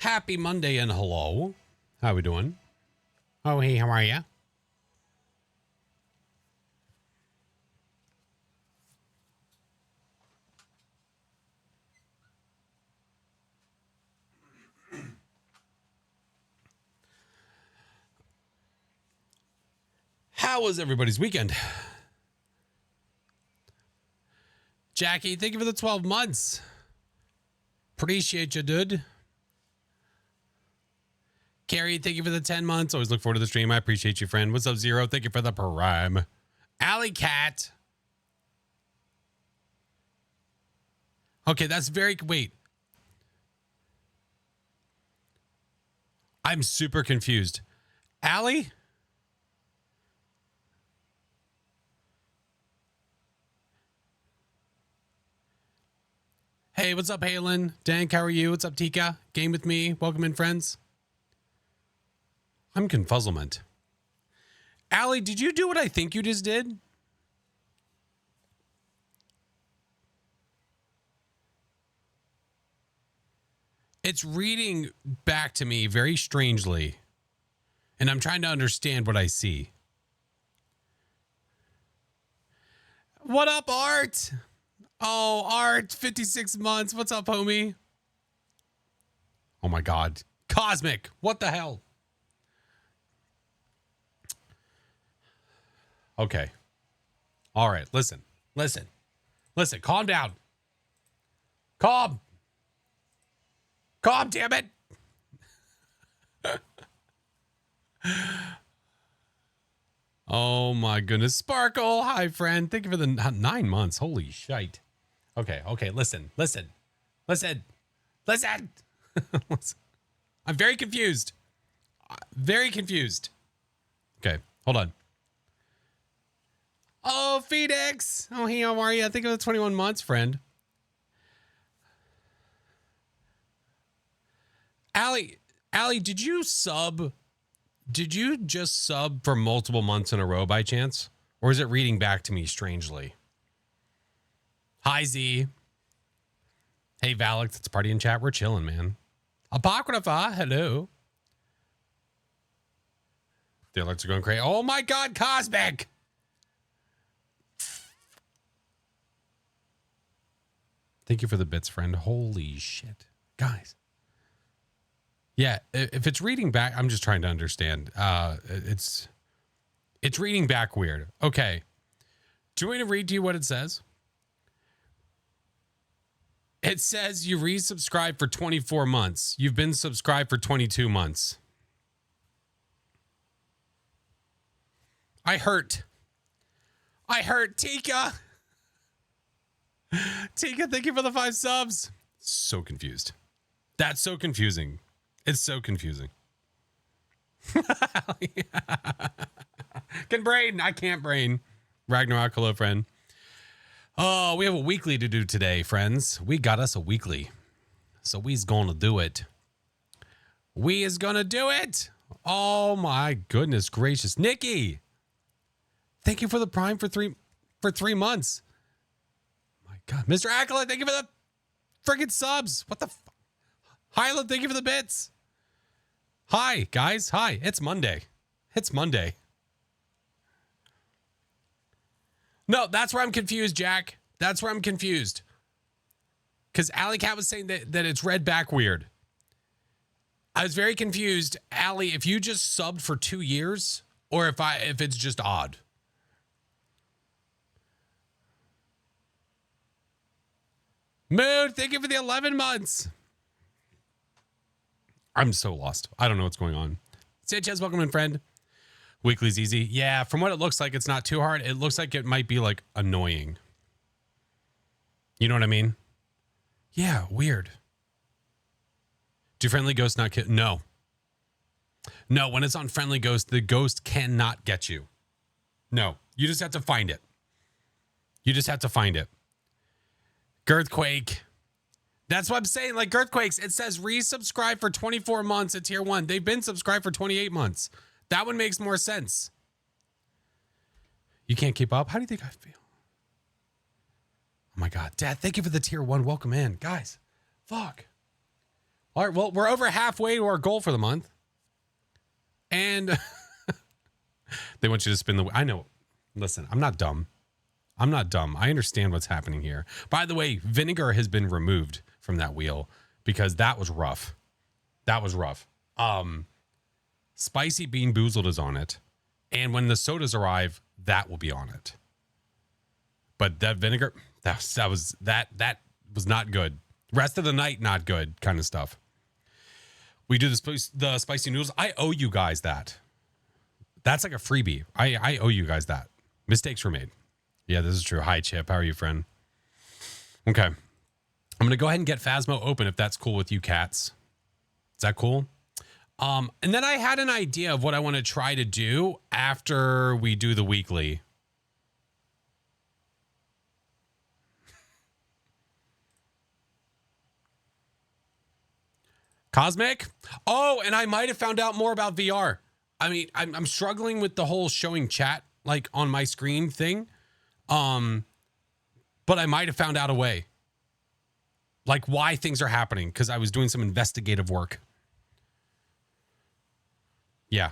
Happy Monday and hello. How we doing? Oh, hey, how are ya? How was everybody's weekend? Jackie, thank you for the 12 months. Appreciate you, dude. Carrie, thank you for the 10 months. Always look forward to the stream. I appreciate you, friend. What's up, Zero? Thank you for the prime. Alley Cat. Okay, that's very... Wait. I'm super confused. Allie? Hey, what's up, Halen? Dank, how are you? What's up, Tika? Game with me. Welcome in, friends. I'm confuzzlement. Allie, did you do what I think you just did? It's reading back to me very strangely, and I'm trying to understand what I see. What up, Art? Oh, Art, 56 months. What's up, homie? Oh, my God. Cosmic. What the hell? Okay. All right. Listen. Calm down. Calm, damn it. Oh, my goodness. Sparkle. Hi, friend. Thank you for the 9 months. Holy shite. Okay. Listen. I'm very confused. Okay. Hold on. Oh, Phoenix. Oh, hey, how are you? I think it was 21 months, friend. Allie, did you just sub for multiple months in a row by chance? Or is it reading back to me strangely? Hi, Z. Hey, Valak. It's a party in chat. We're chilling, man. Apocrypha. Hello. The alerts are going crazy. Oh, my God, Cosmic. Thank you for the bits, friend. Holy shit. Guys. Yeah, if it's reading back, I'm just trying to understand. It's reading back weird. Okay. Do you want me to read to you what it says? It says you resubscribed for 24 months. You've been subscribed for 22 months. I hurt. Tika. Tika, thank you for the 5 subs. So confused. That's so confusing. It's so confusing. Can brain. I can't brain. Ragnarok, hello, friend. Oh, we have a weekly to do today, friends. We got us a weekly. So we's gonna do it. We is gonna do it. Oh my goodness gracious. Nikki. Thank you for the prime for 3 months. My God. Mr. Acolyte, thank you for the friggin' subs. What the Hyla, thank you for the bits. Hi, guys. Hi. It's Monday. No, that's where I'm confused, Jack. That's where I'm confused. Because Alley Cat was saying that it's read back weird. I was very confused. Allie, if you just subbed for 2 years or if it's just odd. Mood, thank you for the 11 months. I'm so lost. I don't know what's going on. Sanchez, welcome in, friend. Weekly's easy. Yeah, from what it looks like, it's not too hard. It looks like it might be like annoying. You know what I mean? Yeah, weird. Do friendly ghosts not kill? No. No, when it's on friendly ghost, the ghost cannot get you. No, you just have to find it. Girthquake. That's what I'm saying. Like Girthquakes, it says resubscribe for 24 months at tier 1. They've been subscribed for 28 months. That one makes more sense. You can't keep up? How do you think I feel? Oh my God. Dad, thank you for the tier 1. Welcome in. Guys, fuck. All right, well, we're over halfway to our goal for the month. And they want you to spin the... I know. Listen, I'm not dumb. I'm not dumb. I understand what's happening here. By the way, vinegar has been removed from that wheel because that was rough. That was rough. Spicy Bean Boozled is on it. And when the sodas arrive, that will be on it. But that vinegar, that was not good. Rest of the night, not good kind of stuff. We do the spicy noodles. I owe you guys that. That's like a freebie. I owe you guys that. Mistakes were made. Yeah, this is true. Hi, Chip. How are you, friend? Okay. I'm going to go ahead and get Phasmo open if that's cool with you cats. Is that cool? And then I had an idea of what I want to try to do after we do the weekly. Cosmic? Oh, and I might have found out more about VR. I mean, I'm struggling with the whole showing chat like on my screen thing. But I might have found out a way. Like why things are happening because I was doing some investigative work. Yeah.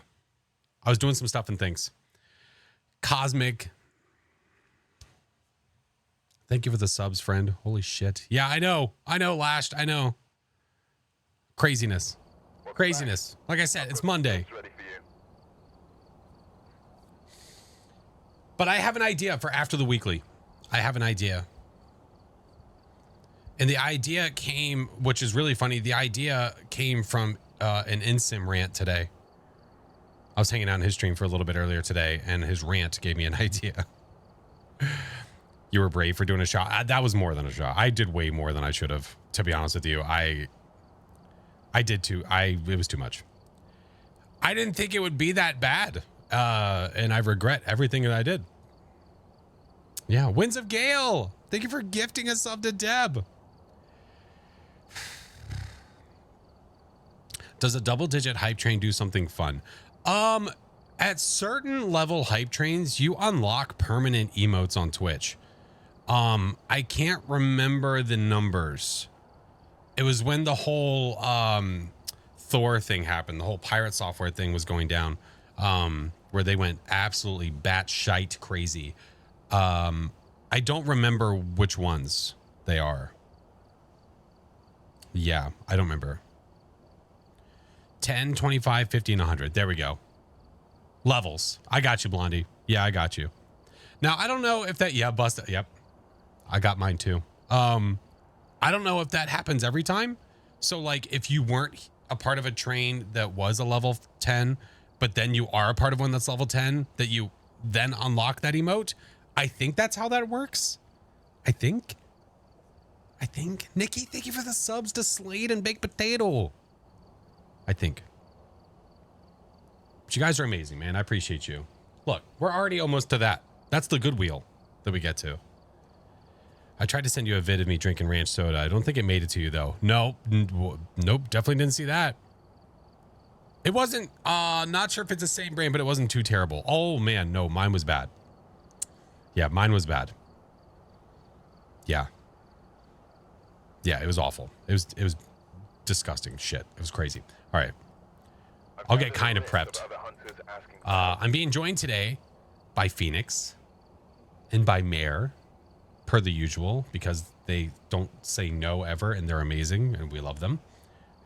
I was doing some stuff and things. Cosmic. Thank you for the subs, friend. Holy shit. Yeah, I know. I know, Lashed. I know. Craziness. Craziness. Like I said, it's Monday. But I have an idea for after the weekly. I have an idea. And the idea came, which is really funny. The idea came from an InSim rant today. I was hanging out in his stream for a little bit earlier today, and his rant gave me an idea. You were brave for doing a shot. That was more than a shot. I did way more than I should have, to be honest with you. I did too. It was too much. I didn't think it would be that bad. And I regret everything that I did. Yeah. Winds of Gale. Thank you for gifting a sub to Deb. Does a double-digit hype train do something fun? At certain level hype trains, you unlock permanent emotes on Twitch. I can't remember the numbers. It was when the whole Thor thing happened. The whole pirate software thing was going down, where they went absolutely batshite crazy. I don't remember which ones they are. Yeah, I don't remember. 10, 25, 50, and 100. There we go. Levels. I got you, Blondie. Yeah, I got you. Now, I don't know if that... Yeah, busted. Yep. I got mine, too. I don't know if that happens every time. So, like, if you weren't a part of a train that was a level 10, but then you are a part of one that's level 10, that you then unlock that emote, I think that's how that works. I think. Nikki, thank you for the subs to Slade and Baked Potato. I think. But you guys are amazing, man. I appreciate you. Look, we're already almost to that. That's the good wheel that we get to. I tried to send you a vid of me drinking ranch soda. I don't think it made it to you, though. Nope, definitely didn't see that. It wasn't, not sure if it's the same brand, but it wasn't too terrible. Oh, man, no, mine was bad. Yeah, mine was bad. Yeah. Yeah, it was awful. It was disgusting shit. It was crazy. All right. I'll get kind of prepped. I'm being joined today by Phoenix and by Mare, per the usual, because they don't say no ever, and they're amazing, and we love them.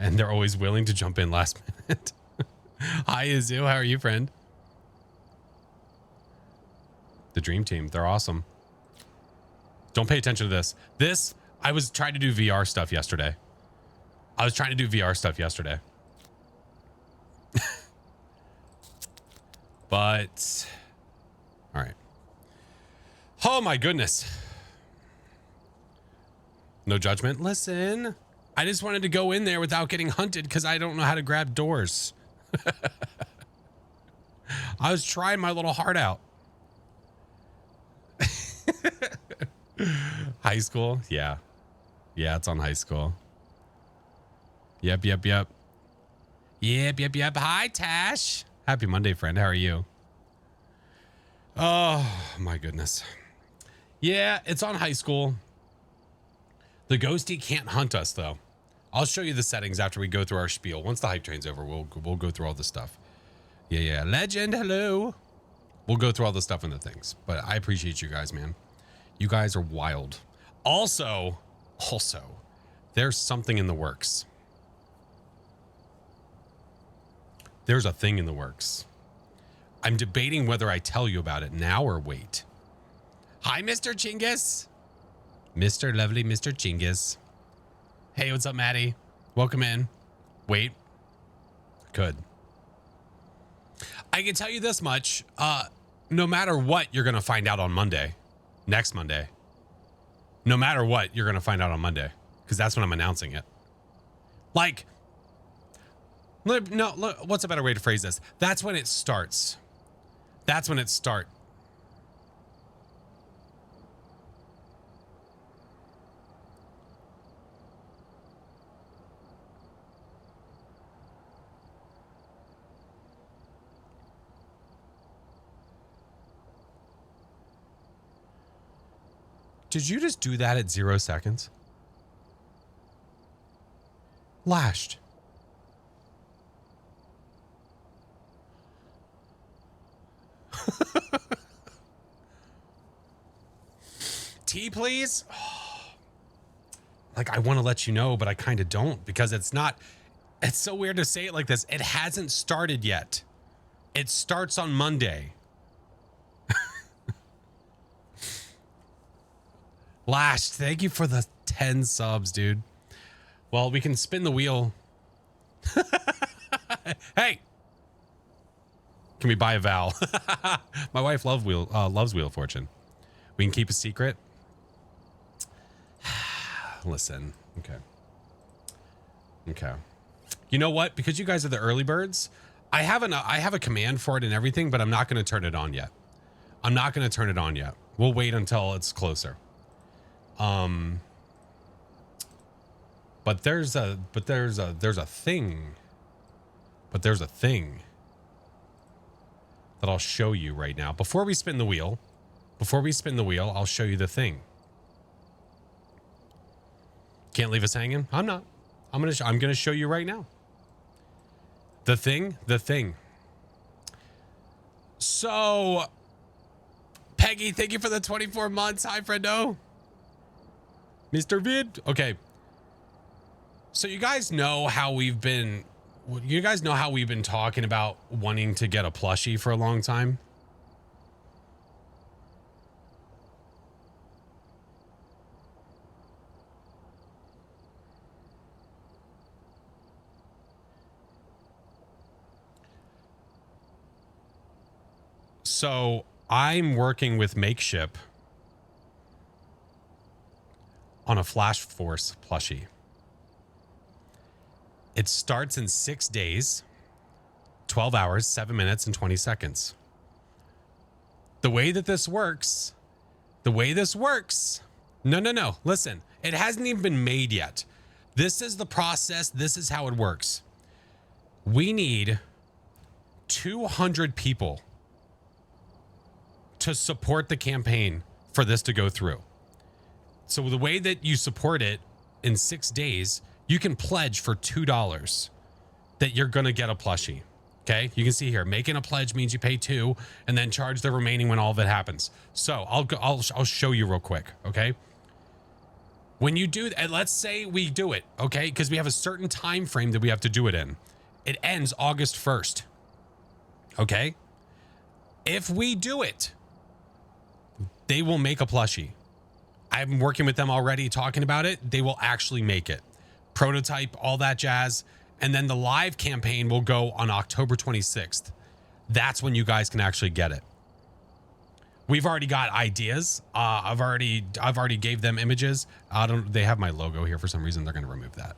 And they're always willing to jump in last minute. Hi, Izu. How are you, friend? The Dream Team. They're awesome. Don't pay attention to this. I was trying to do VR stuff yesterday. But, all right. Oh, my goodness. No judgment. Listen, I just wanted to go in there without getting hunted because I don't know how to grab doors. I was trying my little heart out. High school? Yeah. Yeah, it's on high school. Yep. Hi, Tash. Happy Monday, friend. How are you? Oh, my goodness. Yeah, it's on high school. The ghosty can't hunt us, though. I'll show you the settings after we go through our spiel. Once the hype train's over, we'll go through all the stuff. Yeah. Legend, hello. We'll go through all the stuff and the things. But I appreciate you guys, man. You guys are wild. Also, there's something in the works. There's a thing in the works. I'm debating whether I tell you about it now or wait. Hi, Mr. Chinggis. Mr. Lovely Mr. Chinggis. Hey, what's up, Maddie? Welcome in. Wait. Good. I can tell you this much. No matter what, you're going to find out on Monday. Next Monday. No matter what, you're going to find out on Monday. Because that's when I'm announcing it. Like, no, look, what's a better way to phrase this? That's when it starts. That's when it starts. Did you just do that at 0 seconds? Lashed. Tea, please? Like, I want to let you know, but I kind of don't because it's so weird to say it like this. It hasn't started yet. It starts on Monday. Lash, thank you for the 10 subs, dude. Well, we can spin the wheel. Hey, can we buy a vowel? My wife loves Wheel of Fortune. We can keep a secret. Listen, okay. You know what? Because you guys are the early birds, I have a command for it and everything, but I'm not going to turn it on yet. We'll wait until it's closer. But there's a thing that I'll show you right now. Before we spin the wheel, I'll show you the thing. Can't leave us hanging. I'm not. I'm going to show you right now. The thing. So, Peggy, thank you for the 24 months. Hi, friendo. Mr. Vid. Okay. So you guys know how we've been talking about wanting to get a plushie for a long time. So I'm working with Makeship on a FlashForce plushie. It starts in 6 days, 12 hours, 7 minutes, and 20 seconds. The way this works. No. Listen, it hasn't even been made yet. This is the process. This is how it works. We need 200 people to support the campaign for this to go through. So the way that you support it in 6 days, you can pledge for $2 that you're going to get a plushie. Okay. You can see here, making a pledge means you pay $2 and then charge the remaining when all of it happens. So I'll show you real quick. Okay. When you do that, let's say we do it. Okay. Cause we have a certain time frame that we have to do it in. It ends August 1st. Okay. If we do it, they will make a plushie. I'm working with them already talking about it. They will actually make it. Prototype, all that jazz. And then the live campaign will go on October 26th. That's when you guys can actually get it. We've already got ideas. I've already gave them images. They have my logo here for some reason. They're going to remove that.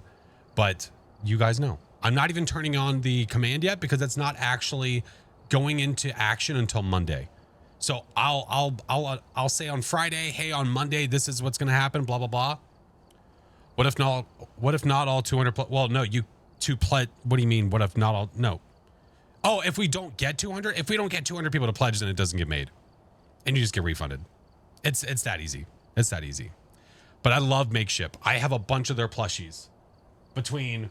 But you guys know. I'm not even turning on the command yet because it's not actually going into action until Monday. So I'll say on Friday, hey, on Monday, this is what's going to happen, blah, blah, blah. What if not all 200? Well, no, what do you mean? What if not all? No. Oh, if we don't get 200 people to pledge, then it doesn't get made and you just get refunded. It's that easy. But I love Makeship. I have a bunch of their plushies between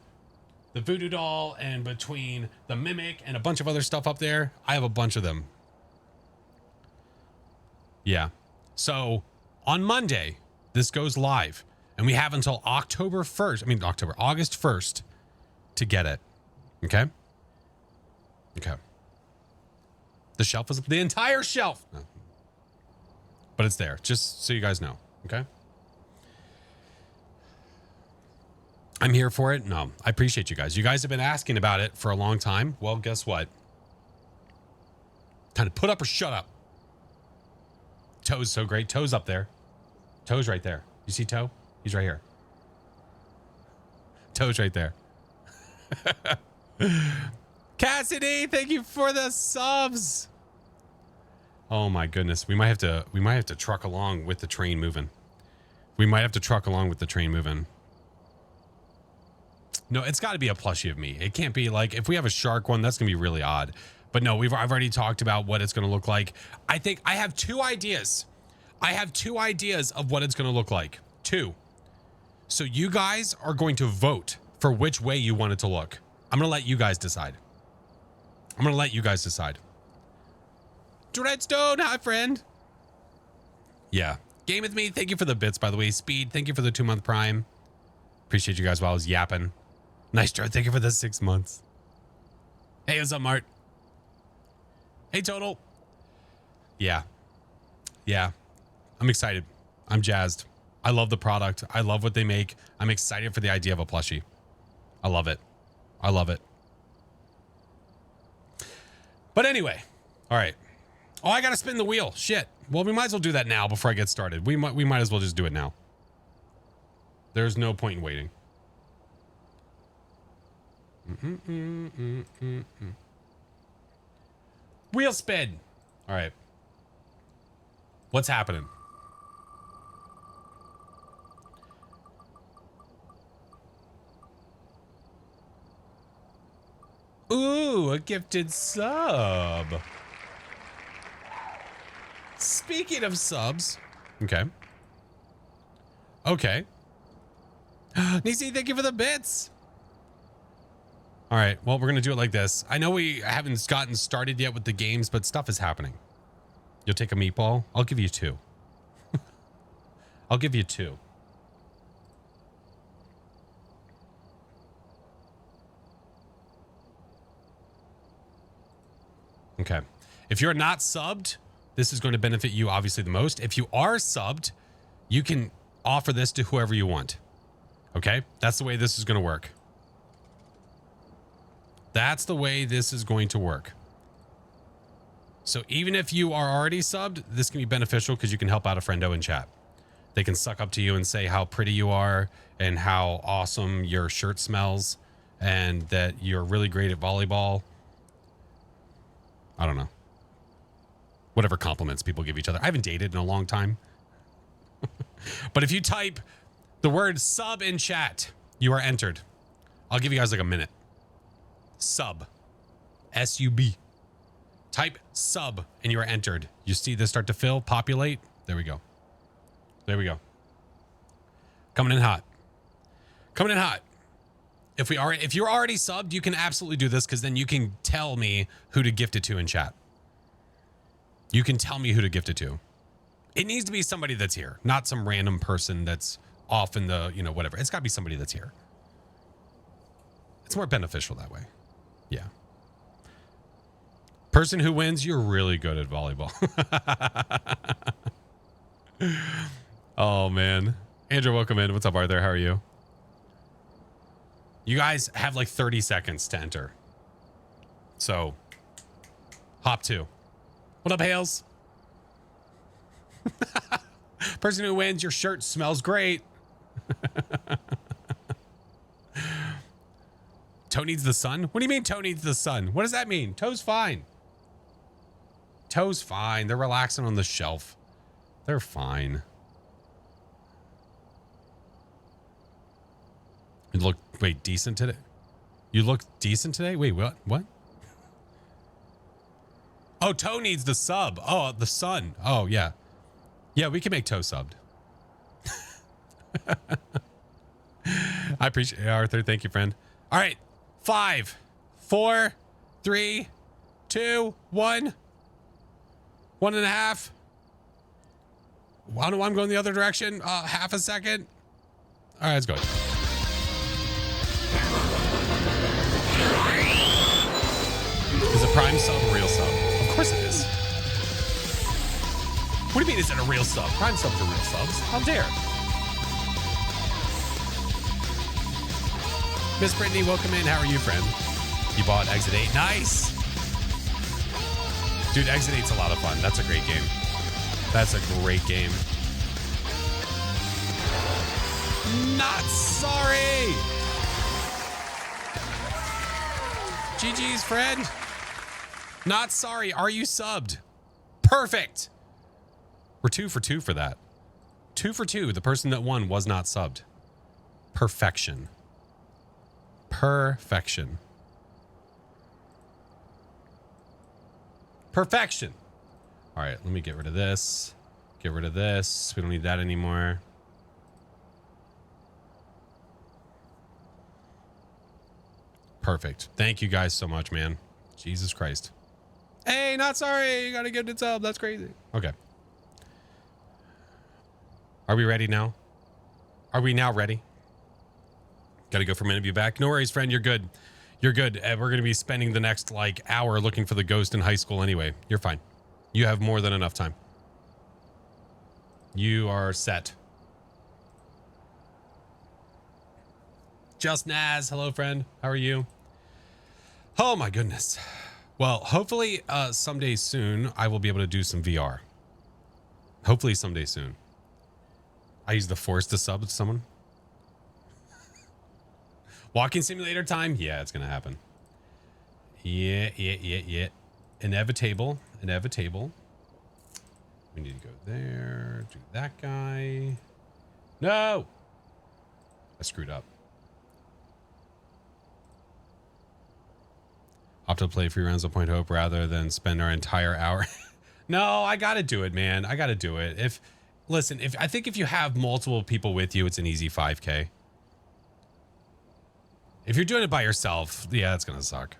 the voodoo doll and between the mimic and a bunch of other stuff up there. I have a bunch of them. Yeah. So on Monday, this goes live, and we have until August 1st to get it. Okay. Okay. The shelf is the entire shelf, no. But it's there, just so you guys know. Okay. I'm here for it. No, I appreciate you guys. You guys have been asking about it for a long time. Well, guess what? Kind of put up or shut up. Toe's so great. Toe's up there. Toe's right there. You see Toe? He's right here. Toe's right there. Cassidy, thank you for the subs. Oh my goodness. We might have to truck along with the train moving. No, it's got to be a plushie of me. It can't be like, if we have a shark one, that's going to be really odd. But no, I've already talked about what it's going to look like. I think I have two ideas. Of what it's going to look like. Two. So you guys are going to vote for which way you want it to look. I'm going to let you guys decide. Dreadstone, hi friend. Yeah. Game with me. Thank you for the bits, by the way. Speed, thank you for the 2-month prime. Appreciate you guys while I was yapping. Nice, Dread. Thank you for the 6 months. Hey, what's up, Mart? Hey, Total. Yeah. I'm excited. I'm jazzed. I love the product. I love what they make. I'm excited for the idea of a plushie. I love it. But anyway, all right. Oh, I got to spin the wheel. Shit. Well, we might as well do that now before I get started. We might as well just do it now. There's no point in waiting. Wheel spin. All right. What's happening? Ooh, a gifted sub. Speaking of subs. Okay. Nisi, thank you for the bits. All right. Well, we're going to do it like this. I know we haven't gotten started yet with the games, but stuff is happening. You'll take a meatball. I'll give you 2. I'll give you 2. Okay. If you're not subbed, this is going to benefit you obviously the most. If you are subbed, you can offer this to whoever you want. Okay? That's the way this is going to work. So even if you are already subbed, this can be beneficial because you can help out a friendo in chat. They can suck up to you and say how pretty you are and how awesome your shirt smells and that you're really great at volleyball. I don't know. Whatever compliments people give each other. I haven't dated in a long time. But if you type the word sub in chat, you are entered. I'll give you guys like a minute. Sub. S-U-B. Type sub and you are entered. You see this start to fill, populate. There we go. Coming in hot. If you're already subbed, you can absolutely do this because then you can tell me who to gift it to in chat. You can tell me who to gift it to. It needs to be somebody that's here, not some random person that's off in the, whatever. It's got to be somebody that's here. It's more beneficial that way. Yeah. Person who wins, you're really good at volleyball. Oh, man. Andrew, welcome in. What's up, Arthur? How are you? You guys have like 30 seconds to enter. So, hop 2. What up, Hales? Person who wins, your shirt smells great. Toe needs the sun? What do you mean toe needs the sun? What does that mean? Toe's fine. They're relaxing on the shelf. They're fine. You look, decent today? You look decent today? Wait, what? Oh, Toe needs the sub. Oh, the sun. Oh, yeah. Yeah, we can make Toe subbed. I appreciate it, Arthur. Thank you, friend. All right. 5, 4, 3, 2, 1. 1.5. I don't know why I'm going the other direction. Half a second. All right, let's go. Is a Prime sub a real sub? Of course it is. What do you mean is it a real sub? Prime subs are real subs. How dare. Miss Brittany, welcome in. How are you, friend? You bought Exit 8. Nice. Dude, Exit 8's a lot of fun. That's a great game. That's a great game. Not sorry. GG's, friend. Not sorry. Are you subbed? Perfect. We're 2 for 2 for that. 2 for 2. The person that won was not subbed. Perfection. Perfection. Perfection. All right, let me get rid of this. Get rid of this. We don't need that anymore. Perfect. Thank you guys so much, man. Jesus Christ. Hey, not sorry. You gotta get it sub. That's crazy. Okay. Are we ready now? Are we now ready? Gotta go for a minute, be back. No worries, friend. You're good. You're good. We're gonna be spending the next like hour looking for the ghost in high school anyway. You're fine. You have more than enough time. You are set. Just Naz. Hello, friend. How are you? Oh my goodness. Well, hopefully someday soon I will be able to do some VR. Hopefully someday soon. I use the Force to sub to someone. Walking simulator time? Yeah, it's gonna happen. Yeah. Inevitable. Inevitable. We need to go there. Do that guy. No! I screwed up. Opt to play free rounds of Point Hope rather than spend our entire hour. No, I gotta do it, man. I gotta do it. Listen, I think if you have multiple people with you, it's an easy 5K. If you're doing it by yourself, yeah, it's gonna suck.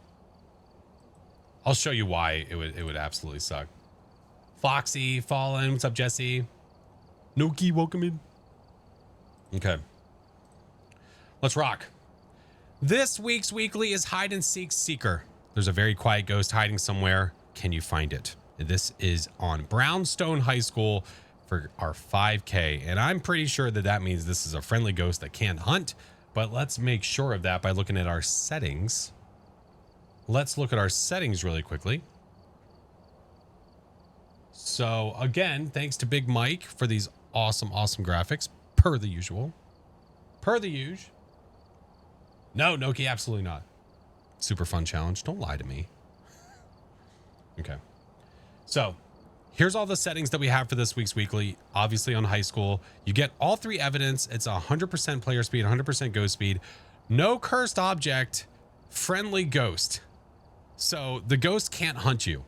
I'll show you why it would absolutely suck. Foxy, Fallen, what's up, Jesse? Noki, welcome in. Okay. Let's rock. This week's weekly is Hide and Seek Seeker. There's a very quiet ghost hiding somewhere. Can you find it? This is on Brownstone High School for our 5K. And I'm pretty sure that that means this is a friendly ghost that can hunt. But let's make sure of that by looking at our settings. Let's look at our settings really quickly. So again, thanks to Big Mike for these awesome graphics, per the usual. Per the usual. No, Noki, absolutely not. Super fun challenge. Don't lie to me. Okay. So here's all the settings that we have for this week's weekly. Obviously on high school, you get all 3 evidence. It's 100% player speed, 100% ghost speed, no cursed object, friendly ghost. So the ghost can't hunt you,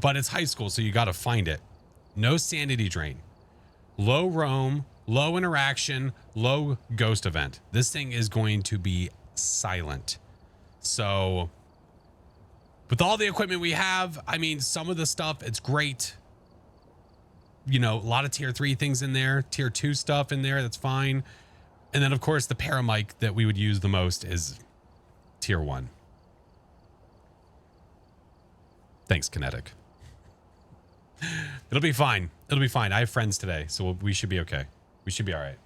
but it's high school, so you got to find it. No sanity drain, low roam, low interaction, low ghost event. This thing is going to be silent. So with all the equipment we have, I mean, some of the stuff, it's great. You know, a lot of tier 3 things in there, tier 2 stuff in there. That's fine. And then of course the paramic that we would use the most is tier 1. Thanks, Kinetic. It'll be fine. It'll be fine. I have friends today, so we should be okay. We should be all right.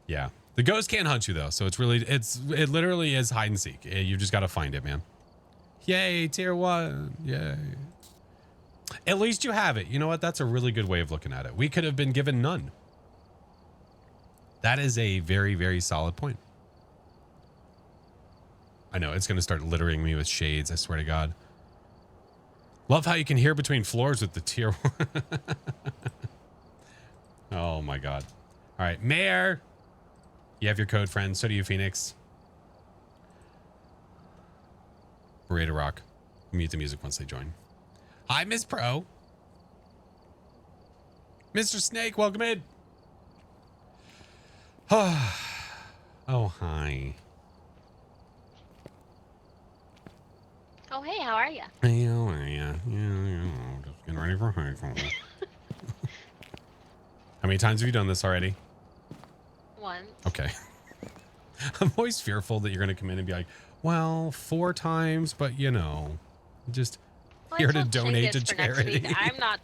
Yeah. The ghost can't hunt you though, so it literally is hide and seek. You just got to find it, man. Yay, tier 1. Yay. At least you have it. You know what? That's a really good way of looking at it. We could have been given none. That is a very, very solid point. I know it's going to start littering me with shades. I swear to God. Love how you can hear between floors with the tier 1. Oh my God. All right. Mayor. You have your code, friend. So do you, Phoenix. We're ready to rock. Mute the music once they join. Hi, Miss Pro. Mr. Snake, welcome in. Oh, hi. Oh, hey, how are you? Hey, how are ya? Yeah, just getting ready for high school. How many times have you done this already? Once. Okay. I'm always fearful that you're going to come in and be like, well, 4 times, but you know, just Well, I here to told donate to Chinggis for next week. charity. I'm not.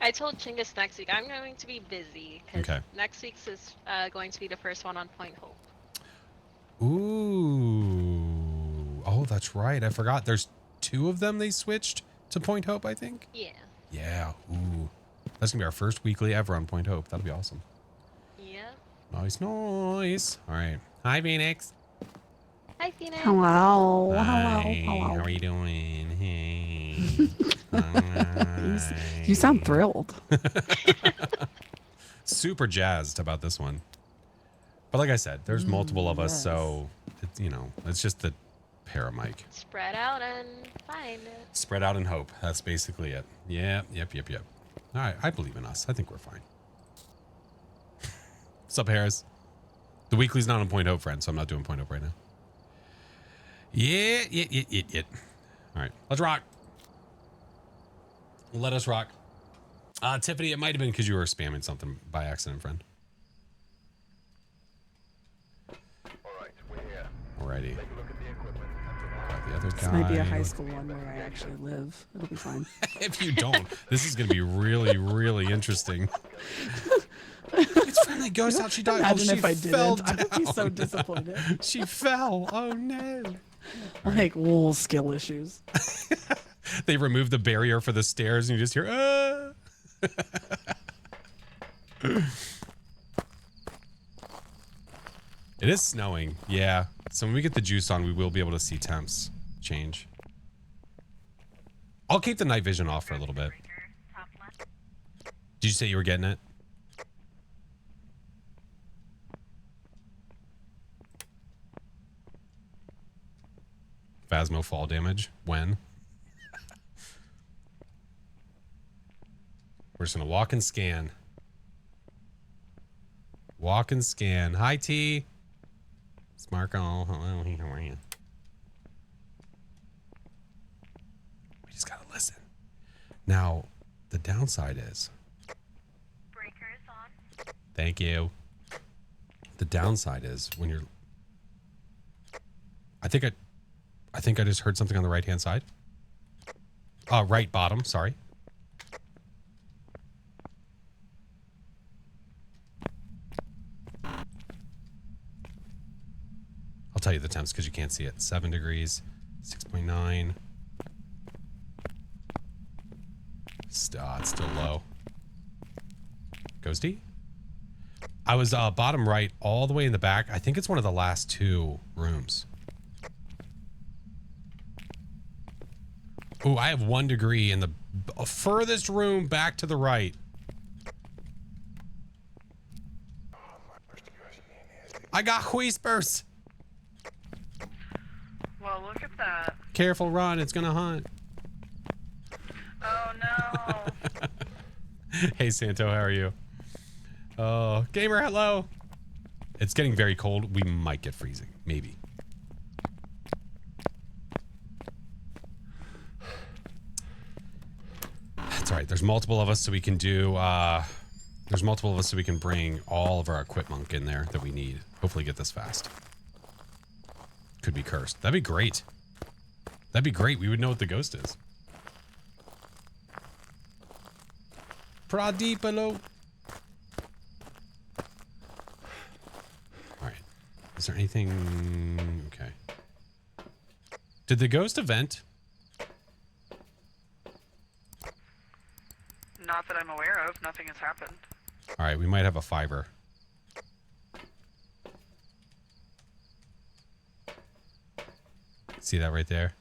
I told Chinggis next week I'm going to be busy because Okay. next week's is going to be the first one on Point Hope. Ooh. Oh, that's right. I forgot. There's 2 of them they switched to Point Hope, I think. Yeah. Yeah. Ooh. That's going to be our first weekly ever on Point Hope. That'll be awesome. Yep. Nice, nice. All right. Hi, Phoenix. Hi, Phoenix. Hello. Hi. Hello. How are you doing? Hey. You sound thrilled. Super jazzed about this one. But like I said, there's multiple of us, yes. so it's, you know, it's just the paramike. Spread out and find it. Spread out and hope. That's basically it. Yep. All right, I believe in us. I think we're fine. What's up, Harris? The weekly's not on Point Hope, friend, so I'm not doing Point Hope right now. Yeah. All right, let's rock. Let us rock. Tiffany, it might have been because you were spamming something by accident, friend. Alrighty. Got the other guy. This might be a high school one where I actually live. It'll be fine. If you don't, this is going to be really, really interesting. It's friendly ghost out. She died. Imagine she if I fell didn't. I'd be so down. disappointed. She fell. Oh no. Like little skill issues. They removed the barrier for the stairs and you just hear, ah. It is snowing. Yeah. So when we get the juice on, we will be able to see temps change. I'll keep the night vision off for a little bit. Did you say you were getting it? Phasmo fall damage. When? We're just going to walk and scan. Walk and scan. Hi, T. It's Marco. Hello. How are you? We just got to listen. Now, the downside is... Breakers on. Thank you. The downside is when you're... I think I just heard something on the right-hand side. Right bottom, sorry. I'll tell you the temps because you can't see it. 7 degrees, 6.9. It's still low. Ghosty? I was bottom right all the way in the back. I think it's one of the last 2 rooms. Ooh, I have 1 degree in the furthest room back to the right. I got whispers. Well, look at that. Careful, run. It's going to hunt. Oh, no. Hey, Santo, how are you? Oh, gamer, hello. It's getting very cold. We might get freezing. Maybe. That's all right. There's multiple of us, so we can do... there's multiple of us, so we can bring all of our equipment in there that we need. Hopefully get this fast. Could be cursed. That'd be great. That'd be great. We would know what the ghost is. Pradipalo. All right. Is there anything... Okay. Did the ghost event? Not that I'm aware of. Nothing has happened. All right. We might have a fiver. See that right there?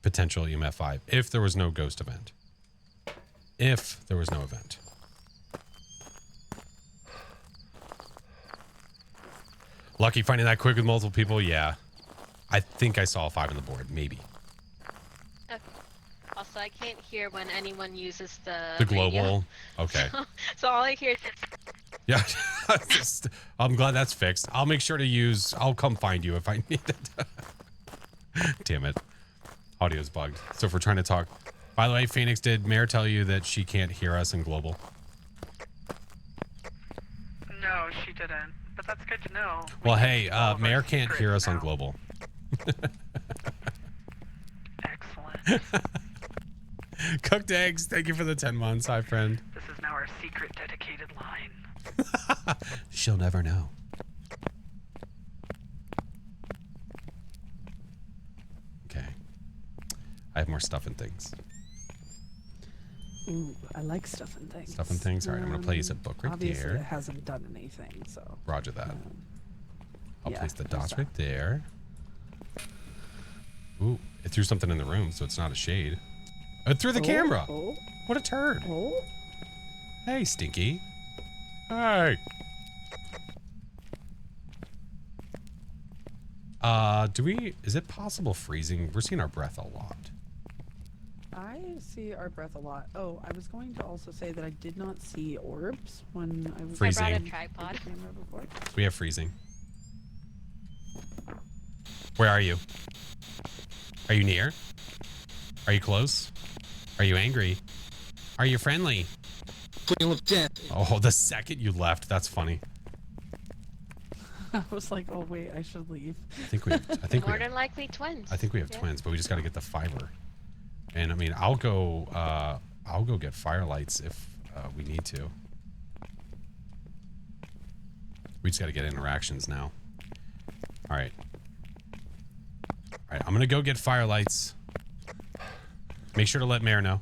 Potential EMF 5. If there was no ghost event. If there was no event. Lucky finding that quick with multiple people? Yeah. I think I saw a 5 on the board. Maybe. Okay. I'll so I can't hear when anyone uses the The radio. global. Okay. So all I hear is Yeah. I'm glad that's fixed. I'll make sure to use. I'll come find you if I need it. Damn it. Audio's bugged. So if we're trying to talk. By the way, Phoenix, did Mare tell you that she can't hear us in global? No, she didn't. But that's good to know. We Well, can hey, keep all of our Mare can't hear secrets us on now. global. Excellent. Cooked eggs. Thank you for the 10 months. Hi, friend. This is now our secret dedicated line. She'll never know. Okay. I have more stuff and things. Ooh, I like stuff and things. Stuff and things. All right, I'm going to place a book right obviously there. it hasn't done anything, so. Roger that. I'll yeah, place the there's dots that. right there. Ooh, it threw something in the room, so it's not a shade. It threw the camera. Oh, What a turd. oh. Hey, Stinky. Hey. Is it possible freezing? We're seeing our breath a lot. I see our breath a lot. Oh, I was going to also say that I did not see orbs when I was Freezing. I brought a using tripod. the camera before. We have freezing. Where are you? Are you near? Are you close? Are you angry? Are you friendly? You look dead. Oh, the second you left, that's funny. I was like, oh wait, I should leave. I think we have More than likely twins. I think we have Yeah. twins, but we just got to get the fiber. And I mean, I'll go get firelights if we need to. We just got to get interactions now. All right. All right, I'm going to go get firelights. Make sure to let Mare know.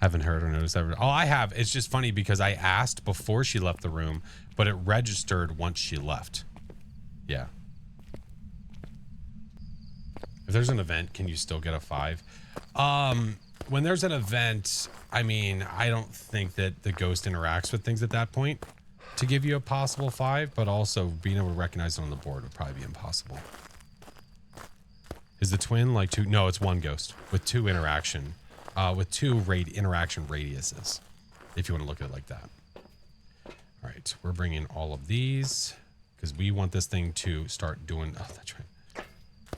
Haven't heard or noticed ever. Oh, I have. It's just funny because I asked before she left the room, but it registered once she left. Yeah. If there's an event, can you still get a 5? When there's an event, I mean, I don't think that the ghost interacts with things at that point to give you a possible 5, but also being able to recognize it on the board would probably be impossible. Is the twin like 2? No, it's 1 ghost with 2 interaction. With 2 interaction radiuses, if you want to look at it like that. All right, we're bringing all of these because we want this thing to start doing. Oh, that's right.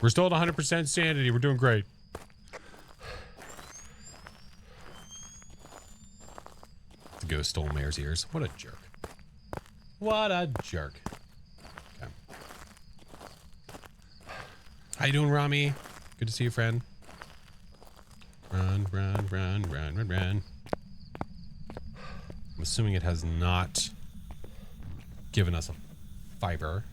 We're still at 100% sanity. We're doing great. The ghost stole Mare's ears. What a jerk. What a jerk. Okay. How you doing, Rami? Good to see you, friend. Run, run, run, run, run, run. I'm assuming it has not given us a fiber.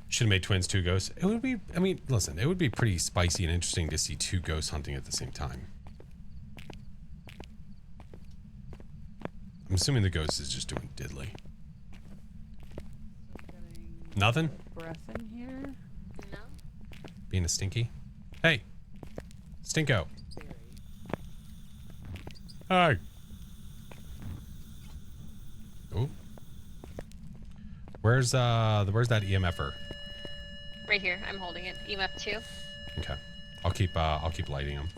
Should have made twins 2 ghosts. It would be, I mean, listen, it would be pretty spicy and interesting to see 2 ghosts hunting at the same time. I'm assuming the ghost is just doing diddly. Nothing? Breath in here. No. Being a stinky? Hey, Stinko. Hi. Oh. Where's that EMFer? Right here. I'm holding it. EMF 2. Okay. I'll keep lighting them.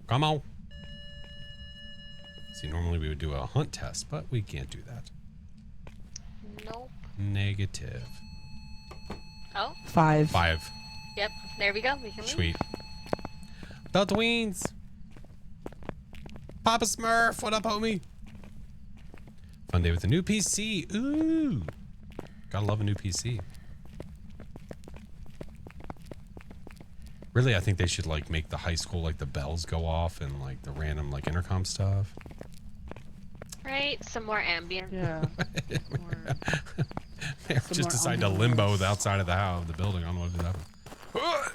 Come on. See, normally we would do a hunt test, but we can't do that. Nope. Negative. Oh. 5. 5. Yep. There we go. We can leave. Sweet. The Tweens. Papa Smurf, what up, homie? Fun day with a new PC. Ooh. Gotta love a new PC. Really, I think they should like make the high school like the bells go off and like the random like intercom stuff. Right. Some more ambient. Yeah. They Some just more decide to ambiance. limbo the outside of the house, the building. I don't know what happened.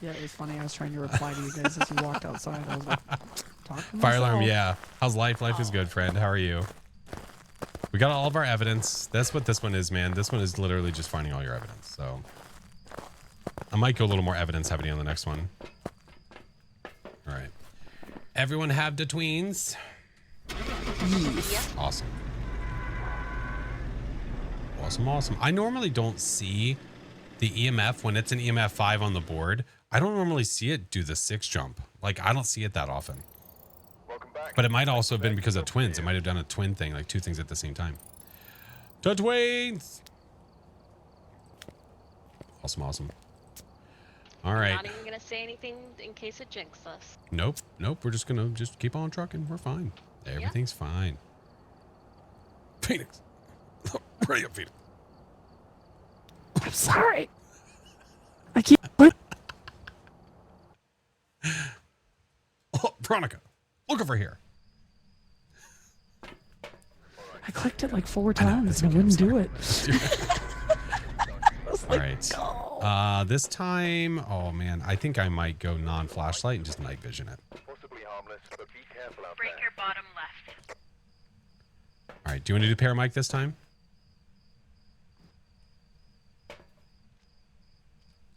Yeah, it was funny. I was trying to reply to you guys as you walked outside. I was like, talk to Fire alarm, myself. yeah. How's life? Life is good, friend. How are you? We got all of our evidence. That's what this one is, man. This one is literally just finding all your evidence. So I might go a little more evidence heavy on the next one. All right. Everyone have the tweens? Yep. Awesome. Awesome. I normally don't see the EMF when it's an EMF 5 on the board. I don't normally see it do the 6 jump. Like, I don't see it that often. But it might also have been because of twins. It might have done a twin thing, like 2 things at the same time. The twins! Awesome. All right. I'm not even gonna say anything in case it jinxes us. Nope. We're just gonna keep on trucking. We're fine. Everything's fine. Phoenix. Ready up, Phoenix. I'm sorry. I keep. Oh, Veronica, look over here. I clicked it like 4 times and it wouldn't do it. All right. This time, oh man, I think I might go non-flashlight and just night vision it. Breaker bottom left. All right. Do you want to do paramike this time?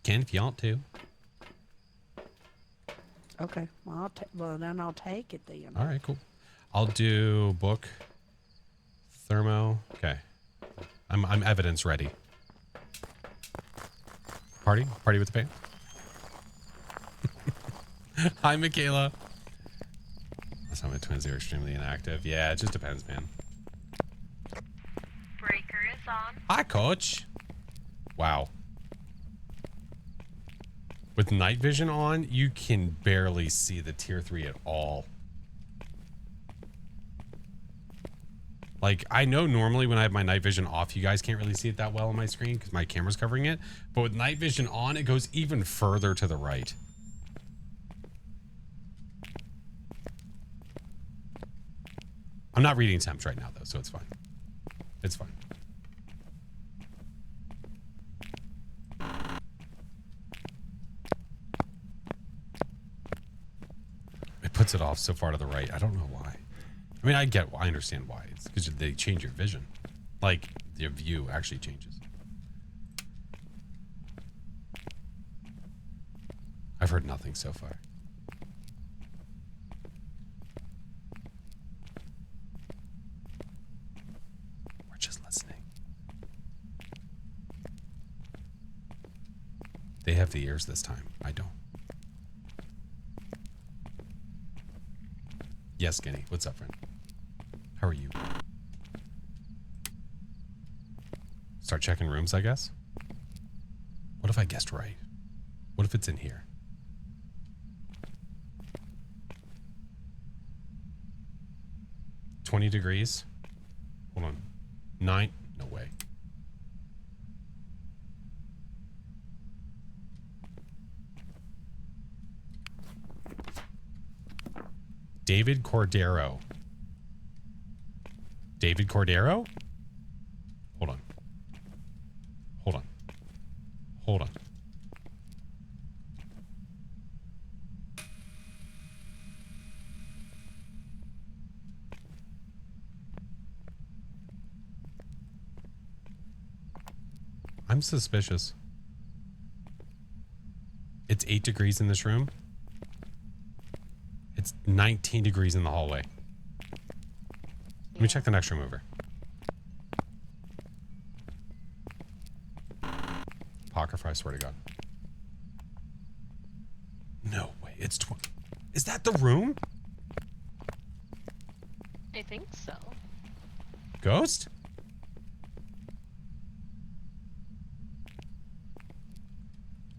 Can if you want to. Okay. Well, then I'll take it then. All right, cool. I'll do book, thermo. Okay. I'm evidence ready. Party with the pain. Hi, Michaela. That's how my twins are extremely inactive. Yeah, it just depends, man. Breaker is on. Hi, coach. Wow. With night vision on, you can barely see the tier 3 at all. Like, I know normally when I have my night vision off, you guys can't really see it that well on my screen because my camera's covering it. But with night vision on, it goes even further to the right. I'm not reading temps right now, though, so it's fine. It's fine. It puts it off so far to the right. I don't know why. I mean, I understand why. It's because they change your vision. Like, your view actually changes. I've heard nothing so far. We're just listening. They have the ears this time. I don't. Yes, Skinny. What's up, friend? How are you? Start checking rooms, I guess. What if I guessed right? What if it's in here? $20 degrees. Hold on. 9. No way. David Cordero. David Cordero? Hold on. Hold on. Hold on. I'm suspicious. It's 8 degrees in this room. It's 19 degrees in the hallway. Let me check the next room over. Apocrypha, I swear to God. No way. It's 20. Is that the room? I think so. Ghost?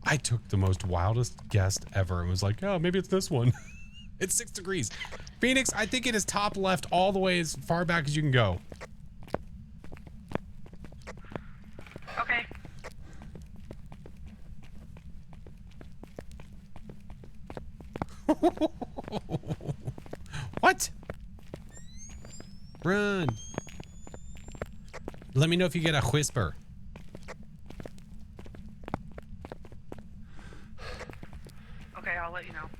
I took the most wildest guess ever and was like, oh, maybe it's this one. It's 6 degrees. Phoenix, I think it is top left all the way as far back as you can go. Okay. What? Run. Let me know if you get a whisper. Okay, I'll let you know.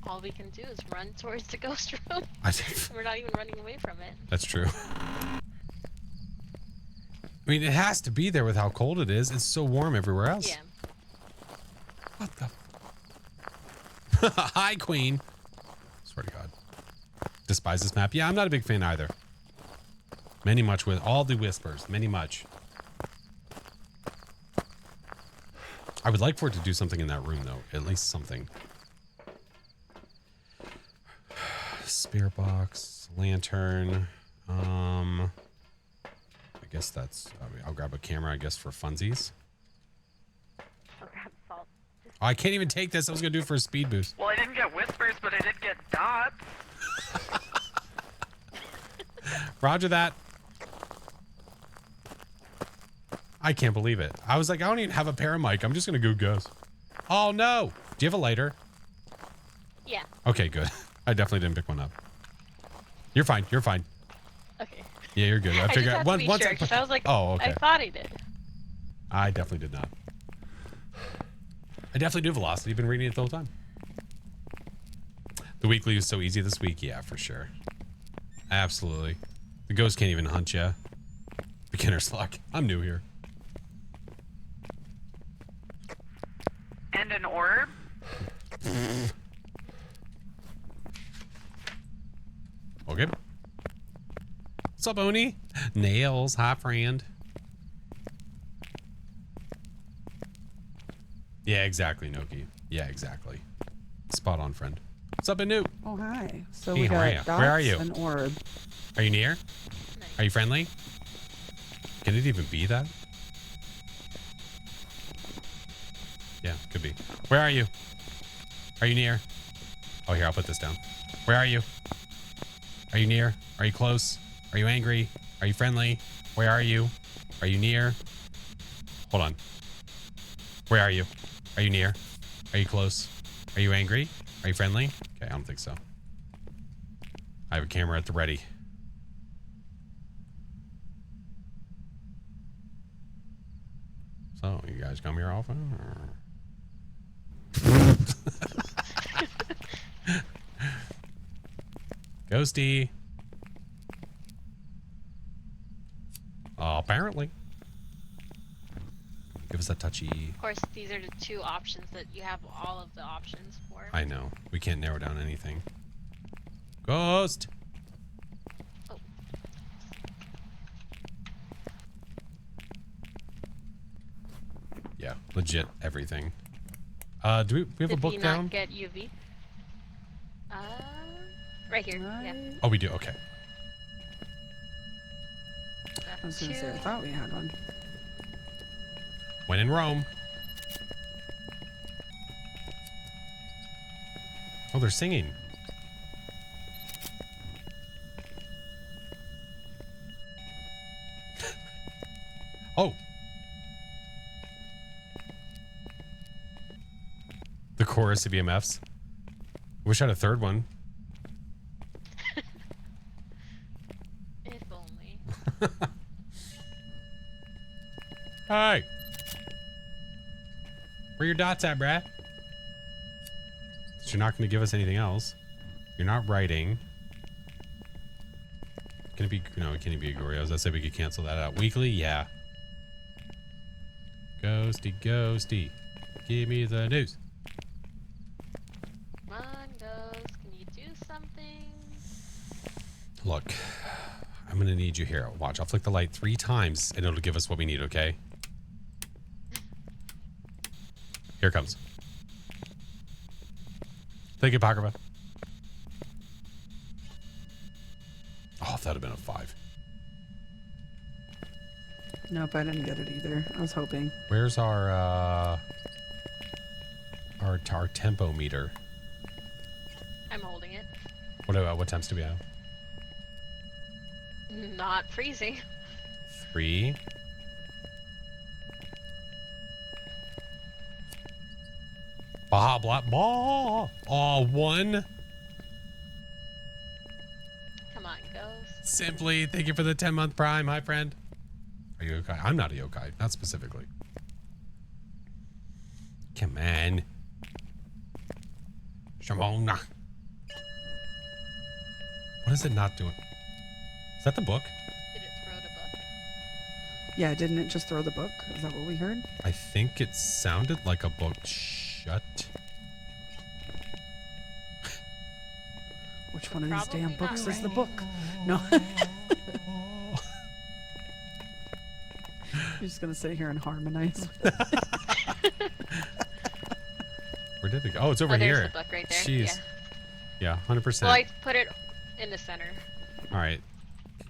All we can do is run towards the ghost room. We're not even running away from it. That's true. I mean, it has to be there with how cold it is. It's so warm everywhere else. Yeah. What the? Hi, Queen. despise this map. Yeah, I'm not a big fan either. Many much with all the whispers. Many much. I would like for it to do something in that room, though. At least something. Spirit box, lantern. I guess that's. I'll grab a camera, I guess, for funsies. I'll grab salt. Oh, I can't even take this. I was gonna do it for a speed boost. Well, I didn't get whispers, but I did get dots. Roger that. I can't believe it. I was like, I don't even have a paramic. I'm just gonna go ghost. Oh no! Do you have a lighter? Yeah. Okay, good. I definitely didn't pick one up. You're fine. You're fine. Okay. Yeah, you're good. I just figured had to be once sure, 'cause I was like, oh, okay. I thought he did. I definitely did not. I definitely do velocity. I've been reading it the whole time. The weekly was so easy this week. Yeah, for sure. Absolutely. The ghost can't even hunt you. Beginner's luck. I'm new here. And an orb. Okay. What's up, Oni? Nails. Hi, friend. Yeah, exactly, Noki. Yeah, exactly. Spot on, friend. What's up, Anu? Oh, hi. So Hey, we how are ya? got dots, Where are you? an orb. Are you near? Nice. Are you friendly? Can it even be that? Yeah, could be. Where are you? Are you near? Oh, here, I'll put this down. Where are you? Are you near? Are you close? Are you angry? Are you friendly? Where are you? Are you near? Hold on. Where are you? Are you near? Are you close? Are you angry? Are you friendly? Okay, I don't think so. I have a camera at the ready. So, you guys come here often? Or? Ghosty. Apparently. Give us a touchy. Of course, these are the two options that you have all of the options for. I know. We can't narrow down anything. Ghost! Oh. Yeah, legit everything. Do we have a Did book we down? not get UV? Right here. Yeah. Oh, we do. Okay. I was gonna say, I thought we had one. When in Rome. Oh, they're singing. Oh. The chorus of BMFs. Wish I had a third one. If only. Hey. Where your dots at, Brad? You're not going to give us anything else. You're not writing. Can it be? No, it can't be Gorios. I said we could cancel that out. Weekly? Yeah. Ghosty, ghosty. Give me the news. Come on, Ghost. Can you do something? Look, I'm going to need you here. Watch, I'll flick the light 3 times and it'll give us what we need, okay? Here it comes. Thank you, Pakrava. Oh, that'd have been a 5. Nope, I didn't get it either. I was hoping. Where's our tempo meter? I'm holding it. What temps do we have? Not freezing. 3. Blah blah blah. Oh, 1. Come on, Ghost. Simply, thank you for the 10-month prime, my friend. Are you yokai? I'm not a yokai, not specifically. Come on. Shamona. What is it not doing? Is that the book? Did it throw the book? Yeah, didn't it just throw the book? Is that what we heard? I think it sounded like a book shut. Which Which one of these Probably damn not books is right. the book? No. You're just gonna sit here and harmonize. Where did it go? Oh, it's over Oh, there's here. the book right there. Jeez. Yeah, 100%. Well, I put it in the center. All right.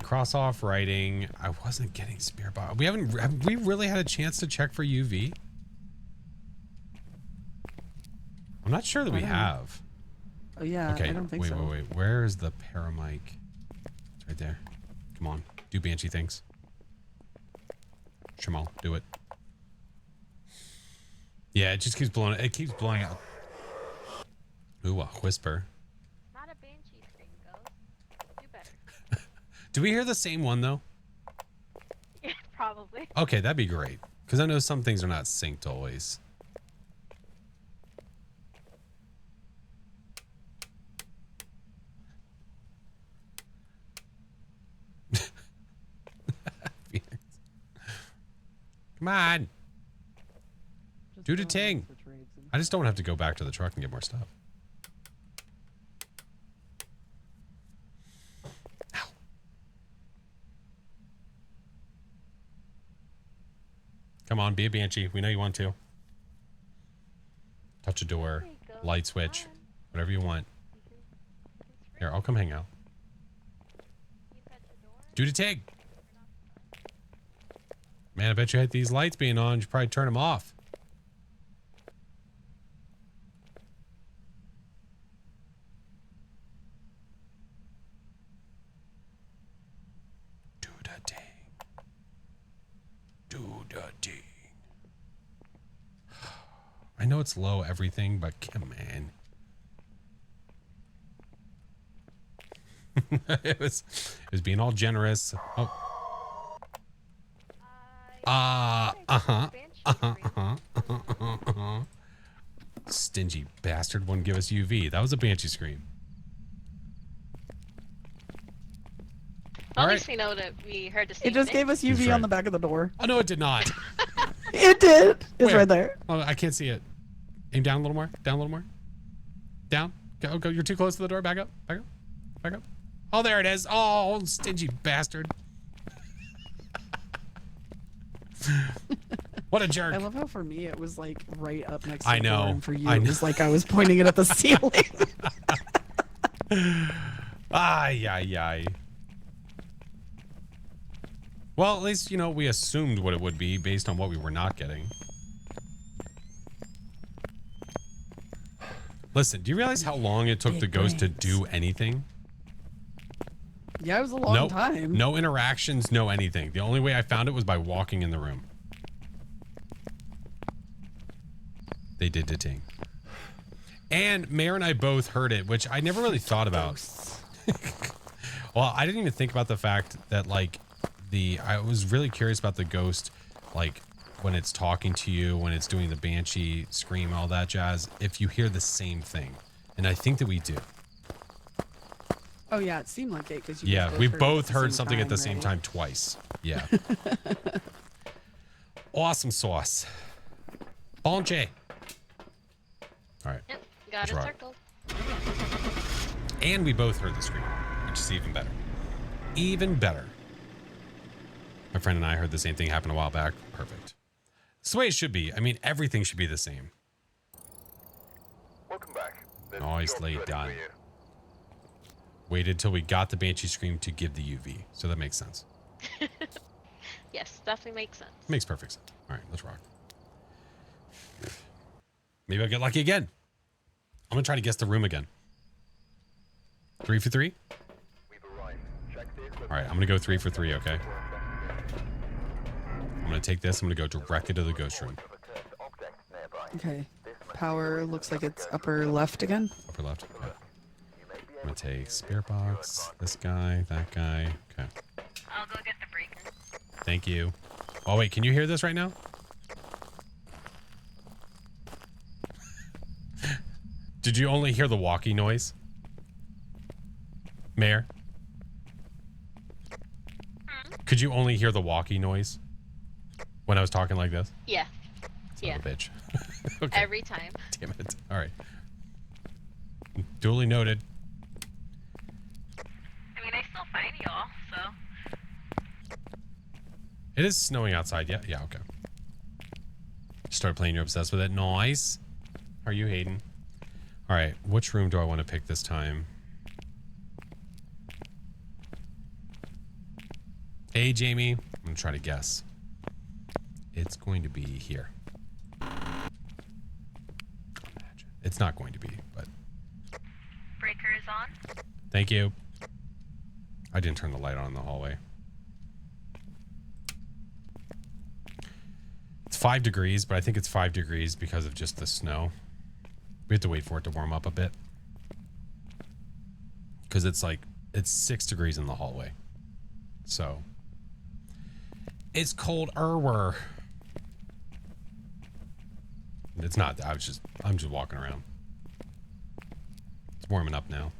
Cross off writing. I wasn't getting spirit box. Have we really had a chance to check for UV? I'm not sure that we I don't know. have. Oh yeah, Okay. I don't think wait, so. wait. Where is the paramic? It's right there. Come on. Do banshee things. Shamal, do it. Yeah, it just keeps blowing. It keeps blowing out. Ooh, a whisper. Not a banshee scream, Ghost. Do better. Do we hear the same one though? Yeah, probably. Okay, that'd be great. Because I know some things are not synced always. Come on. Do the ting. I just don't have to go back to the truck and get more stuff. Ow. Come on, be a banshee. We know you want to. Touch a door, There you go. light switch, Come on. whatever you want. You Here, I'll come hang out. touch the door. Do the ting. Man, I bet you hate these lights being on. You should probably turn them off. Do the ting. Do the ting. I know it's low everything, but come on. it was being all generous. Oh. Stingy bastard wouldn't give us UV. That was a banshee scream. At All least right. we know that we heard the same It just thing. gave us UV He's on right. the back of the door. Oh, no, it did not. It did. It's Where? right there. Oh, I can't see it. Aim down a little more. Down a little more. Down. Go, go. You're too close to the door. Back up. Back up. Back up. Oh, there it is. Oh, stingy bastard. What a jerk. I love how for me it was like right up next to I the door, know. and for you I it know. was like I was pointing it at the ceiling. Ay, ay, ay. Well, at least, you know, we assumed what it would be based on what we were not getting. Listen, do you realize how long it took Big the ghost to brains. do anything? Yeah, it was a long No, time. no interactions, no anything. The only way I found it was by walking in the room. They did the ting. And Mayor and I both heard it, which I never really thought about. Well, I didn't even think about the fact that, like, I was really curious about the ghost, like, when it's talking to you, when it's doing the banshee scream, all that jazz, if you hear the same thing. And I think that we do. Oh yeah, it seemed like it because Yeah, we both heard something at the same time twice. Yeah. Awesome sauce. Bonche. All right. Yep, got it Right. circled. And we both heard the scream, which is even better. Even better. My friend and I heard the same thing happen a while back. Perfect. It's the way it should be. I mean, everything should be the same. Welcome back. Nicely done. Waited till we got the banshee scream to give the UV. So that makes sense. Yes, definitely makes sense. Makes perfect sense. All right, let's rock. Maybe I'll get lucky again. I'm going to try to guess the room again. 3 for 3? All right, I'm going to go 3 for 3, okay? I'm going to take this. I'm going to go directly to the ghost room. Okay. Power looks like it's upper left again. Upper left. Okay. I'm going to take spirit box, this guy, that guy. Okay. I'll go get the breaker. Thank you. Oh, wait, can you hear this right now? Did you only hear the walkie noise? Mayor? Could you only hear the walkie noise when I was talking like this? Yeah. Son Yeah. of a bitch. Okay. Every time. Damn it. All right. Duly noted. It is snowing outside. Yeah, yeah, okay. Start playing, you're obsessed with it. Nice. How are you, Hayden? All right, which room do I want to pick this time? Hey, Jamie. I'm going to try to guess. It's going to be here. It's not going to be, but... Breaker is on. Thank you. I didn't turn the light on in the hallway. It's 5 degrees, but I think it's 5 degrees because of just the snow. We have to wait for it to warm up a bit. Because it's 6 degrees in the hallway. So... It's cold Erwer. It's not. I'm just walking around. It's warming up now.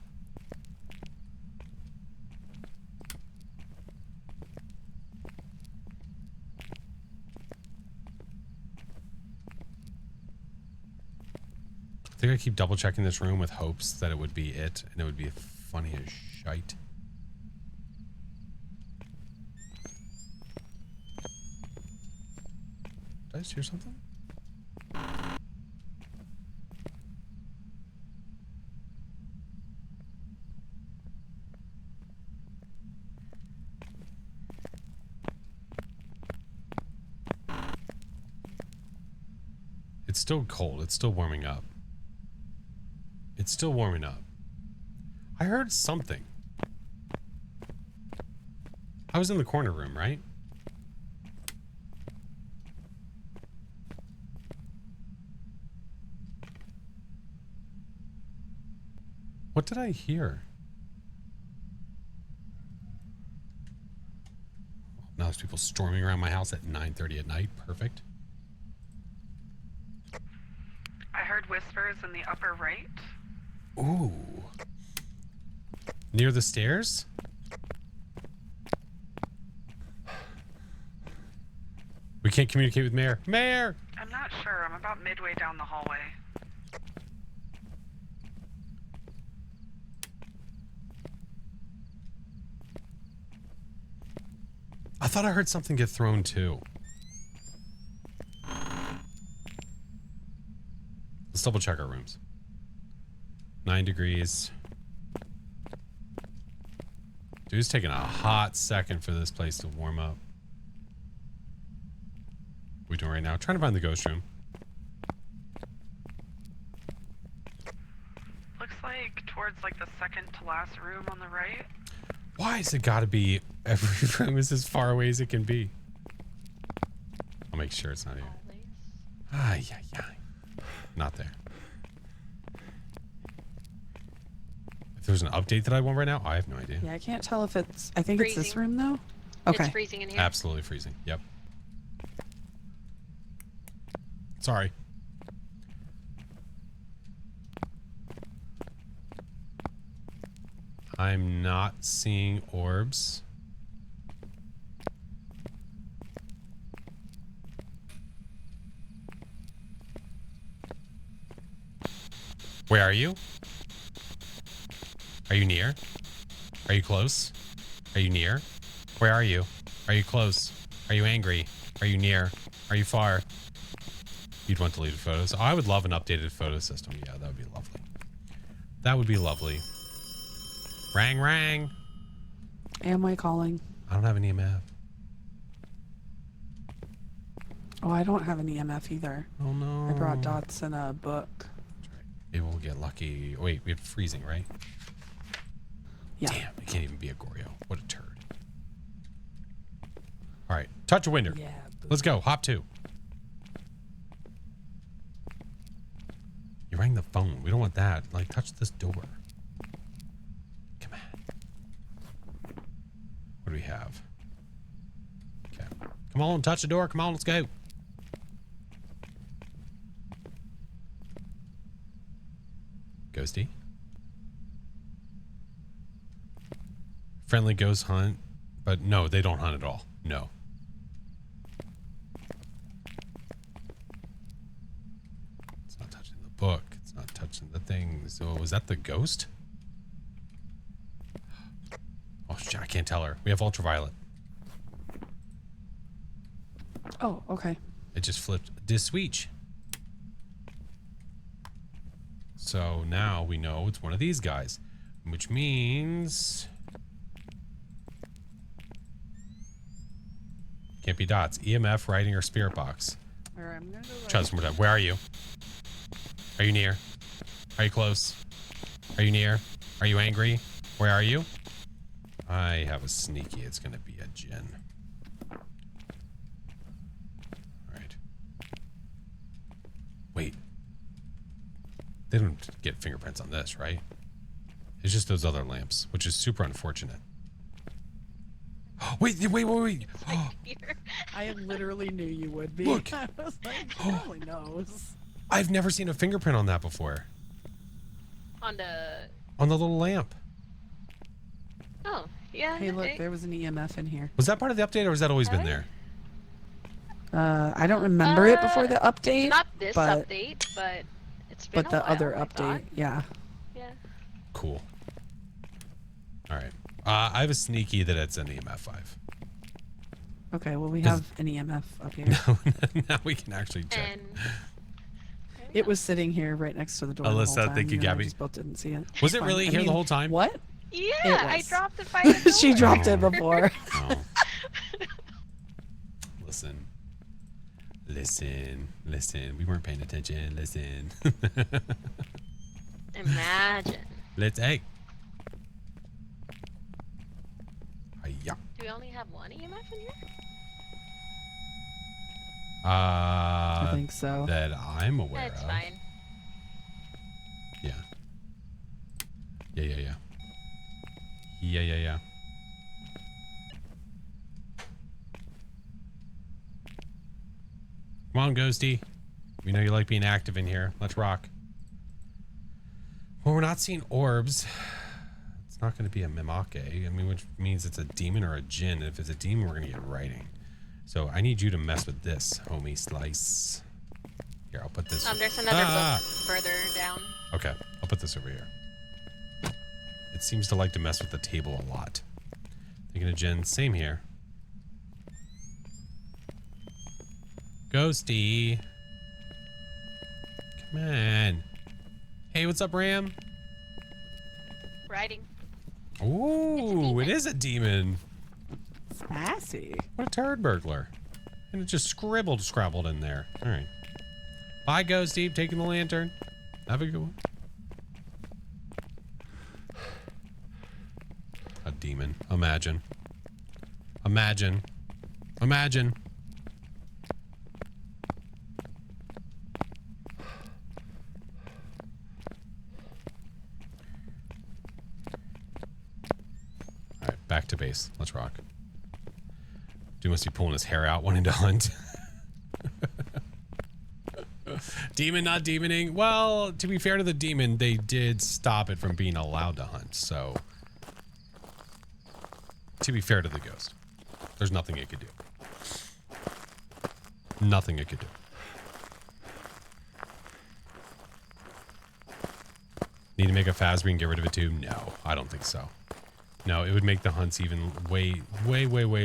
I think I keep double checking this room with hopes that it would be it and it would be funny as shite. Did I just hear something? It's still cold. It's still warming up. It's still warming up. I heard something. I was in the corner room, right? What did I hear? Now there's people storming around my house at 9:30 at night. Perfect. I heard whispers in the upper right. Ooh. Near the stairs? We can't communicate with Mayor. Mayor! I'm not sure. I'm about midway down the hallway. I thought I heard something get thrown too. Let's double check our rooms. 9 degrees. Dude, it's taking a hot second for this place to warm up. What are we doing right now? Trying to find the ghost room. Looks like towards like the second to last room on the right. Why has it got to be every room is as far away as it can be? I'll make sure it's not here. Ay, ay, ay. Not there. If there's an update that I want right now, I have no idea. Yeah, I can't tell if it's... I think it's this Freezing. room, though. Okay. It's freezing in here. Absolutely freezing. Yep. Sorry. I'm not seeing orbs. Where are you? Are you near? Are you close? Are you near? Where are you? Are you close? Are you angry? Are you near? Are you far? You'd want deleted photos. Oh, I would love an updated photo system. Yeah, that would be lovely. That would be lovely. Rang, rang. Am I calling? I don't have an EMF. Oh, I don't have an EMF either. Oh, no. I brought dots in a book. That's right. Maybe we'll get lucky. Wait, we have freezing, right? Yeah. Damn, it can't even be a Goryo. What a turd. All right, touch a window. Yeah. Let's go. Hop 2. You rang the phone. We don't want that. Like, touch this door. Come on. What do we have? Okay. Come on, touch the door. Come on, let's go. Ghosty. Friendly ghost hunt. But no, they don't hunt at all. No. It's not touching the book. It's not touching the things. So was that the ghost? Oh shit, I can't tell her. We have ultraviolet. Oh, okay. It just flipped this switch. So now we know it's one of these guys, which means can't be dots. EMF, writing, or spirit box. All right, I'm gonna go. Try this one more time. Where are you? Are you near? Are you close? Are you near? Are you angry? Where are you? I have a sneaky. It's gonna be a Jin. All right. Wait. They don't get fingerprints on this, right? It's just those other lamps, which is super unfortunate. Wait. I literally knew you would be. Look. I was like, holy knows. I've never seen a fingerprint on that before. On the. On the little lamp. Oh, yeah. Hey, look, there was an EMF in here. Was that part of the update, or has that always been there? I don't remember it before the update. Not this but, update, but it's been but a the while, other I update, thought. yeah. Yeah. Cool. All right. I have a sneaky that it's an EMF 5. Okay, well, we have an EMF up here. Now we can actually check. And It was sitting here right next to the door. Alyssa, the whole time, thank you, Gabby. I just both didn't see it. Was it Fine. really I here the mean, whole time? What? yeah, I was. dropped it by the door. She dropped it before. Oh. Listen. We weren't paying attention. Listen. Imagine. Hey. Hiya. Do we only have one EMF in here? I think so. That I'm aware That's of. fine. Yeah. Yeah. Come on, Ghosty. We know you like being active in here. Let's rock. Well, we're not seeing orbs. It's not going to be a Mimake. I mean, which means it's a demon or a Jin. If it's a demon, we're going to get writing. So I need you to mess with this, homie Slice. Here, I'll put this. There's another book further down. Okay, I'll put this over here. It seems to like to mess with the table a lot. Thinking of Jen, same here. Ghosty. Come on. Hey, what's up, Ram? Writing. Ooh, it is a demon. Sassy. What a turd burglar. And it just scrabbled in there. All right. Bye, Ghosty. Taking the lantern. Have a good one. A demon. Imagine. All right, back to base. Let's rock. Dude must be pulling his hair out, wanting to hunt. Demon not demoning. Well, to be fair to the demon, they did stop it from being allowed to hunt. So, to be fair to the ghost, there's nothing it could do. Nothing it could do. Need to make a Phasmophobia and get rid of it too? No, I don't think so. No, it would make the hunts even way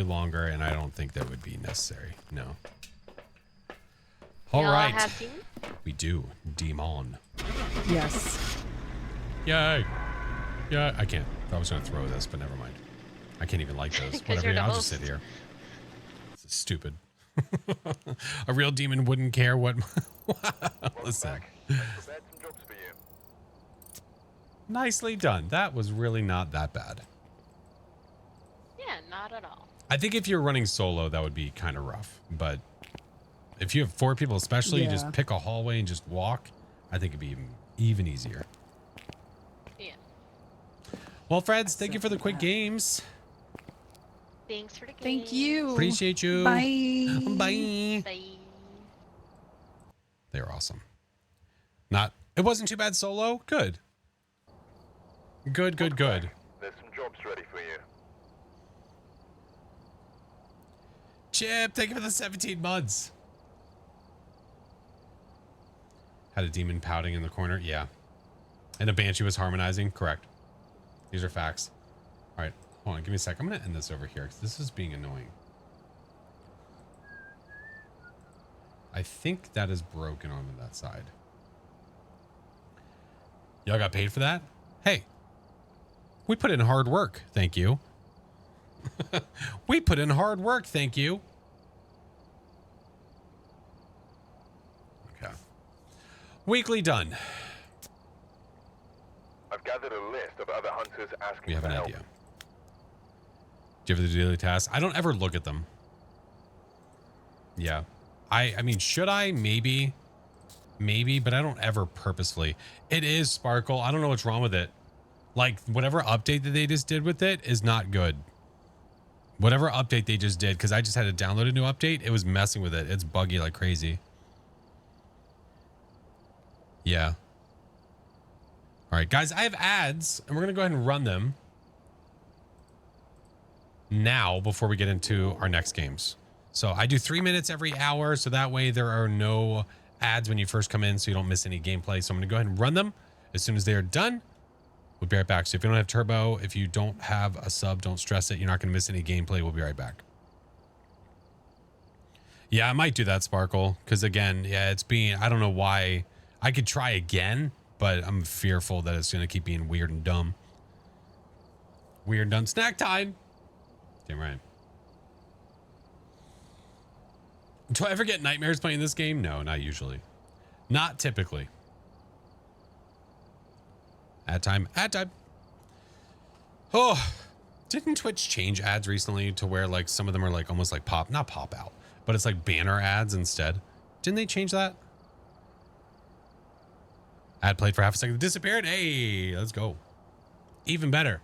longer, and I don't think that would be necessary. No. All right. Have demon? We do. Demon. Yes. Yay. Yeah, I can't. I was going to throw this, but never mind. I can't even like those. 'Cause Whatever. you're the I'll just host. sit here. This is stupid. A real demon wouldn't care what. Listen. Nicely done. That was really not that bad. Yeah, not at all. I think if you're running solo, that would be kind of rough. But if you have 4 people, especially, you Yeah. just pick a hallway and just walk. I think it'd be even easier. Yeah. Well, friends, thank you for the quick games. Thanks for the game. Thank you. Appreciate you. Bye. Bye. Bye. They were awesome. It wasn't too bad solo. Good. Good. There's some jobs ready for you. Chip, thank you for the 17 months. Had a demon pouting in the corner. Yeah. And a banshee was harmonizing. Correct. These are facts. All right. Hold on. Give me a sec. I'm going to end this over here because this is being annoying. I think that is broken on that side. Y'all got paid for that? Hey, we put in hard work. Thank you. We put in hard work. Thank you. Okay. Weekly done. I've gathered a list of other hunters We asking have for an help. idea. Do you have the daily tasks? I don't ever look at them. Yeah. I mean, should I? Maybe, but I don't ever purposefully. It is Sparkle. I don't know what's wrong with it. Like, whatever update that they just did with it is not good. Whatever update they just did, because I just had to download a new update, it was messing with it. It's buggy like crazy. Yeah. All right, guys, I have ads, and we're going to go ahead and run them now before we get into our next games. So I do 3 minutes every hour, so that way there are no ads when you first come in, so you don't miss any gameplay. So I'm going to go ahead and run them as soon as they are done. We'll be right back. So if you don't have turbo, if you don't have a sub, don't stress it. You're not going to miss any gameplay. We'll be right back. Yeah, I might do that, Sparkle. Because again, yeah, it's being, I don't know why. I could try again, but I'm fearful that it's going to keep being weird and dumb. Weird and dumb. Snack time. Damn right. Do I ever get nightmares playing this game? No, not usually. Not typically. Ad time. Oh, didn't Twitch change ads recently to where like some of them are like almost like not pop out, but it's like banner ads instead? Didn't they change that? Ad played for half a second, disappeared. Hey, let's go. Even better.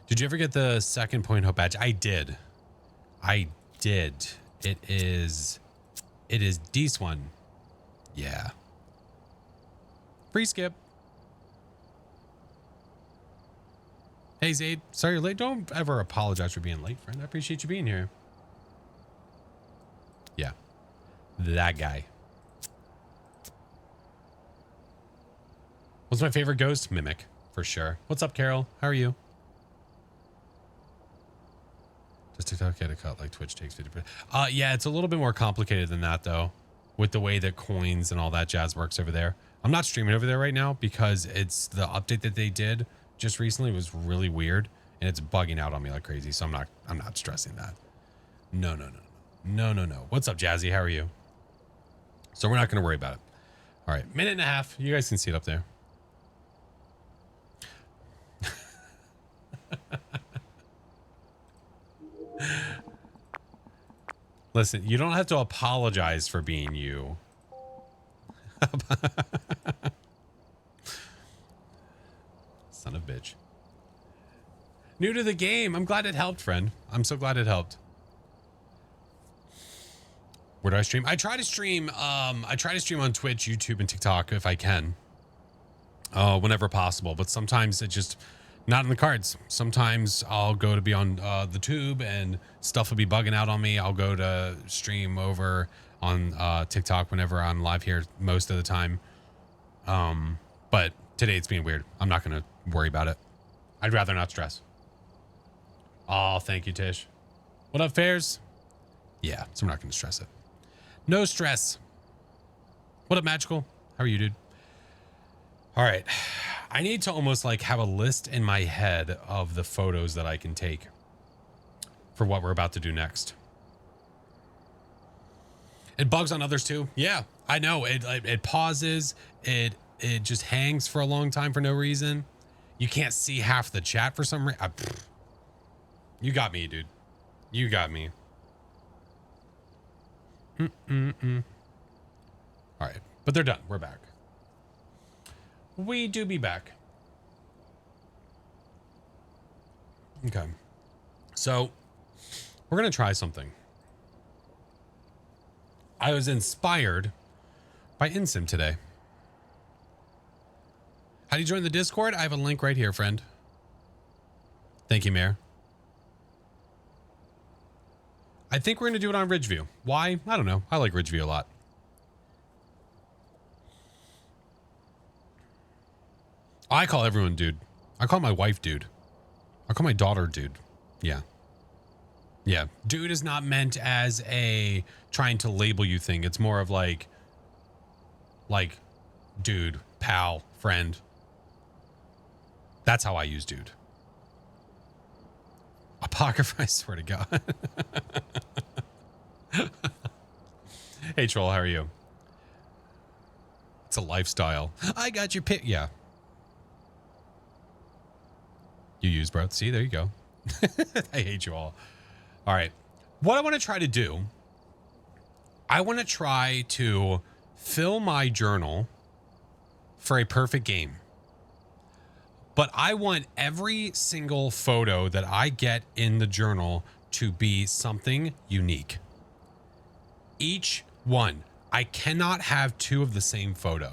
Did you ever get the second Point Hope badge? I did. It is this one. Yeah. Free skip. Hey, Zaid. Sorry you're late. Don't ever apologize for being late, friend. I appreciate you being here. Yeah. That guy. What's my favorite ghost? Mimic, for sure. What's up, Carol? How are you? Does TikTok get a cut like Twitch takes 50%? Yeah, it's a little bit more complicated than that, though, with the way that coins and all that jazz works over there. I'm not streaming over there right now because it's the update that they did just recently was really weird and it's bugging out on me like crazy. So I'm not stressing that. No. What's up, Jazzy? How are you? So we're not going to worry about it. All right, minute and a half. You guys can see it up there. Listen, you don't have to apologize for being you. Son of a bitch. New to the game. I'm glad it helped, friend. I'm so glad it helped. Where do I stream? I try to stream on Twitch, YouTube, and TikTok if I can. Whenever possible, but sometimes it just not in the cards. Sometimes I'll go to be on the tube and stuff will be bugging out on me. I'll go to stream over on TikTok whenever I'm live here most of the time. But today it's being weird. I'm not going to worry about it. I'd rather not stress. Oh, thank you, Tish. What up, Fairs? Yeah, so I'm not going to stress it. No stress. What up, Magical? How are you, dude? All right. I need to almost like have a list in my head of the photos that I can take for what we're about to do next. It bugs on others too. Yeah, I know. It pauses. It just hangs for a long time for no reason. You can't see half the chat for some reason. You got me, dude. You got me. All right, but they're done. We're back. We do be back. Okay. So we're going to try something. I was inspired by InSim today. How do you join the Discord? I have a link right here, friend. Thank you, Mayor. I think we're going to do it on Ridgeview. Why? I don't know. I like Ridgeview a lot. I call everyone dude. I call my wife dude. I call my daughter dude. Yeah. Yeah. Dude is not meant as a trying to label you thing. It's more of like dude, pal, friend. That's how I use dude. Apocrypha, I swear to God. Hey, Troll, how are you? It's a lifestyle. I got your pick. Yeah. You use, bro. See, there you go. I hate you all. All right. What I want to try to do, I want to try to fill my journal for a perfect game. But I want every single photo that I get in the journal to be something unique. Each one. I cannot have two of the same photo.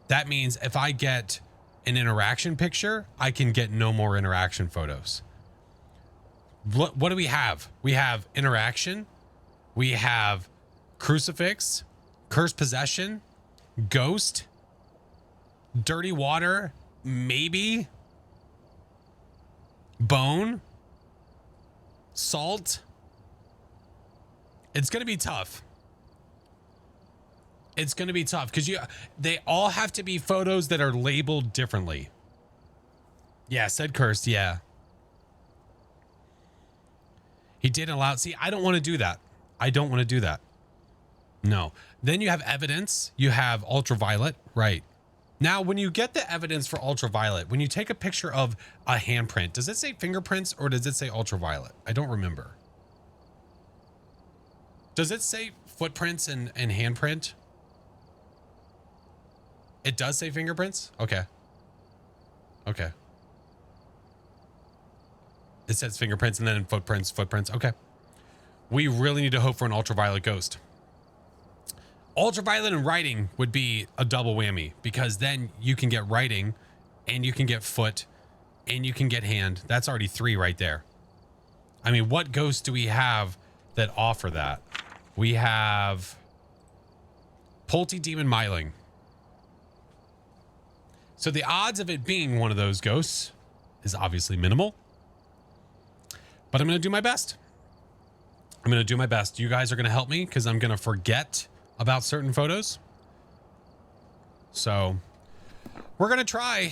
That means if I get an interaction picture, I can get no more interaction photos. What do we have? We have interaction. We have crucifix, cursed possession, ghost, dirty water, maybe, bone, salt. It's going to be tough. It's going to be tough because they all have to be photos that are labeled differently. Yeah, said cursed. Yeah. He didn't allow. See, I don't want to do that. I don't want to do that. No. Then you have evidence. You have ultraviolet. Right. Now, when you get the evidence for ultraviolet, when you take a picture of a handprint, does it say fingerprints or does it say ultraviolet? I don't remember. Does it say footprints and handprint? It does say fingerprints? Okay. Okay. It says fingerprints and then footprints. Okay. We really need to hope for an ultraviolet ghost. Ultraviolet and writing would be a double whammy because then you can get writing and you can get foot and you can get hand. That's already 3 right there. I mean, what ghosts do we have that offer that? We have Pulte Demon Myling. So the odds of it being one of those ghosts is obviously minimal. But I'm going to do my best. I'm going to do my best. You guys are going to help me because I'm going to forget about certain photos. So we're going to try.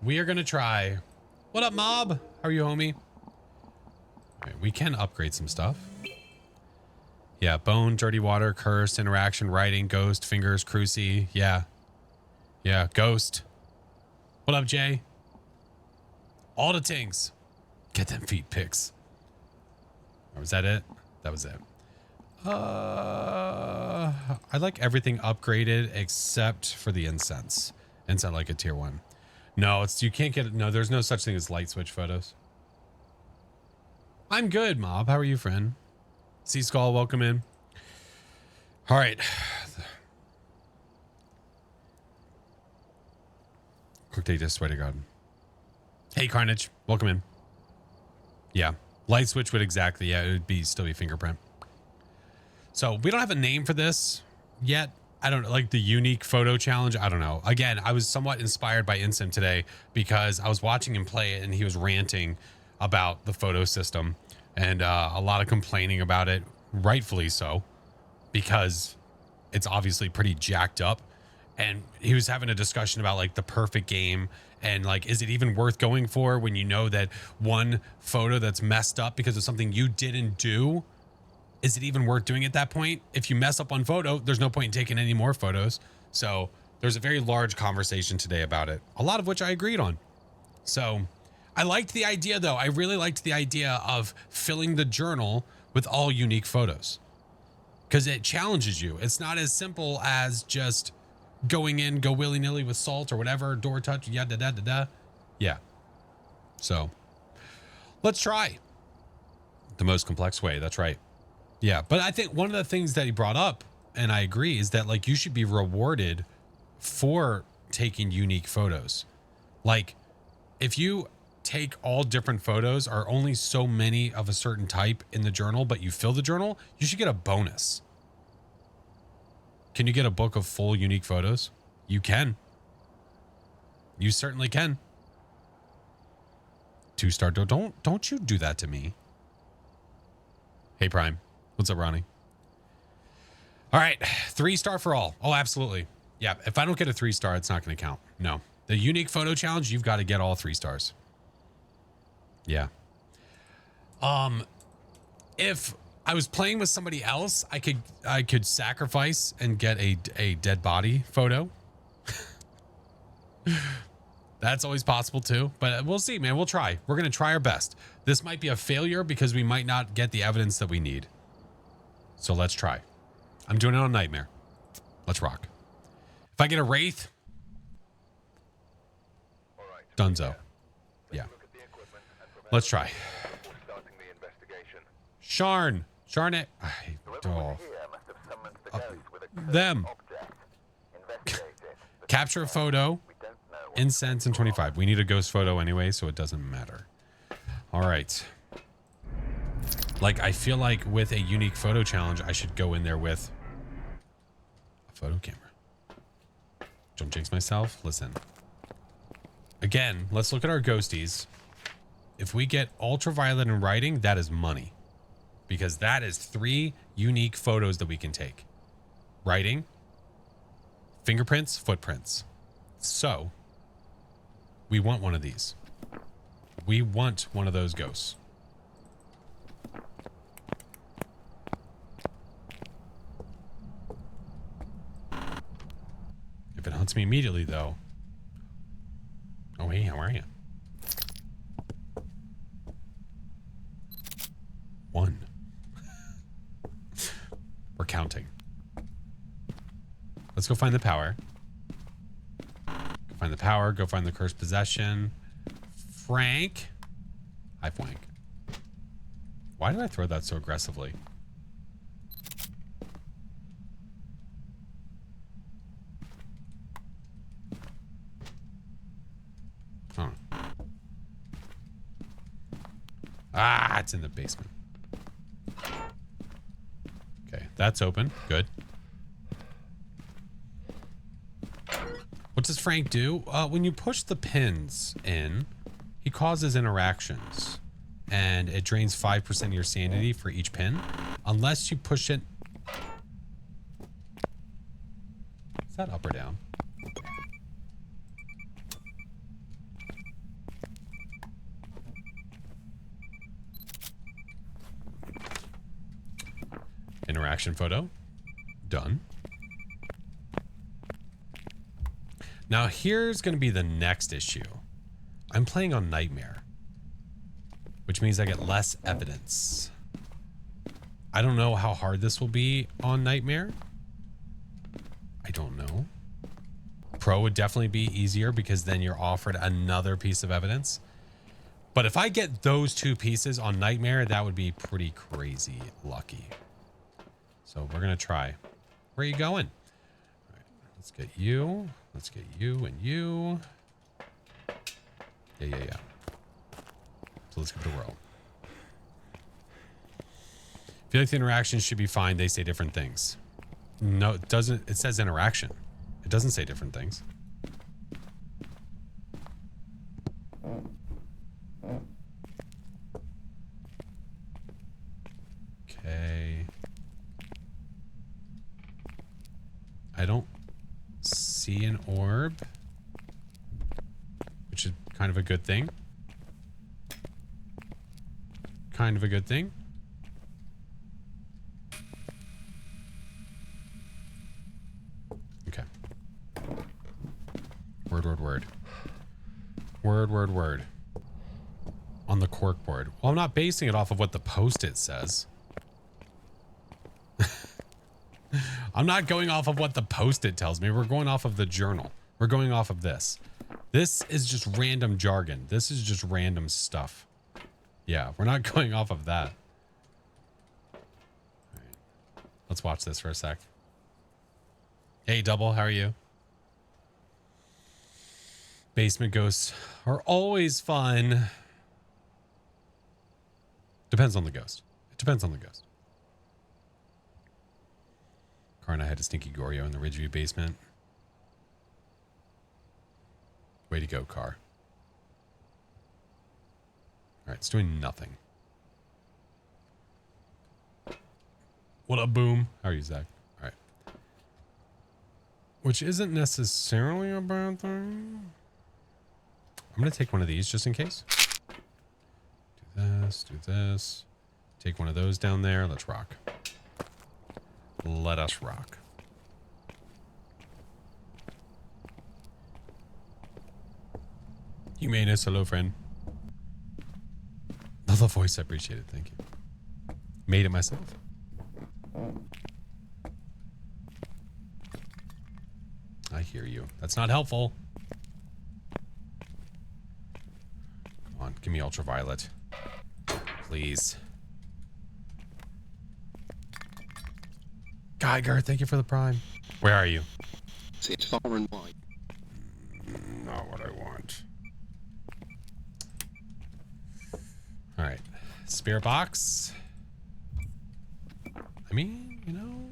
We are going to try. What up, Mob? How are you, homie? Right, we can upgrade some stuff. Yeah, bone, dirty water, curse, interaction, writing, ghost, fingers, cruci. Yeah. Yeah, ghost. What up, Jay? All the things. Get them feet pics. Or was that it? That was it. I like everything upgraded except for the incense. Incense like a tier 1. No, it's you can't get it. No, there's no such thing as light switch photos. I'm good, Mob. How are you, friend? Sea Skull, welcome in. All right. Quick take this, swear to God. Hey, Carnage, welcome in. Yeah, light switch would exactly, yeah, it would still be fingerprint. So we don't have a name for this yet. I don't like the unique photo challenge. I don't know. Again, I was somewhat inspired by Insym today because I was watching him play it and he was ranting about the photo system and a lot of complaining about it, rightfully so, because it's obviously pretty jacked up. And he was having a discussion about like the perfect game and like, is it even worth going for when you know that one photo that's messed up because of something you didn't do? Is it even worth doing at that point? If you mess up on photo, there's no point in taking any more photos. So there's a very large conversation today about it, a lot of which I agreed on. So I liked the idea though. I really liked the idea of filling the journal with all unique photos because it challenges you. It's not as simple as just going in, go willy-nilly with salt or whatever, door touch, yeah, da da da da. Yeah. So let's try the most complex way. That's right. Yeah. But I think one of the things that he brought up, and I agree, is that like you should be rewarded for taking unique photos. Like if you take all different photos or only so many of a certain type in the journal, but you fill the journal, you should get a bonus. Can you get a book of full unique photos? You can. You certainly can. 2-star. Don't you do that to me. Hey, Prime. What's up, Ronnie? All right. 3-star for all. Oh, absolutely. Yeah. If I don't get a 3-star, it's not going to count. No. The unique photo challenge, you've got to get all 3 stars. Yeah. If I was playing with somebody else, I could sacrifice and get a dead body photo. That's always possible too, but we'll see, man. We'll try. We're going to try our best. This might be a failure because we might not get the evidence that we need. So let's try. I'm doing it on Nightmare. Let's rock. If I get a Wraith, Dunzo. Yeah. Let's try. Sharn. Sharn. Them. Capture a photo. Incense and 25. We need a ghost photo anyway, so it doesn't matter. All right. Like, I feel like with a unique photo challenge, I should go in there with a photo camera. Don't jinx myself. Listen. Again, let's look at our ghosties. If we get ultraviolet in writing, that is money. Because that is 3 unique photos that we can take. Writing, fingerprints, footprints. So, we want one of these. We want one of those ghosts. If it hunts me immediately, though. Oh, hey, how are you? 1. We're counting. Let's go find the power. Go find the power. Go find the cursed possession. Frank. Hi, Frank. Why did I throw that so aggressively? Huh. Ah, it's in the basement. Okay, that's open. Good. What does Frank do? When you push the pins in, he causes interactions. And it drains 5% of your sanity for each pin. Unless you push it... Is that up or down? Interaction photo. Done. Now here's going to be the next issue. I'm playing on Nightmare, which means I get less evidence. I don't know how hard this will be on Nightmare. I don't know. Pro would definitely be easier because then you're offered another piece of evidence. But if I get those 2 pieces on Nightmare, that would be pretty crazy lucky. So we're going to try. Where are you going? All right, let's get you. Let's get you and you. Yeah. So let's get the world. I feel like the interactions should be fine. They say different things. No, it doesn't. It says interaction. It doesn't say different things. Okay. I don't see an orb, which is kind of a good thing. Kind of a good thing. Okay. Word. Word. On the corkboard. Well, I'm not basing it off of what the post-it says. I'm not going off of what the post-it tells me. We're going off of the journal. We're going off of this. This is just random jargon. This is just random stuff. Yeah, we're not going off of that. All right. Let's watch this for a sec. Hey, Double, how are you? Basement ghosts are always fun. Depends on the ghost. It depends on the ghost. Car and I had a stinky Goryo in the Ridgeview basement. Way to go, Car. right, it's doing nothing. What a boom. How are you, Zach? All right. Which isn't necessarily a bad thing. I'm going to take one of these just in case. Do this, do this. Take one of those down there. Let's rock. Let us rock. Humanus, hello, friend. Love the voice. I appreciate it. Thank you. Made it myself. I hear you. That's not helpful. Come on, give me ultraviolet. Please. Geiger, thank you for the prime. Where are you? It's far and wide. Not what I want. All right. Spirit box. I mean, you know.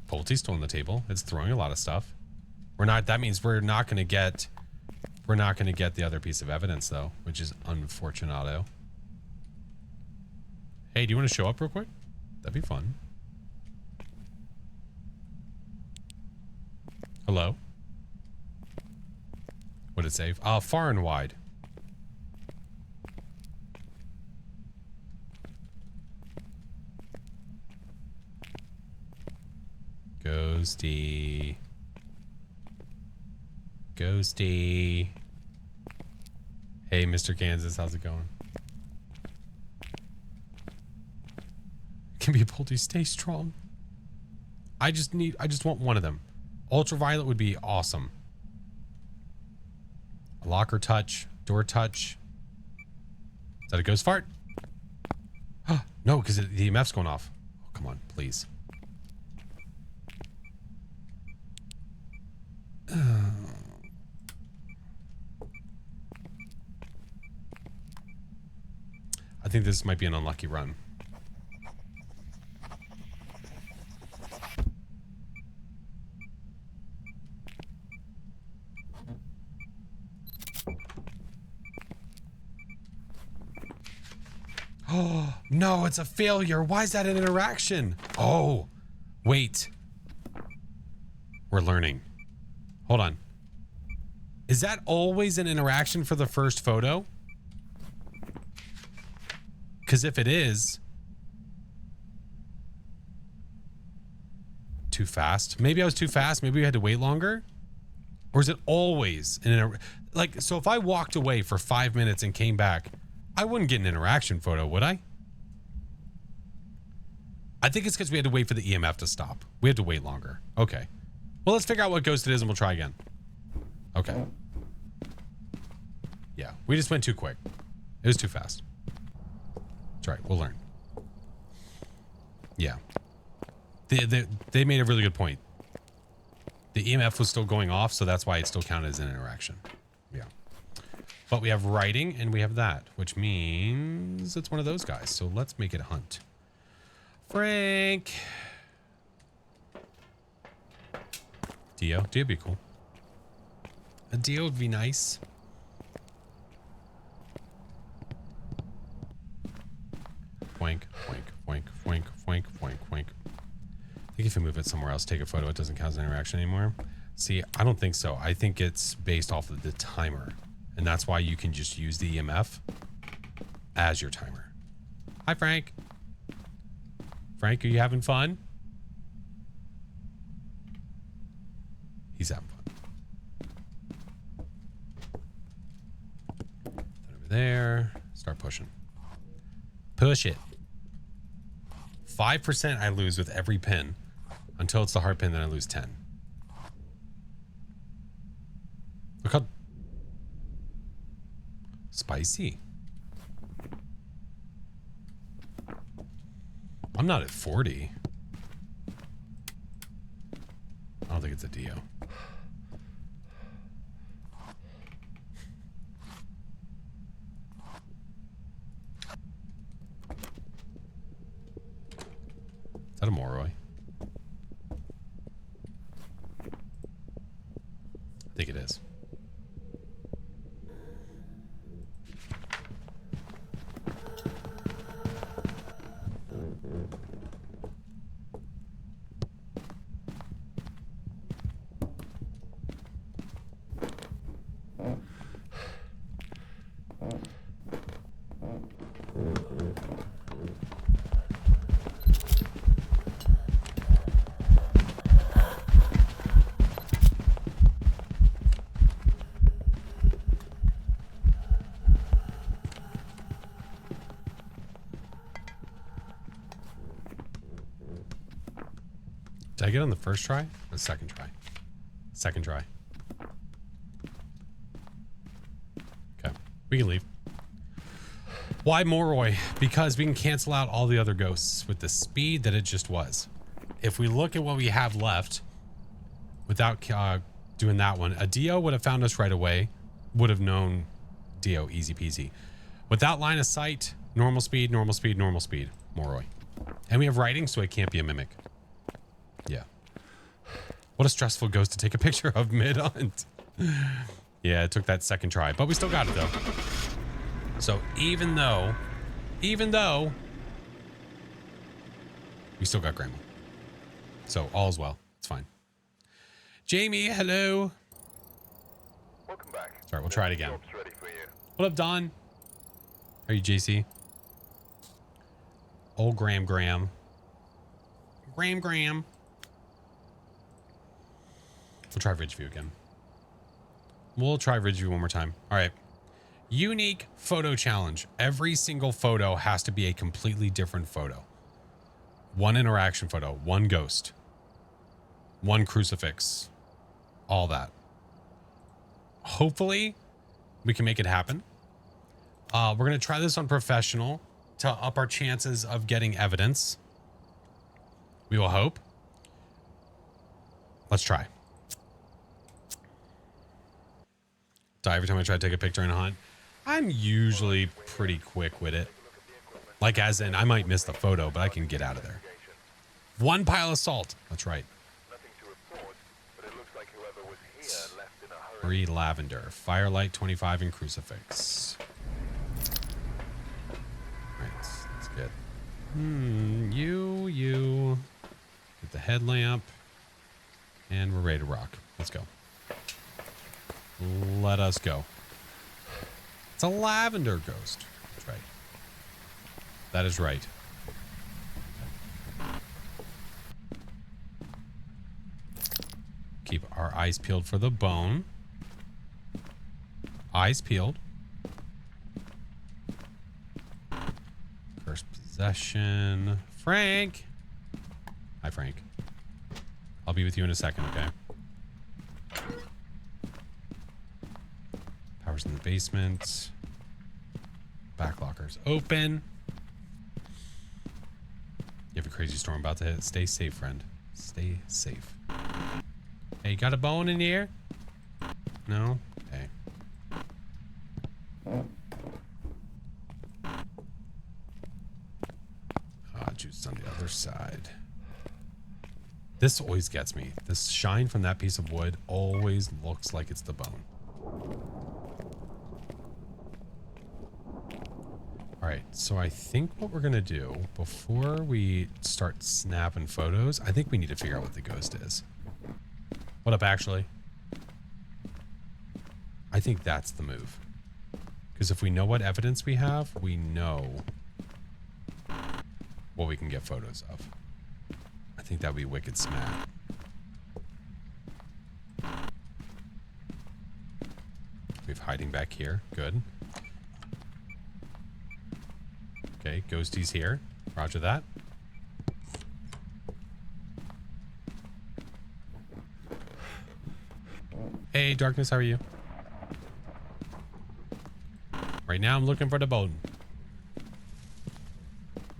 Polte's still on the table. It's throwing a lot of stuff. We're not, that means we're not going to get the other piece of evidence though, which is unfortunato. Hey, do you want to show up real quick? That'd be fun. Hello? What did it say? Far and wide. Ghosty. Ghosty. Hey, Mr. Kansas, how's it going? Can be a Pulte, stay strong. I just want one of them. Ultraviolet would be awesome. A locker touch, door touch. Is that a ghost fart? No, because the EMF's going off. Oh, come on, please. I think this might be an unlucky run. Oh, no, it's a failure. Why is that an interaction? Oh, wait. We're learning. Hold on. Is that always an interaction for the first photo? Because if it is... Too fast. Maybe I was too fast. Maybe we had to wait longer. Or is it always an like, so if I walked away for 5 minutes and came back, I wouldn't get an interaction photo, would I? I think it's because we had to wait for the EMF to stop. We had to wait longer. Okay. Well, let's figure out what ghost it is and we'll try again. Okay. Yeah, we just went too quick. It was too fast. That's right. We'll learn. Yeah. They made a really good point. The EMF was still going off, so that's why it still counted as an interaction. Yeah. But we have writing and we have that, which means it's one of those guys. So let's make it a hunt. Frank. Dio. Dio would be cool. A Dio would be nice. Boink, boink, boink, boink, boink, boink, boink. I think if you move it somewhere else, take a photo, it doesn't count as an interaction anymore. See, I don't think so. I think it's based off of the timer. And that's why you can just use the EMF as your timer. Hi, Frank. Frank, are you having fun? He's having fun. Over there. Start pushing. Push it. 5% I lose with every pin. Until it's the hard pin, then I lose 10. Look how spicy. I'm not at 40. I don't think it's a Dio. Is that a Moroi? I think it is. Did I get on the first try? The second try. Second try. Okay. We can leave. Why Moroi? Because we can cancel out all the other ghosts with the speed that it just was. If we look at what we have left, without doing that one, a Dio would have found us right away. Would have known Dio, easy peasy. Without line of sight, normal speed, normal speed, normal speed. Moroi. And we have writing, so it can't be a mimic. Yeah. What a stressful ghost to take a picture of mid-hunt. Yeah, it took that second try, but we still got it though. So even though we still got Grandma. So all's well. It's fine. Jamie, hello. Welcome back. Sorry, we'll try it again. Job's ready for you. What up, Don? How are you, JC? Old Graham. Graham. We'll try Ridgeview again. We'll try Ridgeview one more time. All right. Unique photo challenge. Every single photo has to be a completely different photo. One interaction photo, one ghost, one crucifix, all that. Hopefully we can make it happen. We're going to try this on professional to up our chances of getting evidence. We will hope. Let's try. Die every time I try to take a picture in a hunt. I'm usually pretty quick with it. Like as in, I might miss the photo, but I can get out of there. One pile of salt. That's right. Nothing to report, but it looks like whoever was here left in a hurry. 3 lavender. Firelight 25 and crucifix. Alright, let's get... You. Get the headlamp. And we're ready to rock. Let's go. Let us go. It's a lavender ghost. That's right. That is right. Keep our eyes peeled for the bone. Eyes peeled. First possession. Frank. Hi, Frank. I'll be with you in a second, okay? Power's in the basement. Back lockers open. You have a crazy storm about to hit. Stay safe, friend. Stay safe. Hey, you got a bone in here? No? Okay. Juice on the other side. This always gets me. This shine from that piece of wood always looks like it's the bone. Alright, so I think what we're going to do before we start snapping photos, I think we need to figure out what the ghost is. What up, actually? I think that's the move. Because if we know what evidence we have, we know what we can get photos of. I think that would be wicked smart. We have hiding back here. Good. Okay, ghostie's here. Roger that. Hey, Darkness, how are you? Right now, I'm looking for the bone.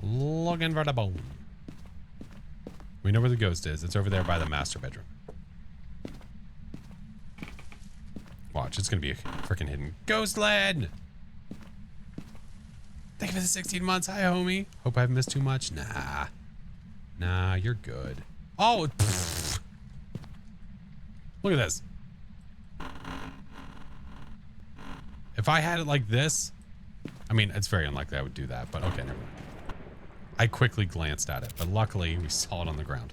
Looking for the bone. We know where the ghost is. It's over there by the master bedroom. Watch, it's going to be a freaking hidden ghost lad. Thank you for the 16 months. Hi, homie. Hope I haven't missed too much. Nah. Nah, you're good. Oh, pfft. Look at this. If I had it like this, I mean, it's very unlikely I would do that, but okay, never mind. I quickly glanced at it, but luckily we saw it on the ground.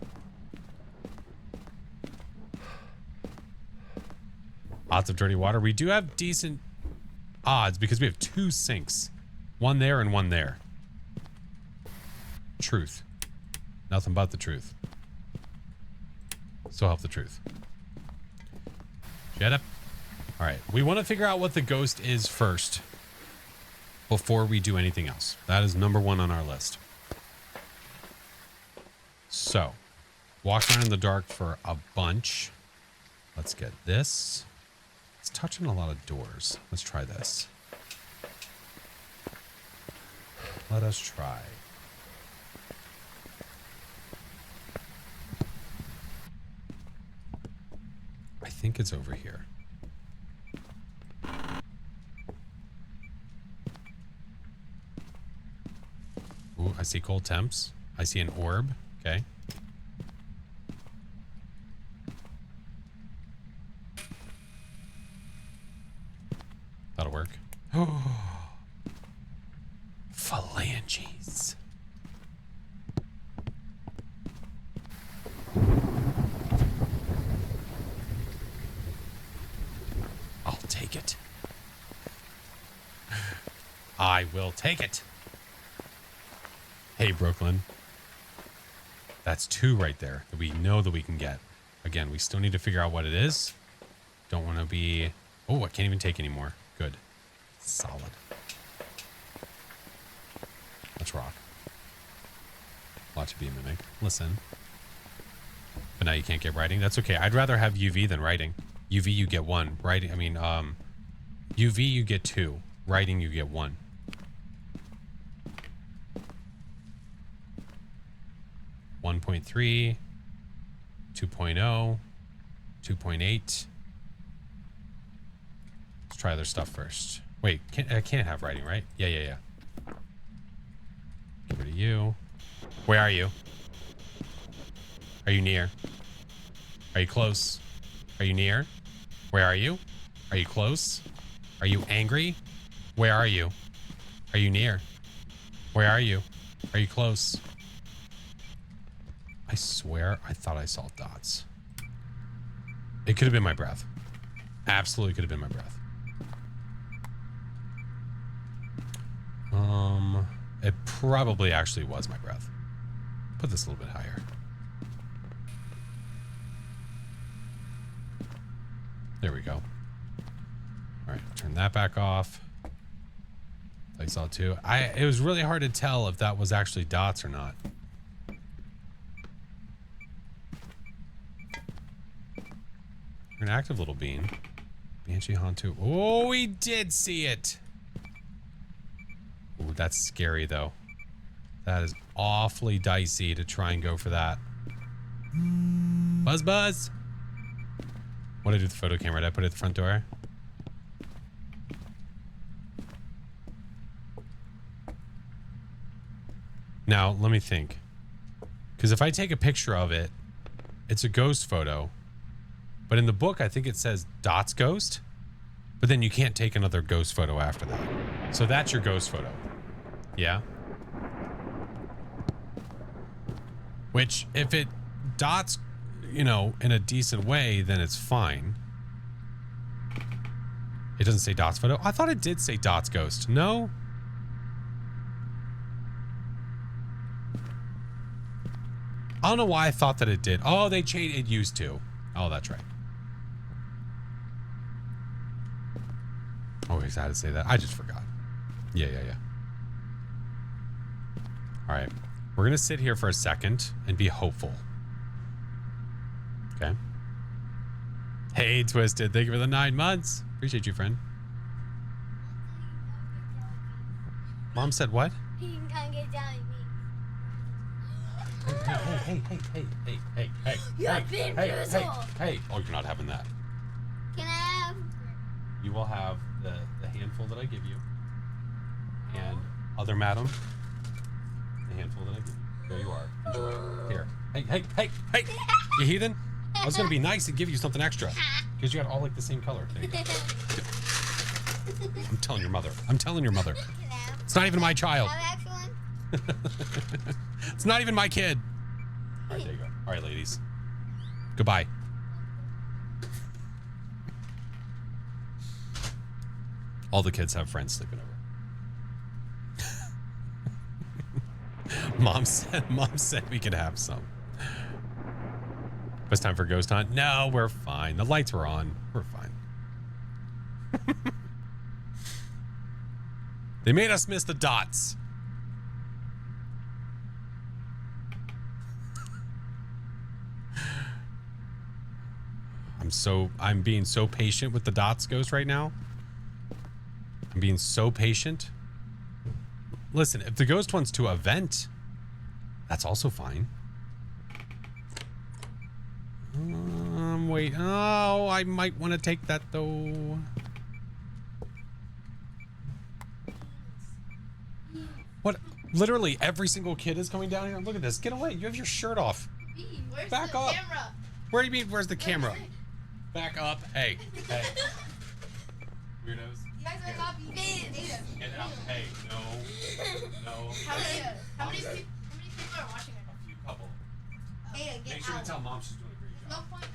Odds of dirty water. We do have decent odds because we have 2 sinks. One there and one there. Truth. Nothing but the truth. So help the truth. Shut up. All right. We want to figure out what the ghost is first before we do anything else. That is number 1 on our list. So, Walked around in the dark for a bunch. Let's get this. It's touching a lot of doors. Let's try this. Let us try. I think it's over here. Ooh, I see cold temps. I see an orb. Okay. That'll work. Oh, phalanges. I'll take it. I will take it. Hey, Brooklyn. That's 2 right there that we know that we can get. Again, we still need to figure out what it is. Don't want to be... Oh, I can't even take anymore. Good. Solid. Let's rock. Watch it be a mimic. Listen. But now you can't get writing. That's okay. I'd rather have UV than writing. UV, you get 1. Writing, I mean, UV, you get 2. Writing, you get 1. One 1.3, 2.0, 2.8. Let's try other stuff first. Wait, I can't have writing, right? Yeah. Get rid of you. Where are you? Are you near? Are you close? Are you near? Where are you? Are you close? Are you angry? Where are you? Are you near? Where are you? Are you close? I swear I thought I saw dots. It could have been my breath. Absolutely could have been my breath. It probably actually was my breath. Put this a little bit higher. There we go. All right, turn that back off. I saw it too. It was really hard to tell if that was actually dots or not. An active little bean. Banshee Hantu. Oh, we did see it. Ooh, that's scary though. That is awfully dicey to try and go for that. Buzz. What did I do with the photo camera? Did I put it at the front door? Now, let me think. Because if I take a picture of it, it's a ghost photo. But in the book, I think it says Dot's ghost. But then you can't take another ghost photo after that. So that's your ghost photo. Yeah? Which, if it dots, you know, in a decent way, then it's fine. It doesn't say Dot's photo. I thought it did say Dot's ghost. No? I don't know why I thought that it did. Oh, they changed. It used to. Oh, that's right. Always had to say that. I just forgot. Yeah. All right. We're going to sit here for a second and be hopeful. Okay. Hey, Twisted. Thank you for the 9 months. Appreciate you, friend. Mom said what? He can come get down with me. Hey. You're being brutal. Hey. Oh, you're not having that. Can I have? You will have the handful that I give you. And other madam, the handful that I give you. There you are. Enjoy. Here. Hey. You heathen. I was going to be nice and give you something extra. Because you got all like the same color. There you go. I'm telling your mother. It's not even my child. It's not even my kid. All right, there you go. All right, ladies. Goodbye. All the kids have friends sleeping over. Mom said we could have some. It's time for ghost hunt. No, we're fine. The lights were on. We're fine. They made us miss the dots. I'm being so patient with the dots ghost right now. I'm being so patient. Listen, if the ghost wants to event, that's also fine. Wait. Oh, I might want to take that though. What? Literally every single kid is coming down here. Look at this. Get away. You have your shirt off. Where's Back the up. camera? Where do you mean, where's the camera? Back up. Hey. Hey. Weirdos. You guys are copying me. Get out. Hey. No. No. How many people are watching right now? A few couple. Ada, get Make sure out. to tell mom she's doing a great job. No point.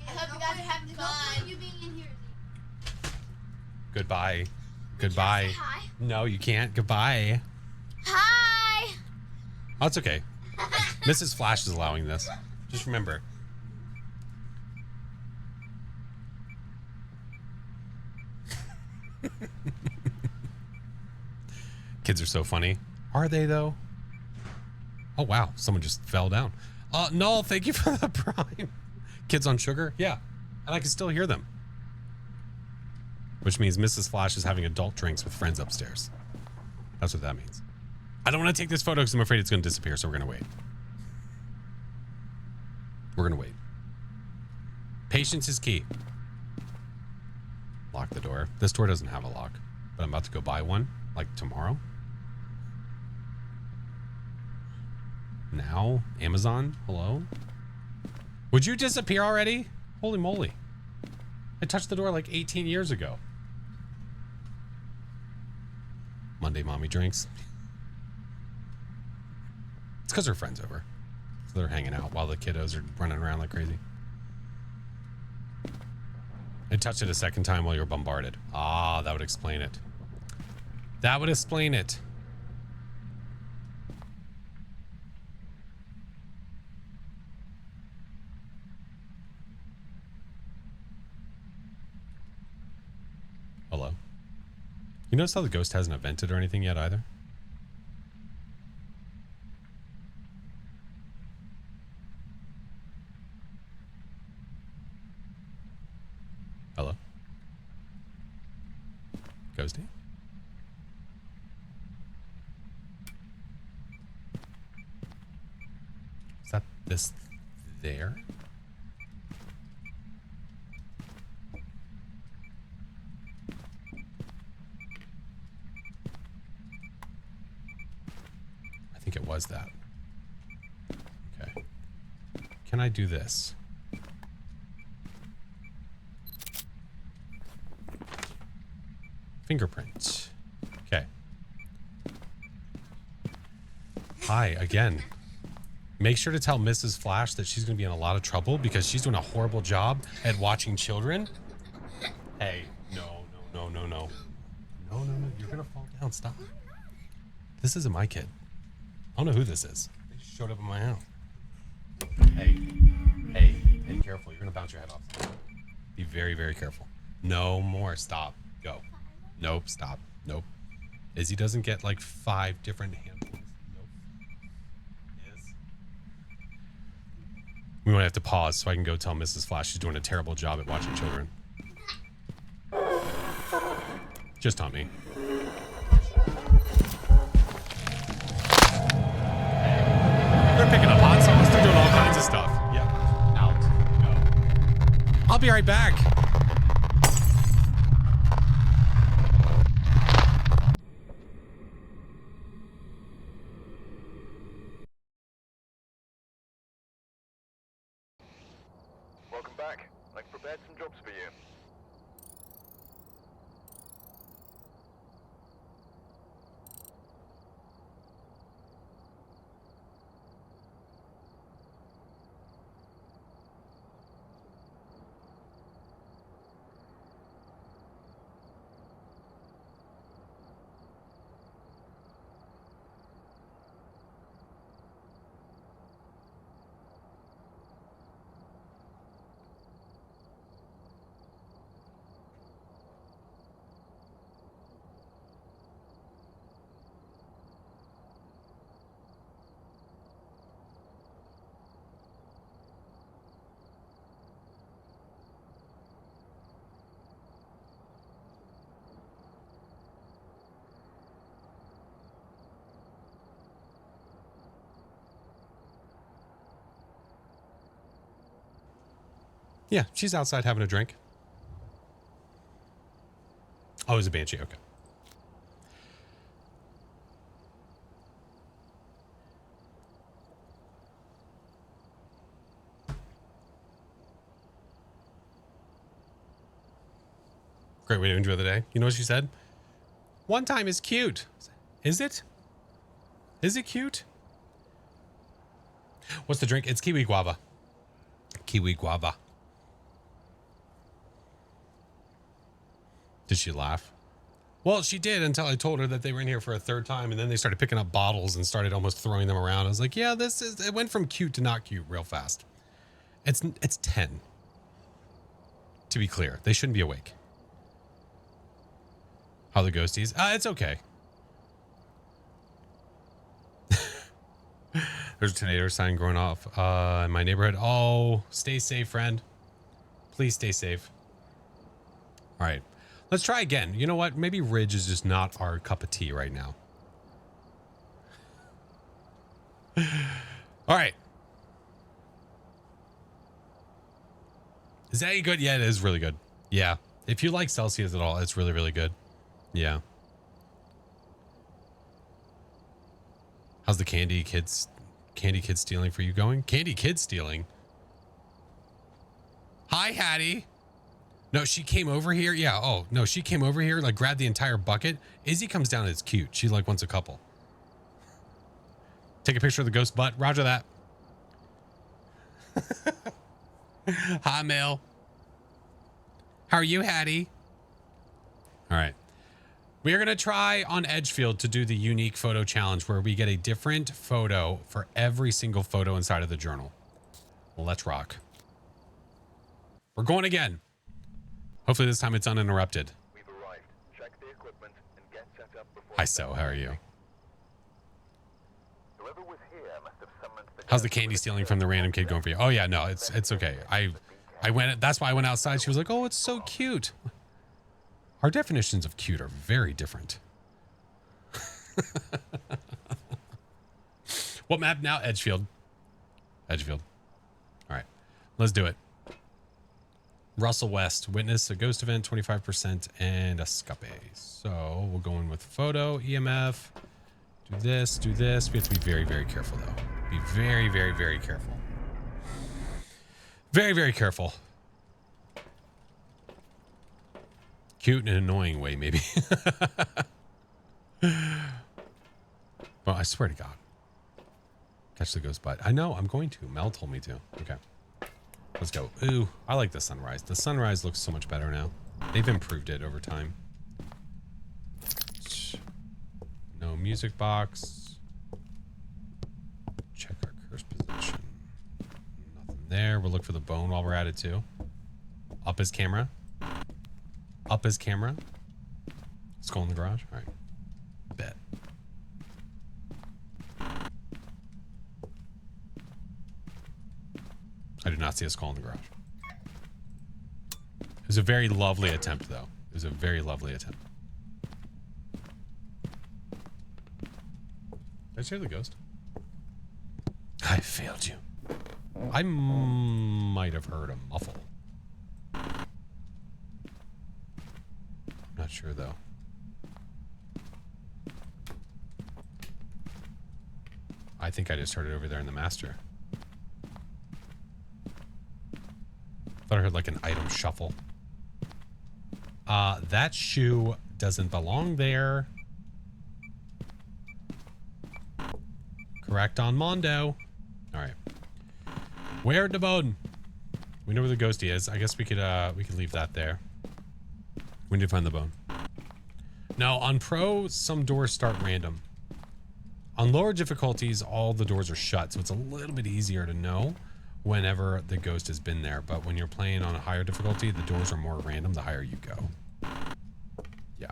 I hope you guys are having fun. No point you being in here. Goodbye. Goodbye. Can I say hi? No, you can't. Goodbye. Hi. Oh, it's okay. Mrs. Flash is allowing this. Just remember. Kids are so funny. Are they though? Oh wow, someone just fell down. No, thank you for the prime. Kids on sugar? Yeah. And I can still hear them. Which means Mrs. Flash is having adult drinks with friends upstairs. That's what that means. I don't want to take this photo because I'm afraid it's going to disappear, so we're going to wait. We're going to wait. Patience is key. Lock the door. This door doesn't have a lock, but I'm about to go buy one, like tomorrow. Now? Amazon? Hello? Would you disappear already? Holy moly. I touched the door like 18 years ago. Monday mommy drinks. It's because her friend's over. So they're hanging out while the kiddos are running around like crazy. I touched it a second time while you were bombarded. Ah, that would explain it. That would explain it. Hello. You notice how the ghost hasn't evented or anything yet either? Hello? Ghosty? Is that this there? I think it was that. Okay. Can I do this? Fingerprint. Okay. Hi again. Make sure to tell Mrs. Flash that she's going to be in a lot of trouble because she's doing a horrible job at watching children. Hey, no. You're going to fall down. Stop. This isn't my kid. I don't know who this is. They just showed up in my house. Hey, careful. You're going to bounce your head off. Be very, very careful. No more. Stop. Go. Nope. Stop. Nope. Izzy doesn't get like 5 different handfuls. Nope. Yes. We might have to pause so I can go tell Mrs. Flash she's doing a terrible job at watching children. Just on me. They're picking up hot sauce. They're doing all kinds of stuff. Yep. Out. Go. I'll be right back. Welcome back. I've prepared some jobs for you. Yeah, she's outside having a drink. Oh, it was a banshee. Okay. Great way to enjoy the day. You know what she said? One time is cute. Is it? Is it cute? What's the drink? It's kiwi guava. Kiwi guava. Did she laugh? Well, she did until I told her that they were in here for a third time, and then they started picking up bottles and started almost throwing them around. I was like, yeah, it went from cute to not cute real fast. It's 10. To be clear, they shouldn't be awake. How the ghosties? It's okay. There's a tornado sign going off in my neighborhood. Oh, stay safe, friend. Please stay safe. All right. Let's try again. You know what? Maybe Ridge is just not our cup of tea right now. All right. Is that any good? Yeah, it is really good. Yeah. If you like Celsius at all, it's really, really good. Yeah. How's the candy kids stealing for you going? Candy kids stealing? Hi, Hattie. No, she came over here. Yeah. Oh, no, she came over here, like grabbed the entire bucket. Izzy comes down and it's cute. She like wants a couple. Take a picture of the ghost butt. Roger that. Hi, Mel. How are you, Hattie? All right. We are going to try on Edgefield to do the unique photo challenge where we get a different photo for every single photo inside of the journal. Let's rock. We're going again. Hopefully this time it's uninterrupted. We've arrived. Check the equipment and get set up before. Hi, So. How are you? Whoever was here must have summoned the How's the candy stealing from the random kid going for you? Oh yeah, no, it's okay. I went. That's why I went outside. She was like, "Oh, it's so cute." Our definitions of cute are very different. What map now? Edgefield. Edgefield. All right, let's do it. Russell West, witness a ghost event, 25%, and escape. So we'll go in with photo, EMF. Do this, do this. We have to be very, very careful, though. Be very, very, very careful. Very, very careful. Cute in an annoying way, maybe. Well, I swear to God. Catch the ghost butt. I know, I'm going to. Mel told me to. Okay. Let's go. Ooh, I like the sunrise. The sunrise looks so much better now. They've improved it over time. No music box. Check our curse position. Nothing there. We'll look for the bone while we're at it too. Up his camera. Up his camera. Skull in the garage. All right. Bet. I did not see a skull in the garage. It was a very lovely attempt, though. It was a very lovely attempt. Did I see the ghost? I failed you. I might have heard a muffle. Not sure, though. I think I just heard it over there in the master. Thought I heard like an item shuffle. That shoe doesn't belong there. Correct on Mondo. All right. Where the bone? We know where the ghosty is. I guess we could leave that there. We need to find the bone. Now on Pro, some doors start random. On lower difficulties, all the doors are shut, so it's a little bit easier to know whenever the ghost has been there. But when you're playing on a higher difficulty, the doors are more random the higher you go. Yeah.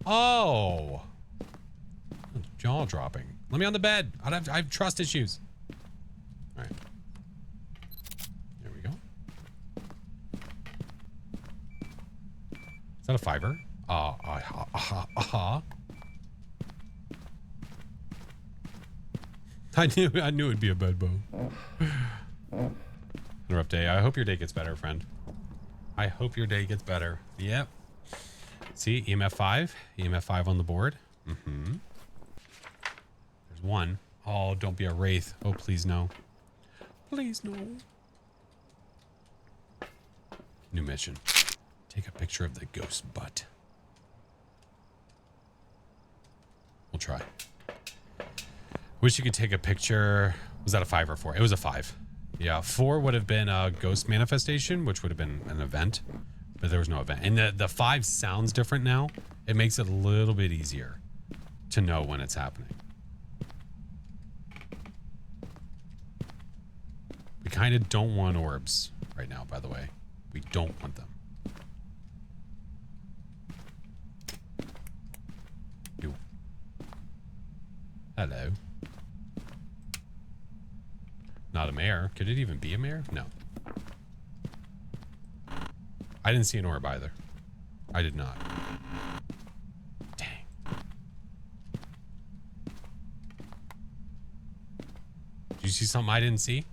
Oh. Jaw dropping. Let me on the bed. I have trust issues. All right. There we go. Is that a fiver? I knew it'd be a bed bone. A rough day. I hope your day gets better, friend. I hope your day gets better. Yep. See, EMF 5. EMF 5 on the board. Mm-hmm. There's one. Oh, don't be a wraith. Oh, please no. Please no. New mission. Take a picture of the ghost butt. We'll try. Wish you could take a picture. Was that a 5 or 4? It was a 5. Yeah, 4 would have been a ghost manifestation, which would have been an event, but there was no event. And the 5 sounds different now. It makes it a little bit easier to know when it's happening. We kind of don't want orbs right now, by the way. We don't want them. You. Hello. Not a mare. Could it even be a mare? No. I didn't see an orb either. I did not. Dang. Did you see something I didn't see?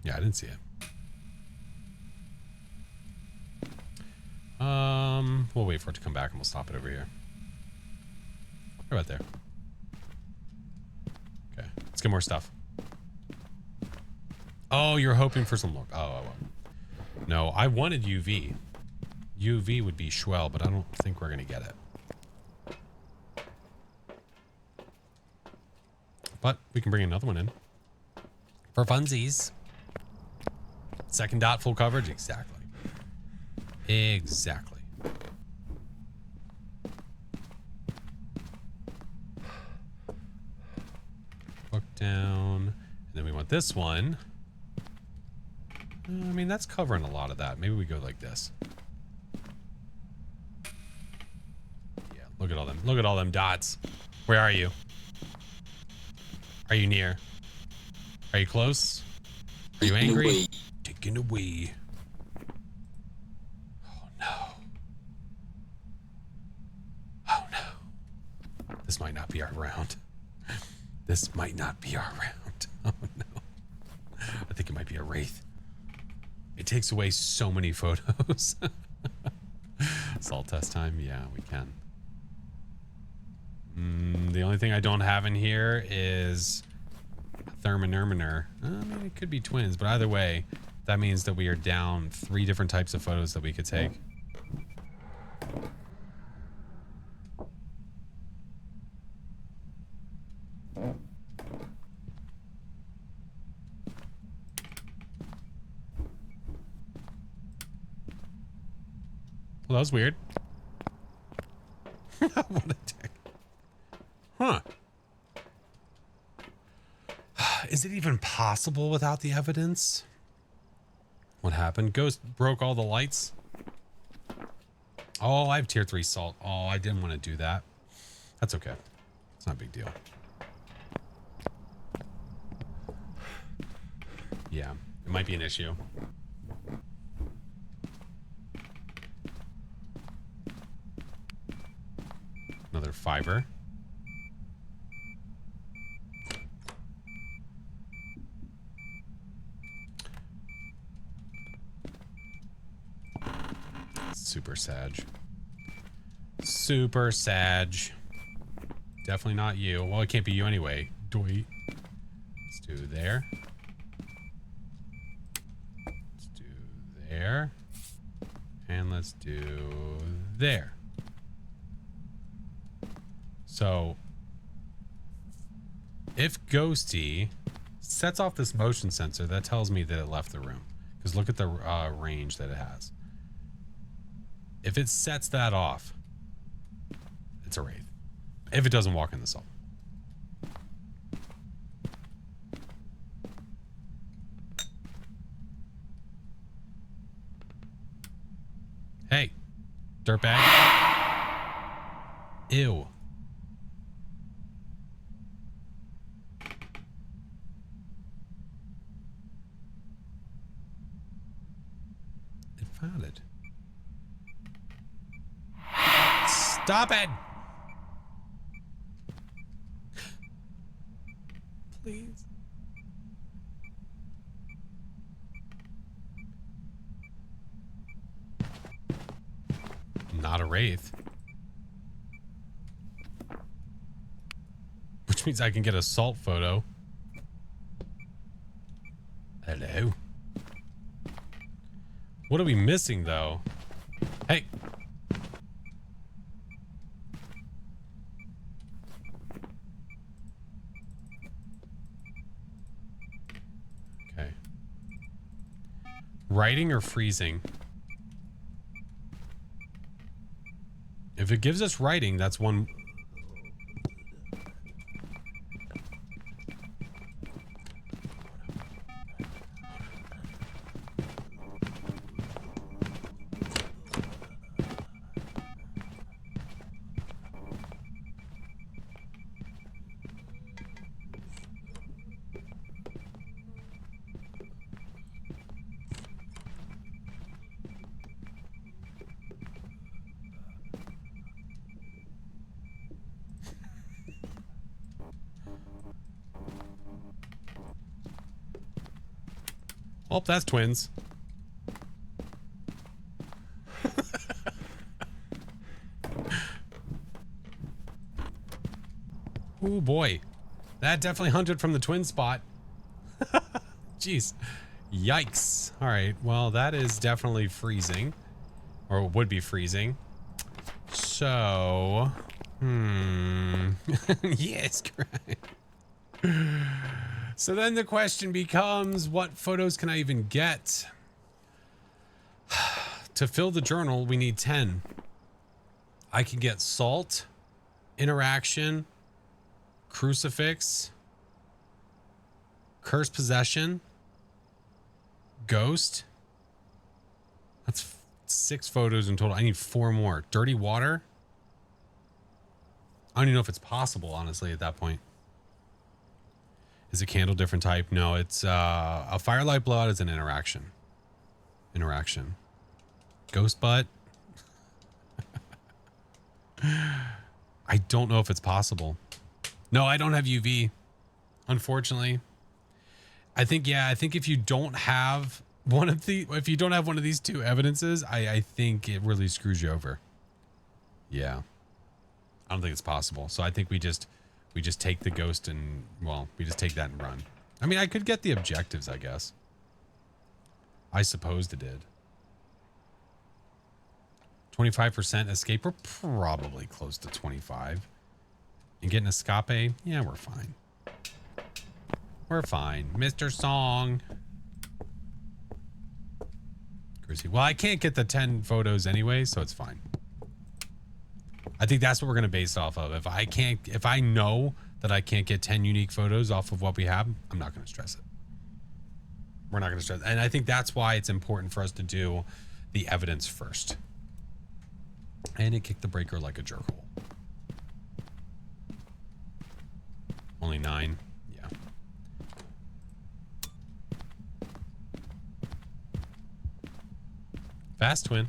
Yeah, I didn't see it. We'll wait for it to come back and we'll stop it over here. Right about there. Okay, let's get more stuff. Oh, you're hoping for some luck. Oh. No, I wanted UV. UV would be Schwell, but I don't think we're going to get it. But we can bring another one in. For funsies. Second dot, full coverage. Exactly. Exactly. Look down. And then we want this one. I mean, that's covering a lot of that. Maybe we go like this. Yeah, look at all them. Look at all them dots. Where are you? Are you near? Are you close? Are you angry? Taken away. Oh no. Oh no. This might not be our round. This might not be our round. Oh no. I think it might be a wraith. It takes away so many photos. Salt test time? Yeah, we can. The only thing I don't have in here is Thermonerminer. I mean, it could be twins, but either way, that means that we are down 3 different types of photos that we could take. Well, that was weird. What a dick. Huh. Is it even possible without the evidence? What happened? Ghost broke all the lights. Oh, I have tier 3 salt. Oh, I didn't want to do that. That's okay. It's not a big deal. Yeah, it might be an issue. Another fiber. Super Sag. Super Sag. Definitely not you. Well, it can't be you anyway. Doi. Let's do there. Let's do there. And let's do there. So, if Ghosty sets off this motion sensor, that tells me that it left the room. Because look at the range that it has. If it sets that off, it's a wraith. If it doesn't walk in the salt. Hey, dirtbag. Ew. It farted. Stop it! Please. not a wraith. Which means I can get a salt photo. Hello. What are we missing, though? Hey. Okay. Writing or freezing? If it gives us writing, that's one. Oh, that's twins. Oh boy. That definitely hunted from the twin spot. Jeez. Yikes. All right. Well, that is definitely freezing. Or would be freezing. So... yes, correct. So then the question becomes, what photos can I even get? To fill the journal, we need 10. I can get salt, interaction, crucifix, cursed possession, ghost. That's 6 photos in total. I need 4 more. Dirty water. I don't even know if it's possible, honestly, at that point. Is a candle different type? No, it's a firelight blowout is an interaction. Interaction. Ghost butt. I don't know if it's possible. No, I don't have UV, unfortunately. I think if you don't have one of these 2 evidences, I think it really screws you over. Yeah. I don't think it's possible. So I think we just take the ghost and, well, we just take that and run. I mean, I could get the objectives, I guess. I supposed it did. 25% escape. We're probably close to 25. And getting escape, yeah, we're fine. We're fine. Mr. Song. Chrissy. Well, I can't get the 10 photos anyway, so it's fine. I think that's what we're going to base off of. If I know that I can't get 10 unique photos off of what we have, I'm not going to stress it. We're not going to stress it. And I think that's why it's important for us to do the evidence first. And it kicked the breaker like a jerkhole. Only 9. Yeah. Fast twin.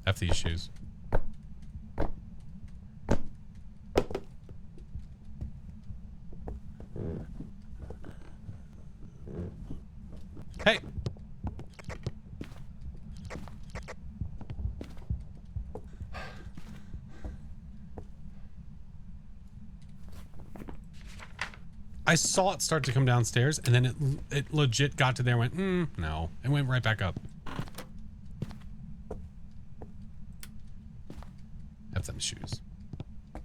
F these shoes. Hey. I saw it start to come downstairs, and then it legit got to there and went, no. And went right back up. Have them shoes. I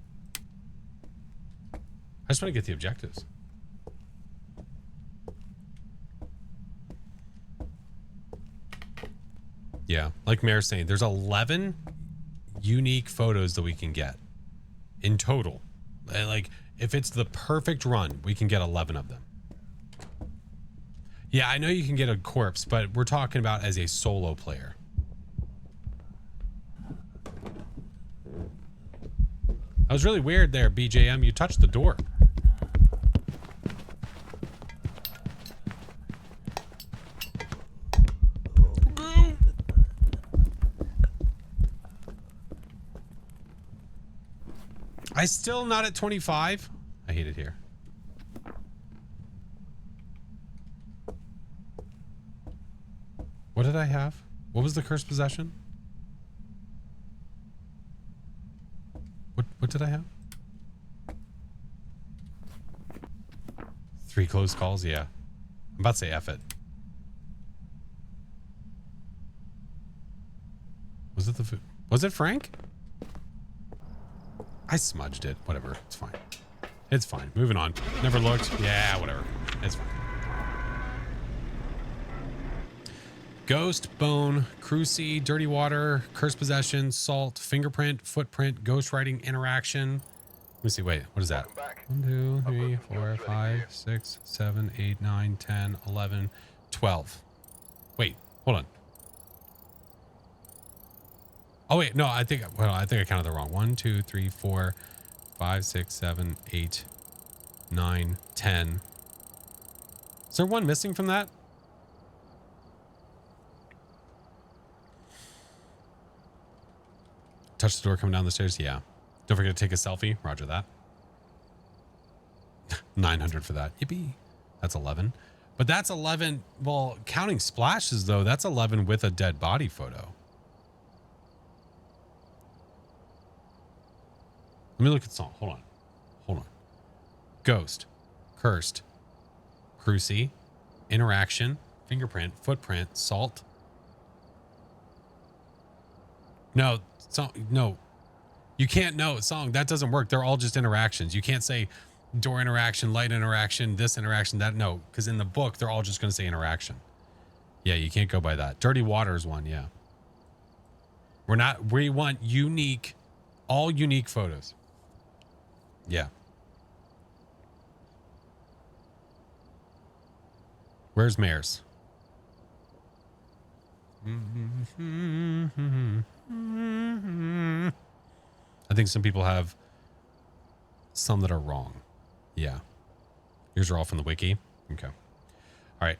just want to get the objectives. Yeah, like Mayor's saying, there's 11 unique photos that we can get in total. Like, if it's the perfect run, we can get 11 of them. Yeah, I know you can get a corpse, but we're talking about as a solo player. That was really weird there, BJM. You touched the door. I still not at 25. I hate it here. did I have? What was the cursed possession? What did I have? 3 close calls? Yeah. I'm about to say F it. Was it Frank? I smudged it. Whatever. It's fine. It's fine. Moving on. Never looked. Yeah, whatever. It's fine. Ghost, bone, cruci, dirty water, curse possession, salt, fingerprint, footprint, ghost writing, interaction. Let me see. Wait, what is that? 1, 2, 3, 4, 5, 6, 7, 8, 9, 10, 11, 12. Wait, hold on. Oh wait, no, I think I counted the wrong. 1, 2, 3, 4, 5, 6, 7, 8, 9, 10. Is there one missing from that? Touch the door coming down the stairs. Yeah. Don't forget to take a selfie. Roger that. 900 for that. Yippee. That's 11. But that's 11. Well, counting splashes though, that's 11 with a dead body photo. Let me look at the song. Hold on. Hold on. Ghost. Cursed. Cruci. Interaction. Fingerprint. Footprint. Salt. No. No. You can't know. Song. That doesn't work. They're all just interactions. You can't say door interaction, light interaction, this interaction, that. No. Because in the book, they're all just going to say interaction. Yeah, you can't go by that. Dirty water is one. Yeah. We want unique, all unique photos. Yeah. Where's Mayor's? I think some people have some that are wrong. Yeah. Yours are all from the wiki. Okay. All right.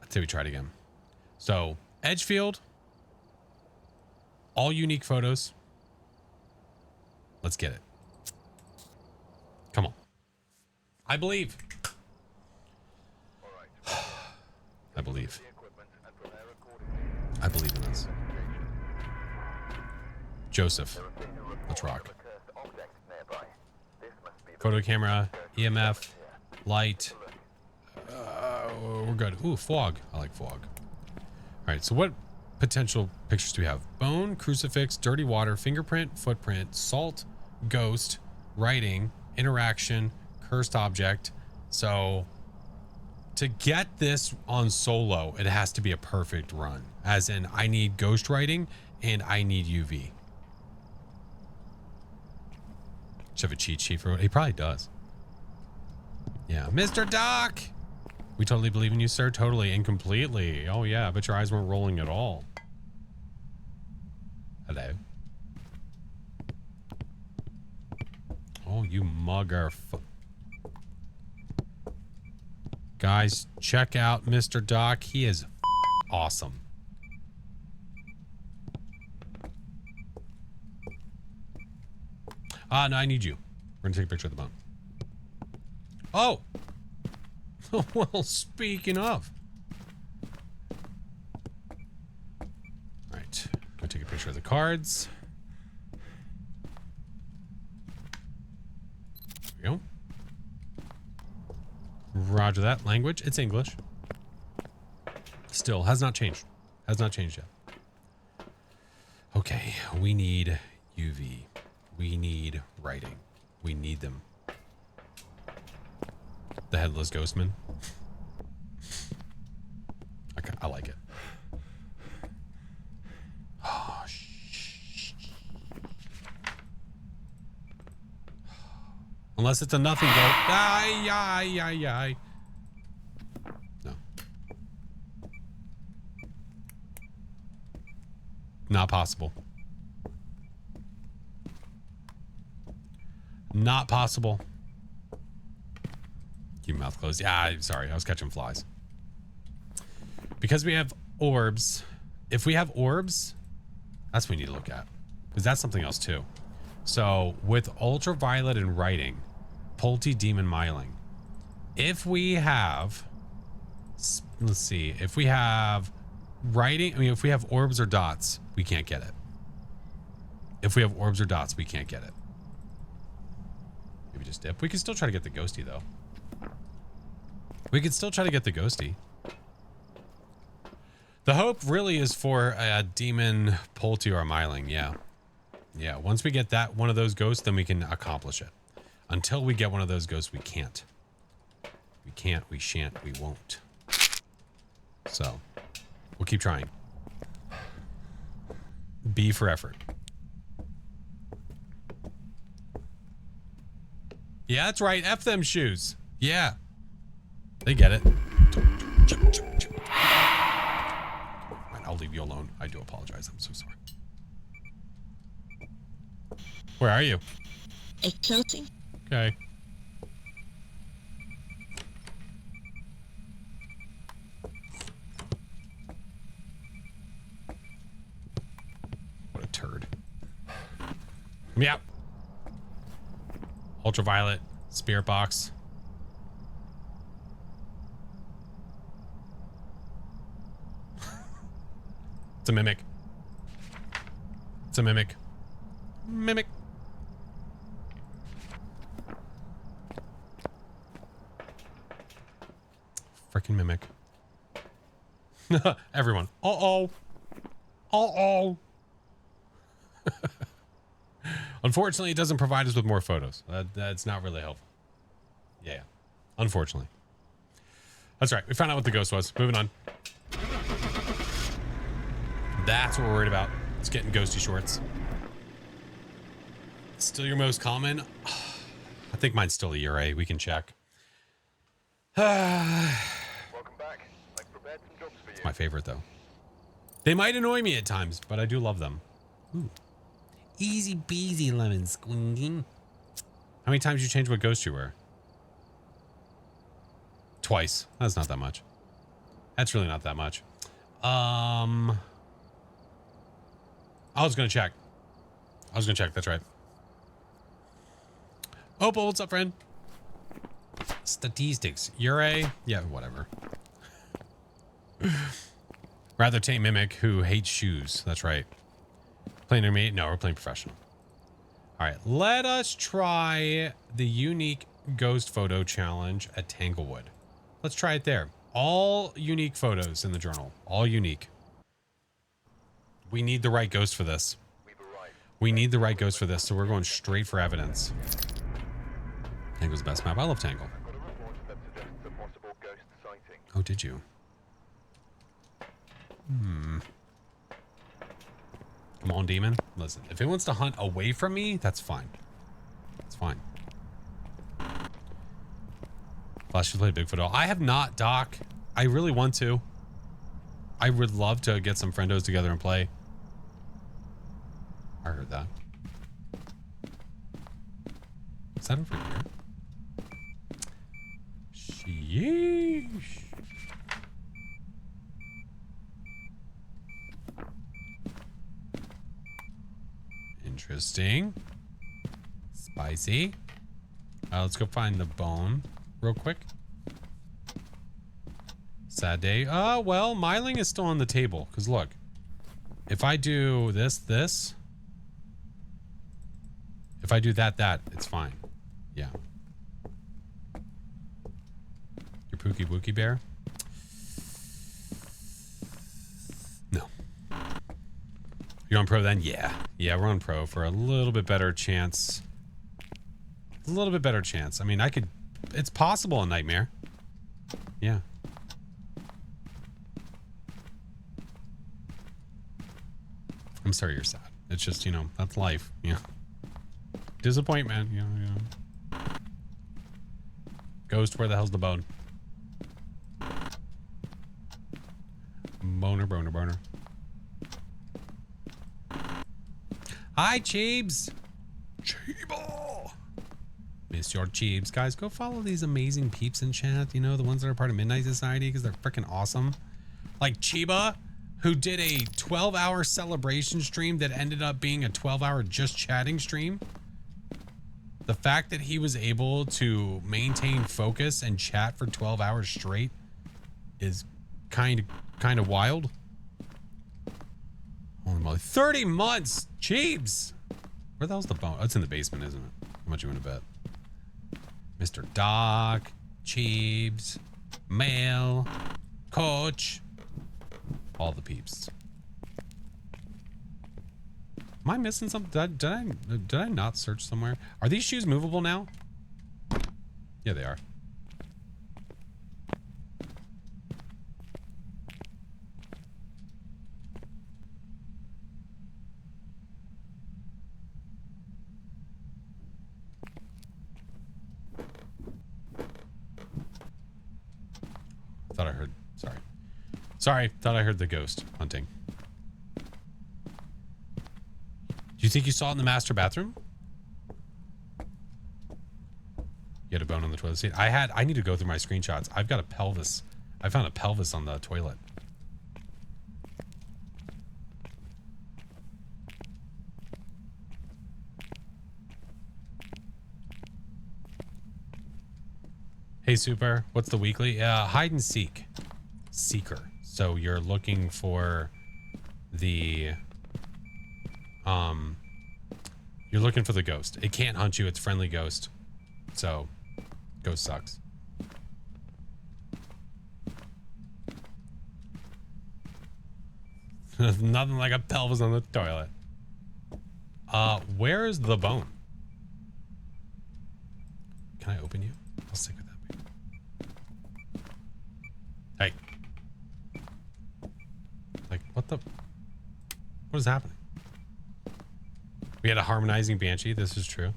Let's say we try it again. So, Edgefield. All unique photos. Let's get it. Come on. I believe. I believe. I believe in us. Joseph. Let's rock. Photo camera, EMF, light. We're good. Ooh, fog. I like fog. All right, so what potential pictures do we have? Bone, crucifix, dirty water, fingerprint, footprint, salt, ghost, writing, interaction, cursed object. So to get this on solo, it has to be a perfect run. As in, I need ghost writing and I need UV. Should have a cheat sheet for it. He probably does. Yeah. Mr. Doc! We totally believe in you, sir. Totally and completely. Oh, yeah. But your eyes weren't rolling at all. Hello. Oh, you mugger. Guys, check out Mr. Doc. He is awesome. No, I need you. We're going to take a picture of the bone. Oh! Well, speaking of. All right. Go take a picture of the cards. There we go. Roger that. Language. It's English. Still has not changed. Has not changed yet. Okay. We need UV. We need writing. We need them. The headless ghostman. Okay, I like it. Oh, unless it's a nothing ghost. Ay. No. Not possible. Not possible. Keep your mouth closed. Yeah, I'm sorry. I was catching flies. Because we have orbs. If we have orbs, that's what we need to look at. Because that's something else too. So with ultraviolet and writing, Pulte demon myling. If we have let's see. If we have writing, I mean, if we have orbs or dots, we can't get it. If we have orbs or dots, we can't get it. Maybe just dip. We can still try to get the ghosty, though. We could still try to get the ghosty. The hope really is for a demon pull to our myling. Yeah. Yeah. Once we get that one of those ghosts, then we can accomplish it. Until we get one of those ghosts, we can't. We can't, we shan't, we won't. So, we'll keep trying. B for effort. Yeah, that's right. F them shoes. Yeah. They get it. Fine, I'll leave you alone. I do apologize. I'm so sorry. Where are you? A closing. Okay. What a turd. Yeah. Ultraviolet, spirit box. It's a mimic. It's a mimic. Mimic. Freaking mimic. Everyone. Uh-oh. Uh-oh. Unfortunately, it doesn't provide us with more photos. That's not really helpful. Yeah. Unfortunately. That's right. We found out what the ghost was. Moving on. That's what we're worried about. It's getting ghosty shorts. Still your most common? I think mine's still a Ure. We can check. Welcome back. I've prepared some jobs for you. It's my favorite, though. They might annoy me at times, but I do love them. Ooh. Easy peasy lemon squinking. How many times you change what ghost you were? Twice. That's not that much. That's really not that much. I was gonna check. That's right. Opal, what's up, friend? Statistics. Ure? Yeah, whatever. Rather tame mimic who hates shoes. That's right. Playing intermediate? No, we're playing professional. All right, let us try the unique ghost photo challenge at Tanglewood. Let's try it there. All unique photos in the journal. All unique. We need the right ghost for this. We need the right ghost for this, so we're going straight for evidence. Tangle's the best map. I love Tangle. Got a report that suggests a possible ghost sighting. Oh, did you? Come on, demon. Listen, if it wants to hunt away from me, that's fine. It's fine. Flash should play Bigfoot. I have not, Doc. I really want to. I would love to get some friendos together and play. I heard that. Is that over here? Sheesh. Interesting. Spicy. Let's go find the bone real quick. Sad day. Well, myling is still on the table. Because look, if I do this, if I do that, it's fine. Yeah. Your Pookie Wookie Bear? No. You're on pro then? Yeah. Yeah, we're on pro for a little bit better chance. A little bit better chance. I mean, I could... It's possible in Nightmare. Yeah. I'm sorry you're sad. It's just, you know, that's life. Yeah. Disappointment. Yeah. Ghost, where the hell's the bone? Boner. Hi, Cheebs. Cheebo. Miss your Cheebs. Guys, go follow these amazing peeps in chat. You know, the ones that are part of Midnight Society because they're freaking awesome. Like Chiba, who did a 12-hour celebration stream that ended up being a 12-hour just chatting stream. The fact that he was able to maintain focus and chat for 12 hours straight is kind of wild. Holy moly, 30 months, Cheebs. Where the hell's the bone? Oh, it's in the basement, isn't it? How much you want to bet? Mr. Doc, Cheebs, Mail, Coach, all the peeps. Am I missing something? Did I not search somewhere? Are these shoes movable now? Yeah, they are. Thought I heard. Sorry. Thought I heard the ghost hunting. Do you think you saw it in the master bathroom? You had a bone on the toilet seat. I need to go through my screenshots. I've got a pelvis. I found a pelvis on the toilet. Hey, Super. What's the weekly? Hide and seek. Seeker. So you're looking for the... You're looking for the ghost. It can't hunt you. It's friendly ghost. So, ghost sucks. Nothing like a pelvis on the toilet. Where is the bone? Can I open you? I'll stick with that. Hey. Like, what the... What is happening? We had a harmonizing banshee. This is true.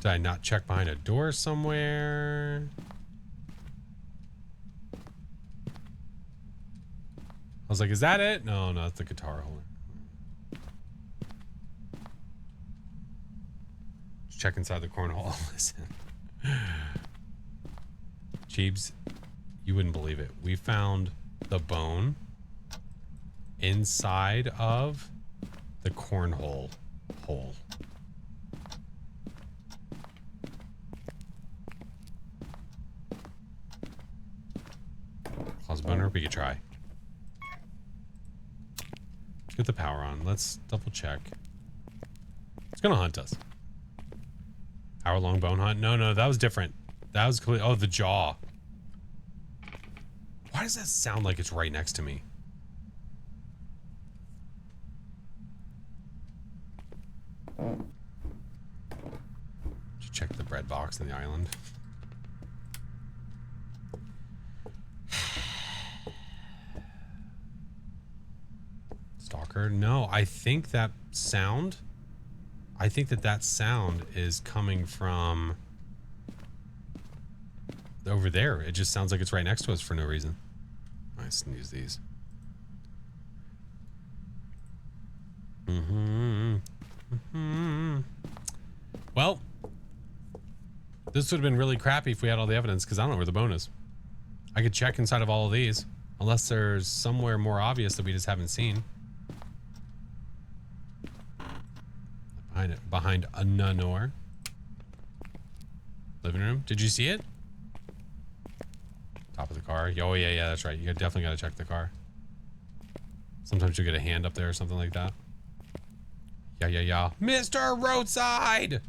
Did I not check behind a door somewhere? I was like, is that it? No, it's the guitar holder. Just check inside the cornhole. Listen. Jeebs, you wouldn't believe it. We found the bone inside of the cornhole hole. Close boner, we could try. Let's get the power on. Let's double check. It's gonna hunt us. Hour-long bone hunt? No, that was different. That was clear. Oh, the jaw. Why does that sound like it's right next to me? Should check the bread box in the island. Stalker? No, I think that sound is coming from over there. It just sounds like it's right next to us for no reason. I sneeze these. Well, this would have been really crappy if we had all the evidence, because I don't know where the bone is. I could check inside of all of these, unless there's somewhere more obvious that we just haven't seen. Behind a Nanor. Living room. Did you see it? Top of the car. Oh yeah, that's right. You definitely gotta check the car. Sometimes you get a hand up there or something like that. Yeah. Mr. Roadside!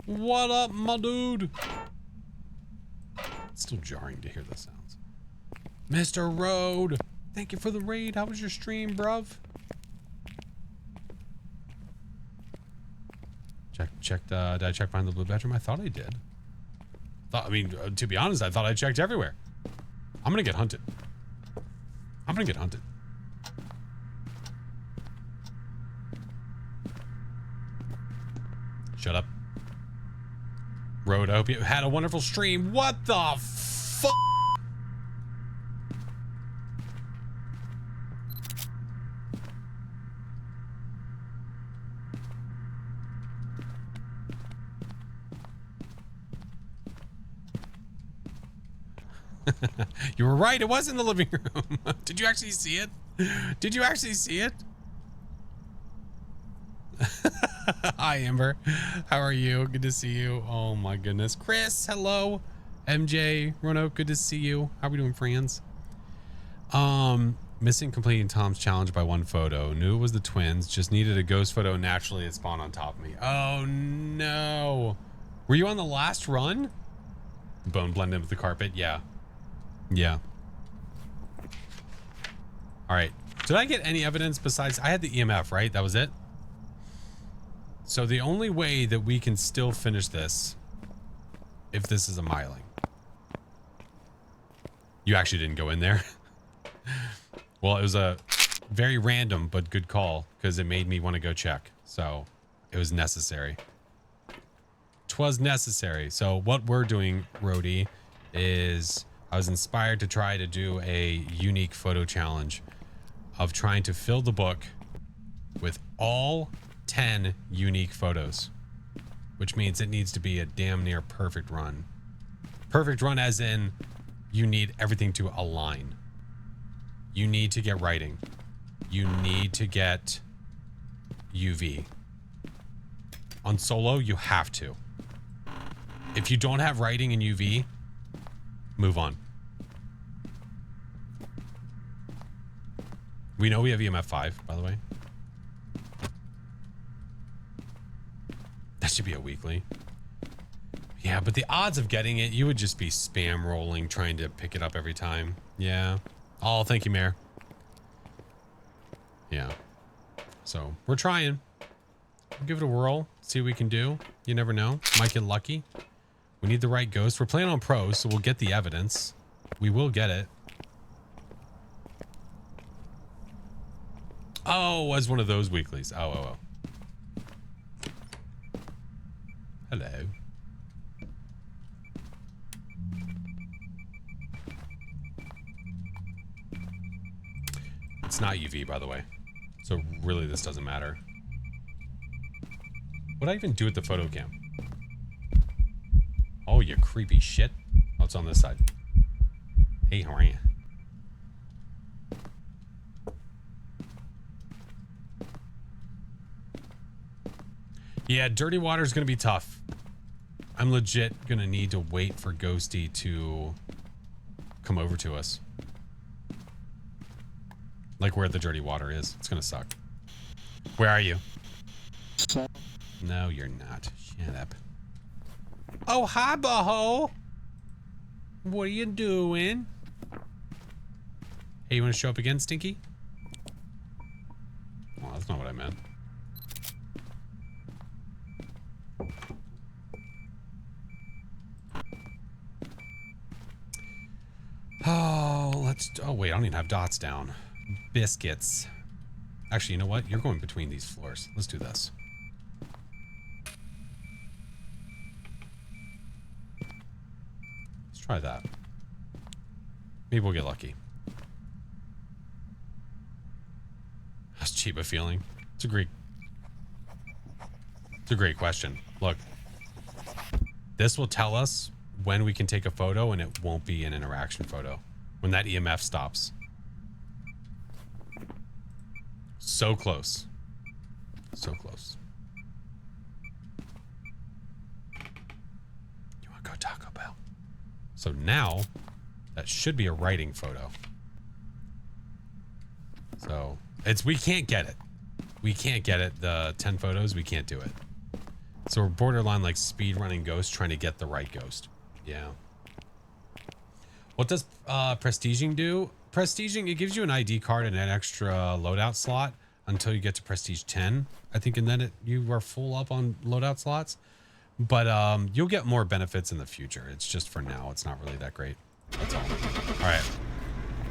What up, my dude? It's still jarring to hear the sounds. Mr. Road! Thank you for the raid. How was your stream, bruv? Did I check behind the blue bedroom? I thought I did. To be honest, I thought I checked everywhere. I'm gonna get hunted. Shut up. Road, I hope you had a wonderful stream. What the fuck? You were right. It was in the living room. Did you actually see it? Hi, Amber. How are you? Good to see you. Oh my goodness. Chris, hello. MJ, Roanoke, good to see you. How are we doing, friends? Missing completing Tom's challenge by one photo. Knew it was the twins. Just needed a ghost photo. Naturally, it spawned on top of me. Oh, no. Were you on the last run? Bone blended with the carpet? Yeah. Yeah. All right. Did I get any evidence besides... I had the EMF, right? That was it? So the only way that we can still finish this, if this is a miling. You actually didn't go in there. Well, it was a very random but good call because it made me want to go check. So it was necessary. 'Twas necessary. So what we're doing, Rhodey, is I was inspired to try to do a unique photo challenge of trying to fill the book with all 10 unique photos, which means it needs to be a damn near perfect run. Perfect run as in you need everything to align. You need to get writing. You need to get UV. On solo, you have to. If you don't have writing and UV, move on. We know we have EMF 5, by the way. That should be a weekly. Yeah, but the odds of getting it, you would just be spam rolling, trying to pick it up every time. Yeah. Oh, thank you, Mayor. Yeah. So, we're trying. We'll give it a whirl. See what we can do. You never know. Might get lucky. We need the right ghost. We're playing on pro, so we'll get the evidence. We will get it. Oh, as one of those weeklies. Oh. Hello. It's not UV, by the way. So really, this doesn't matter. What'd I even do with the photo cam? Oh, you creepy shit. Oh, it's on this side. Hey, how are you? Yeah, dirty water is going to be tough. I'm legit going to need to wait for Ghosty to come over to us. Like where the dirty water is. It's going to suck. Where are you? No, you're not. Shut up. Oh, hi, Baho. What are you doing? Hey, you want to show up again, Stinky? Well, that's not what I meant. Oh, oh, wait, I don't even have dots down. Biscuits. Actually, you know what? You're going between these floors. Let's do this. Let's try that. Maybe we'll get lucky. How's Chiba feeling? It's a great question. Look, this will tell us when we can take a photo and it won't be an interaction photo. When that EMF stops. So close. So close. You want to go Taco Bell? So now, that should be a writing photo. So, we can't get it. We can't get it. The 10 photos, we can't do it. So we're borderline like speed running ghost trying to get the right ghost. Yeah. What does prestiging do? Prestiging, it gives you an ID card and an extra loadout slot until you get to prestige 10. I think, and then you are full up on loadout slots. But you'll get more benefits in the future. It's just for now, it's not really that great. That's all. All right.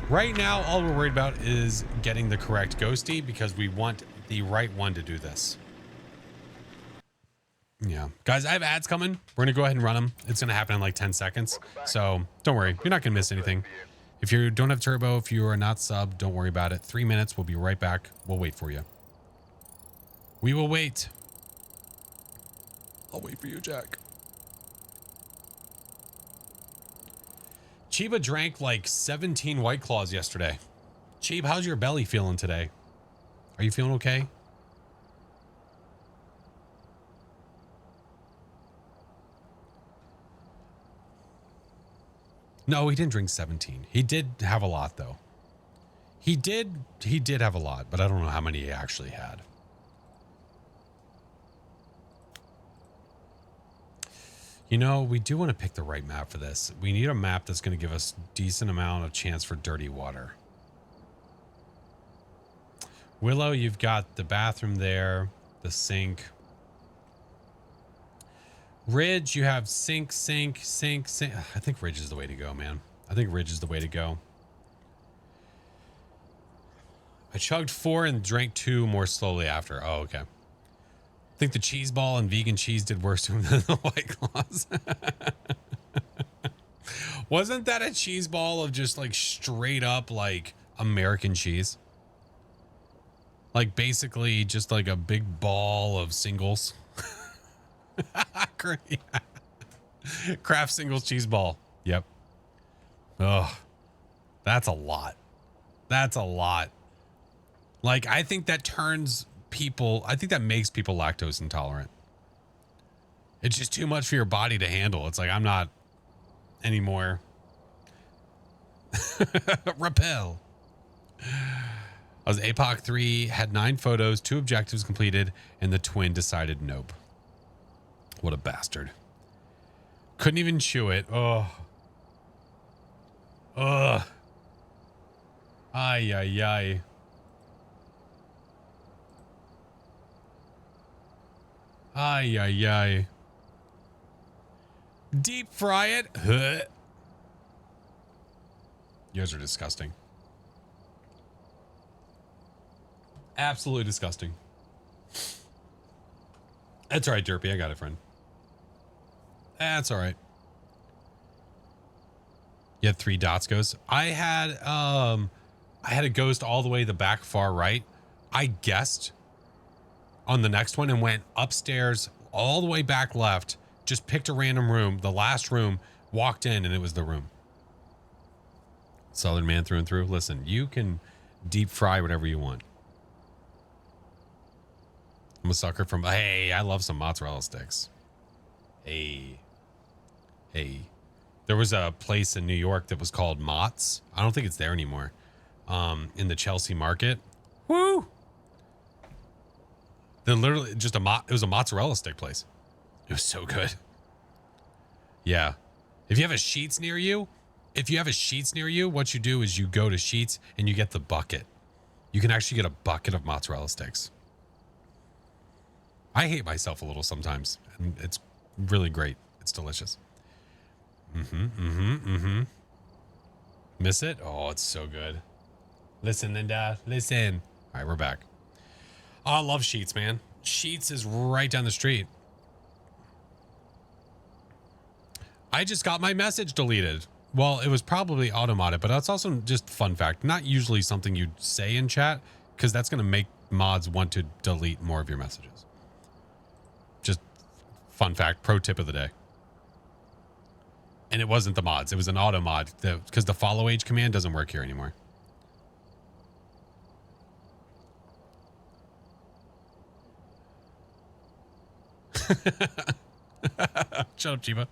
Right now, all we're worried about is getting the correct ghosty because we want the right one to do this. Yeah. Guys, I have ads coming. We're going to go ahead and run them. It's going to happen in like 10 seconds. So don't worry. You're not going to miss anything. If you don't have turbo, if you are not sub, don't worry about it. 3 minutes. We'll be right back. We'll wait for you. We will wait. I'll wait for you, Jack. Chiba drank like 17 White Claws yesterday. Chiba, how's your belly feeling today? Are you feeling okay? No, he didn't drink 17. He did have a lot though. He did have a lot, but I don't know how many he actually had. You know, we do want to pick the right map for this. We need a map that's going to give us decent amount of chance for dirty water. Willow, you've got the bathroom there, the sink. Ridge, you have sink. I think Ridge is the way to go, man. I think Ridge is the way to go. I chugged 4 and drank 2 more slowly after. Oh, okay. I think the cheese ball and vegan cheese did worse than the White Claws. Wasn't that a cheese ball of just like straight up like American cheese? Like basically just like a big ball of singles. Kraft singles cheese ball. Yep. Oh, that's a lot. That's a lot. Like, I think that turns people, I think that makes people lactose intolerant. It's just too much for your body to handle. It's like, I'm not anymore. Repel. I was APOC 3, had 9 photos, 2 objectives completed, and the twin decided nope. What a bastard. Couldn't even chew it. Oh. Ugh. Ay, ay, ay. Ay, ay, ay. Deep fry it. Huh. You guys are disgusting. Absolutely disgusting. That's all right, Derpy. I got it, friend. That's all right. You had 3 dots ghosts. I had a ghost all the way the back far right. I guessed on the next one and went upstairs all the way back left, just picked a random room, the last room, walked in, and it was the room. Southern man through and through. Listen, you can deep fry whatever you want. I'm a sucker from, hey, I love some mozzarella sticks. Hey. There was a place in New York that was called Mott's. I don't think it's there anymore. In the Chelsea market. Woo! They're literally just it was a mozzarella stick place. It was so good. Yeah. If you have a Sheetz near you, what you do is you go to Sheetz and you get the bucket. You can actually get a bucket of mozzarella sticks. I hate myself a little sometimes, and it's really great. It's delicious. Miss it? Oh, it's so good. Listen, Linda. Listen. All right, we're back. Oh, I love Sheetz, man. Sheetz is right down the street. I just got my message deleted. Well, it was probably automated, but that's also just fun fact. Not usually something you'd say in chat, because that's going to make mods want to delete more of your messages. Just fun fact, pro tip of the day. And it wasn't the mods. It was an auto mod, because the follow age command doesn't work here anymore. Shut up, Chiba.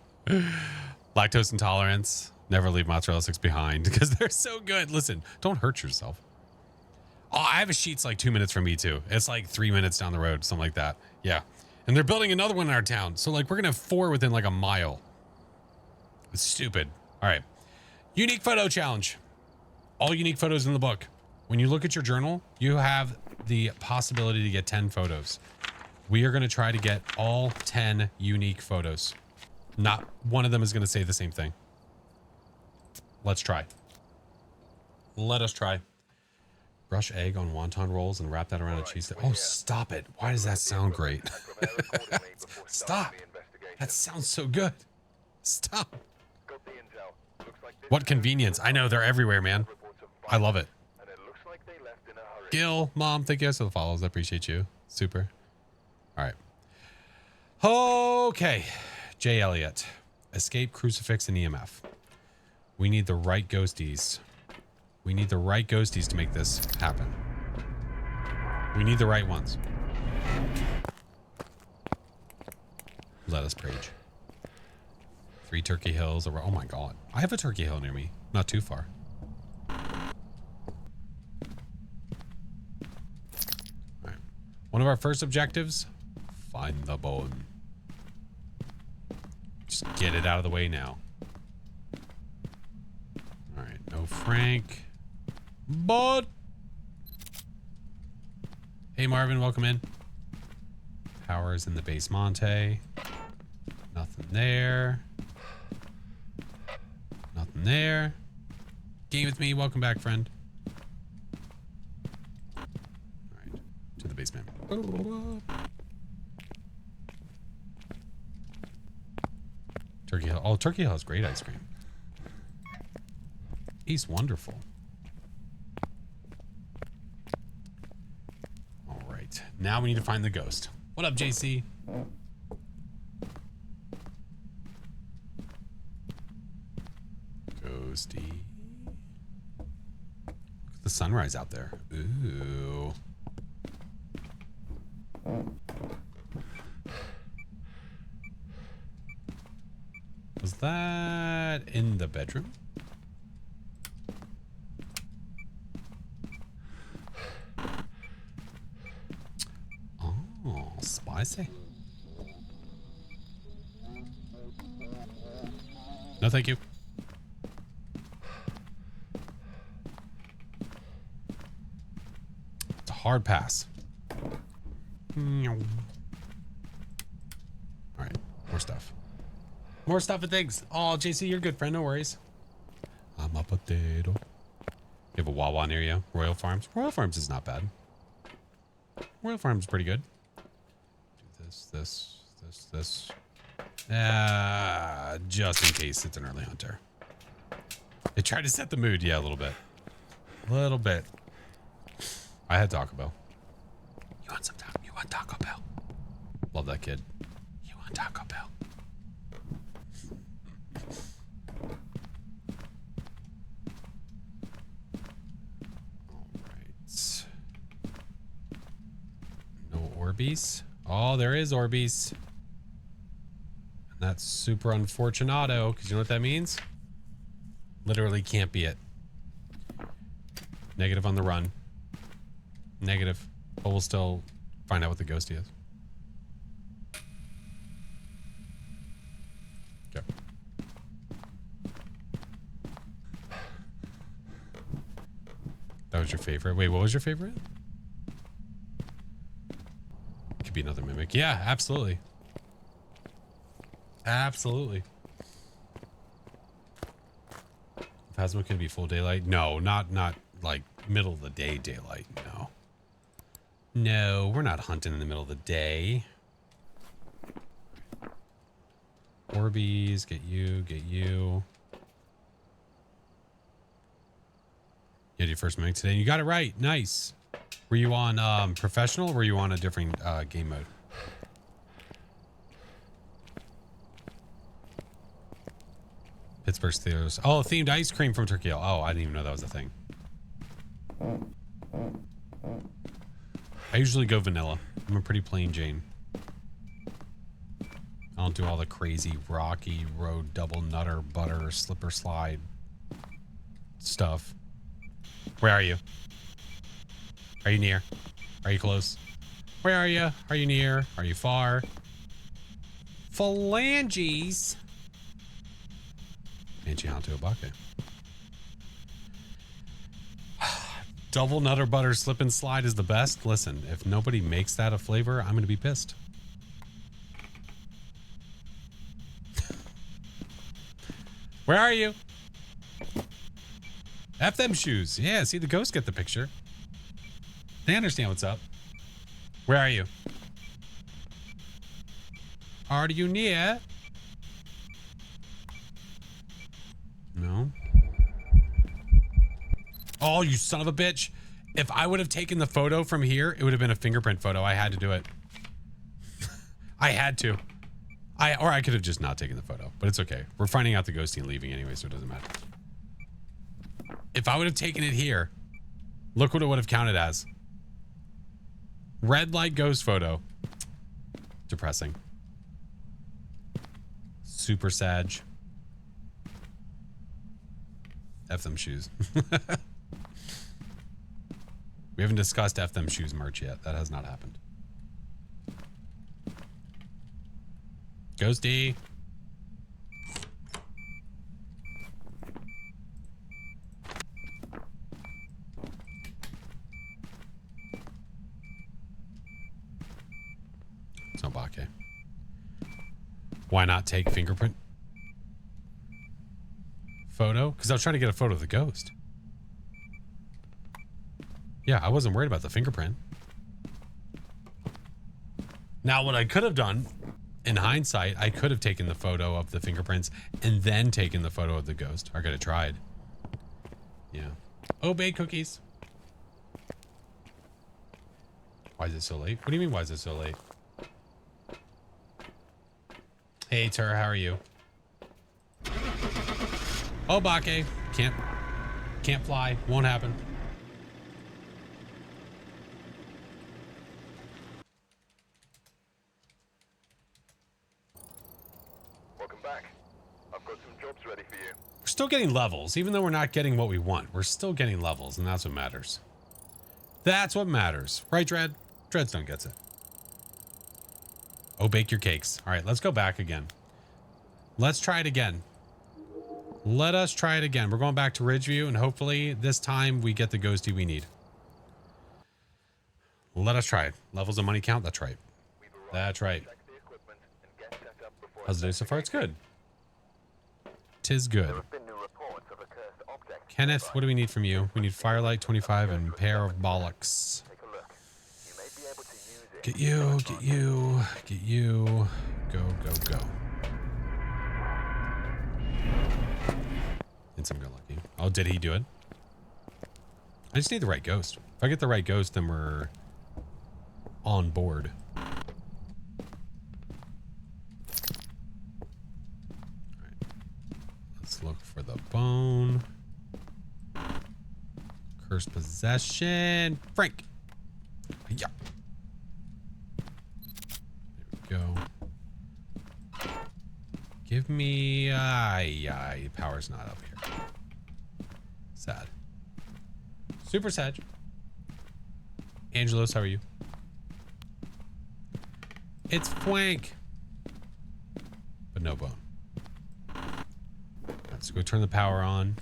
Lactose intolerance. Never leave mozzarella sticks behind because they're so good. Listen, don't hurt yourself. Oh, I have a Sheetz like 2 minutes from me too. It's like 3 minutes down the road, something like that. Yeah. And they're building another one in our town. So like we're going to have 4 within like a mile. It's stupid. All right. Unique photo challenge. All unique photos in the book. When you look at your journal, you have the possibility to get 10 photos. We are going to try to get all 10 unique photos. Not one of them is going to say the same thing. Let's try. Let us try. Brush egg on wonton rolls and wrap that around a cheese stick. Oh, stop it. Why does that sound great? Stop. That sounds so good. Stop. What convenience. I know, they're everywhere, man. I love it. Gil, Mom, thank you guys for the follows. I appreciate you. Super. All right. Okay. J. Elliott. Escape, crucifix, and EMF. We need the right ghosties. We need the right ghosties to make this happen. We need the right ones. Let us page. 3 Turkey Hills. Oh my god. I have a Turkey Hill near me. Not too far. Alright. One of our first objectives, find the bone. Just get it out of the way now. Alright, no Frank. But hey Marvin, welcome in. Power's in the base Monte. Nothing there. Nothing there. Game with me, welcome back, friend. Alright, to the basement. Turkey Hill. Oh, Turkey Hill has great ice cream. He's wonderful. All right. Now we need to find the ghost. What up, JC? Ghosty. Look at the sunrise out there. Ooh. Was that in the bedroom? Oh, spicy. No, thank you. It's a hard pass. All right, more stuff. More stuff and things. Oh, JC, you're a good friend. No worries. I'm a potato. You have a Wawa near you. Royal Farms. Royal Farms is not bad. Royal Farms is pretty good. Do this. Just in case it's an early hunter. They tried to set the mood. Yeah, a little bit. A little bit. I had Taco Bell. You want some taco? You want Taco Bell? Love that kid. You want Taco Bell? No Orbeez. Oh, there is Orbeez. And that's super unfortunato, because you know what that means? Literally can't be it. Negative on the run. Negative. But we'll still find out what the ghosty is. Okay. That was your favorite? Wait, what was your favorite? Could be another mimic. Yeah, absolutely. Absolutely. Phasmo can be full daylight. No, not like middle of the day daylight. No. No, we're not hunting in the middle of the day. Orbeez, get you. You had your first mimic today. You got it right. Nice. Were you on professional or were you on a different game mode? Pittsburgh Steelers. Oh, themed ice cream from Turkey Hill. Oh, I didn't even know that was a thing. I usually go vanilla. I'm a pretty plain Jane. I don't do all the crazy rocky road double nutter butter slipper slide stuff. Where are you? Are you near? Are you close? Where are you? Are you near? Are you far? Phalanges. Manchianto Obake. Double nutter butter slip and slide is the best. Listen, if nobody makes that a flavor, I'm going to be pissed. Where are you? F them shoes. Yeah, see the ghosts get the picture. They understand what's up. Where are you? Are you near? No. Oh, you son of a bitch. If I would have taken the photo from here, it would have been a fingerprint photo. I had to do it. I had to. Or I could have just not taken the photo, but it's okay. We're finding out the ghosty and leaving anyway, so it doesn't matter. If I would have taken it here, look what it would have counted as. Red light ghost photo. Depressing. Super sag. F them shoes. We haven't discussed F them shoes merch yet. That has not happened. Ghosty. It's no Bake. Why not take fingerprint photo? Because I was trying to get a photo of the ghost. Yeah, I wasn't worried about the fingerprint. Now, what I could have done, in hindsight, I could have taken the photo of the fingerprints and then taken the photo of the ghost. I could have tried. Yeah. Oh, baked cookies. Why is it so late? What do you mean, why is it so late? Hey, Tur, how are you? Oh, Bake. Can't fly. Won't happen. Welcome back. I've got some jobs ready for you. We're still getting levels, even though we're not getting what we want. We're still getting levels, and that's what matters. That's what matters. Right, Dread? Dreadstone gets it. Oh, bake your cakes. All right, let's go back again. Let's try it again. Let us try it again. We're going back to Ridgeview, and hopefully this time we get the ghosty we need. Let us try it. Levels of money count? That's right. That's right. How's the day so far? It's good. Tis good. Kenneth, what do we need from you? We need Firelight 25 and Pair of Bollocks. Get you, get you, get you. Go, go, go. And some good lucky. Oh, did he do it? I just need the right ghost. If I get the right ghost, then we're on board. Let's look for the bone. Cursed possession. Frank. Yeah. There we go. Give me... power's not up here. Sad. Super sad. Angelos, how are you? It's Fwank. But no bone. Let's go turn the power on.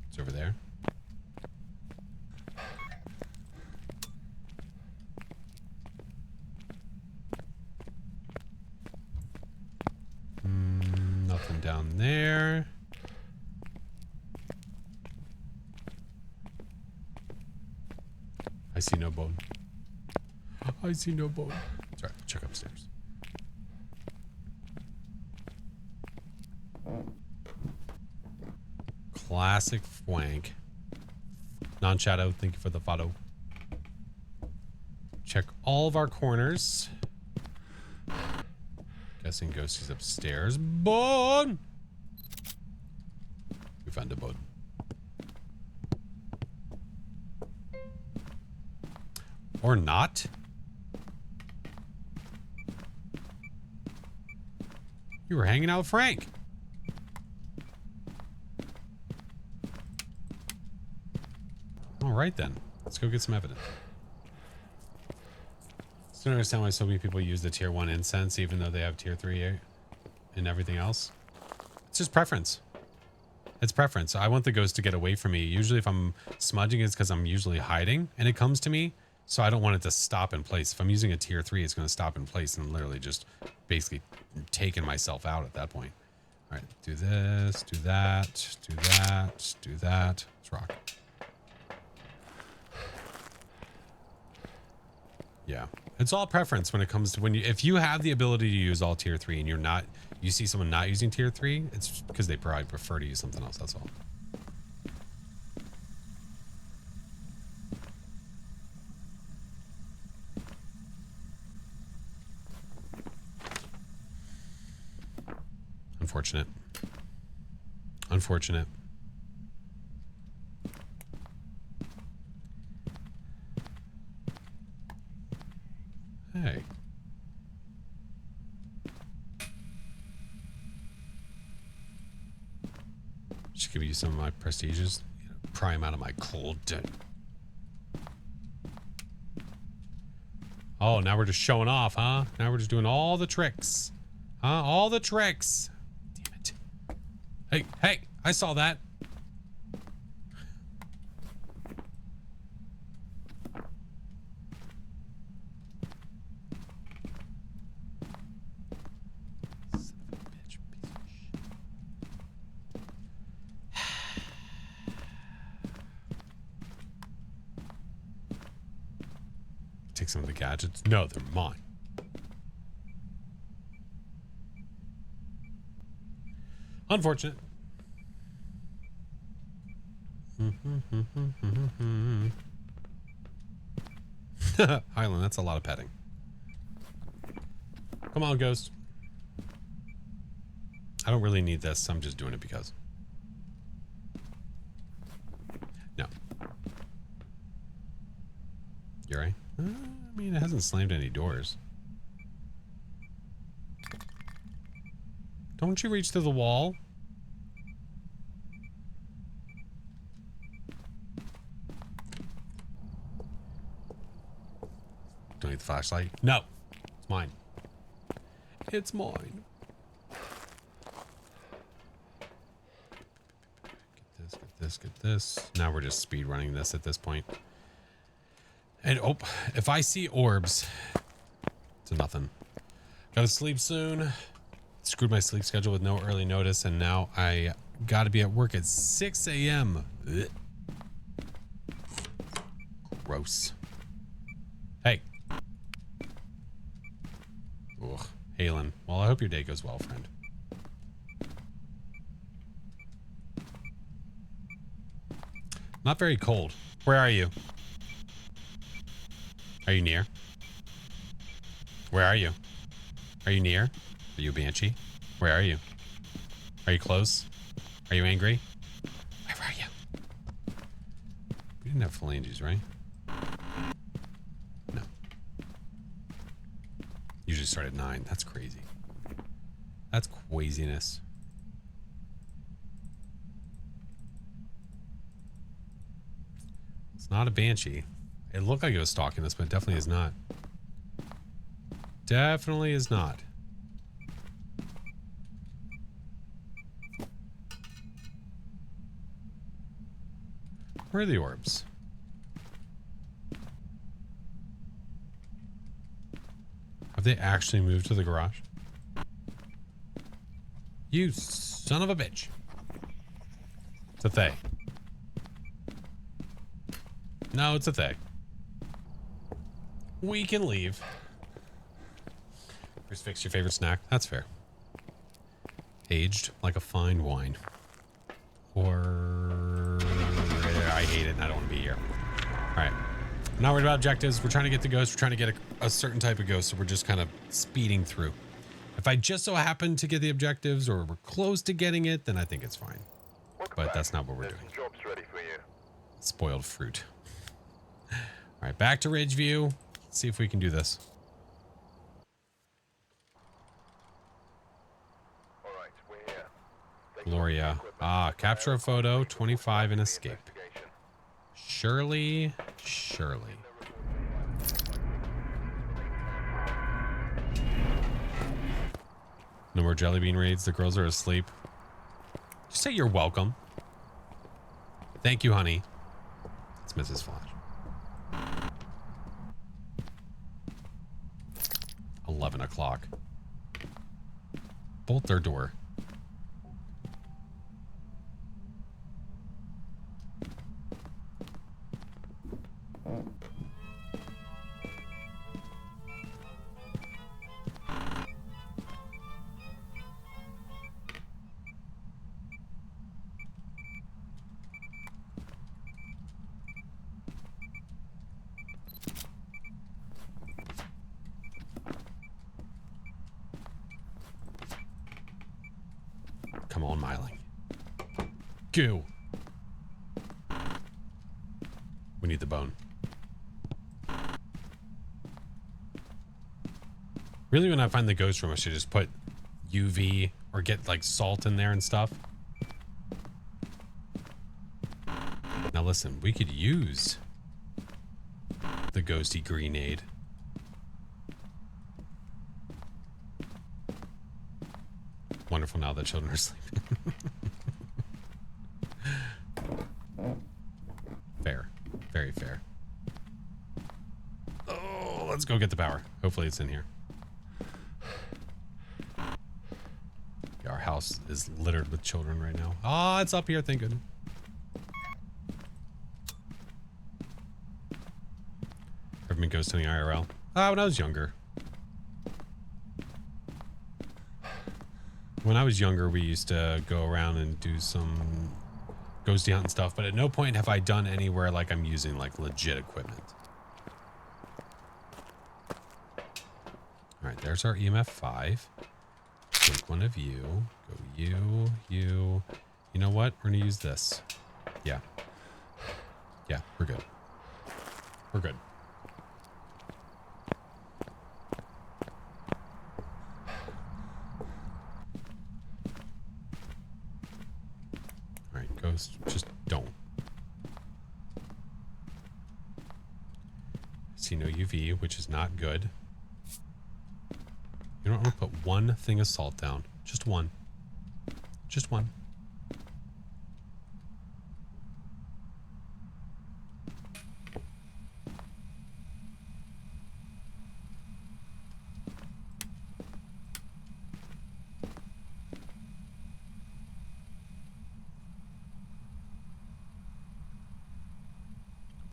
It's over there. Nothing down there. I see no bone. I see no bone. Sorry, check upstairs. Classic Fwank. Non-shadow, thank you for the follow. Check all of our corners. Guessing Ghosty's upstairs. Bone! We found a bone. Or not? You were hanging out with Frank. All right, then. Let's go get some evidence. Still don't understand why so many people use the tier 1 incense even though they have tier 3 and everything else. It's just preference. It's preference. I want the ghost to get away from me. Usually if I'm smudging, it's because I'm usually hiding and it comes to me. So I don't want it to stop in place. If I'm using a tier 3, it's going to stop in place and literally just basically taking myself out at that point. All right, do this, do that, do that, do that. Let's rock. Yeah, it's all preference when it comes to if you have the ability to use all tier 3 and you see someone not using tier 3, it's because they probably prefer to use something else. That's all. Unfortunate. Unfortunate. Hey. Just give you some of my prestiges. You know, pry them out of my cold. Oh, now we're just showing off, huh? Now we're just doing all the tricks. Huh? All the tricks. Damn it. Hey, hey, I saw that. Take some of the gadgets. No, they're mine. Unfortunate. Highland, that's a lot of petting. Come on, Ghost. I don't really need this. I'm just doing it because. No. You're right. I mean, it hasn't slammed any doors. Don't you reach to the wall? Don't need the flashlight? No. It's mine. It's mine. Get this, get this. Now we're just speed running this at this point. And oh, if I see orbs, it's a nothing. Gotta sleep soon. Screwed my sleep schedule with no early notice, and now I gotta be at work at 6 a.m. Ugh. Gross. Hey. Ugh. Halen. Well, I hope your day goes well, friend. Not very cold. Where are you? Are you near? Where are you? Are you near? Are you a banshee? Where are you? Are you close? Are you angry? Where are you? We didn't have phalanges, right? No. Usually start at 9. That's crazy. That's craziness. It's not a banshee. It looked like it was stalking us, but it definitely is not. Definitely is not. Where are the orbs? Have they actually moved to the garage? You son of a bitch. It's a they. No, it's a they. We can leave. First fix your favorite snack. That's fair. Aged like a fine wine. Or I hate it and I don't want to be here. All right. I'm not worried about objectives. We're trying to get the ghost. We're trying to get a certain type of ghost. So we're just kind of speeding through. If I just so happen to get the objectives or we're close to getting it, then I think it's fine. But that's not what we're doing. Jobs ready for you. Spoiled fruit. All right, back to Ridgeview. Let's see if we can do this. All right, we're here. Gloria. Ah, capture a photo, 25 and escape. Surely. No more jelly bean raids. The girls are asleep. Just say you're welcome. Thank you, honey. It's Mrs. Flash. 11 o'clock. Bolt their door. Come on, Myling. Goo. We need the bone. Really, when I find the ghost room, I should just put UV or get like salt in there and stuff. listen, we could use the ghosty grenade. Wonderful now that children are sleeping. Fair. Very fair. Oh, let's go get the power. Hopefully it's in here. Yeah, our house is littered with children right now. Ah, it's up here, thank goodness. Ever been ghost hunting IRL? When I was younger. When I was younger, we used to go around and do some ghosty hunt and stuff, but at no point have I done anywhere like I'm using like legit equipment. All right, there's our EMF 5. Take one of you. Go you, you. You know what? We're gonna use this. Yeah. Yeah, we're good. We're good. All right, ghost, just don't. See no UV, which is not good. You don't want to put one thing of salt down. Just one. Just one.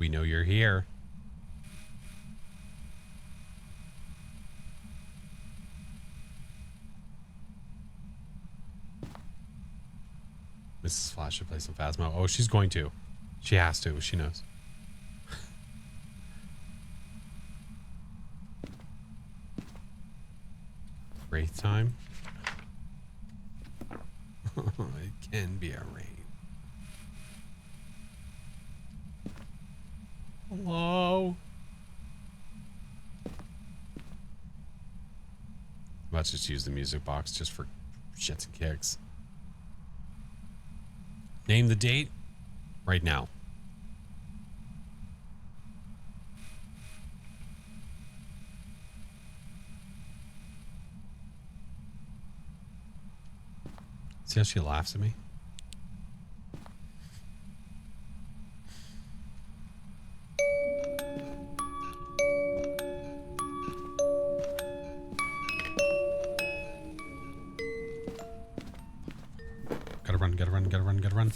We know you're here. Mrs. Flash should play some Phasmo. Oh, she's going to. She has to. She knows. Wraith time. It can be a rain. Hello. Let's just use the music box just for shits and kicks. Name the date right now. See how she laughs at me? Gotta run, gotta run, gotta run, gotta run.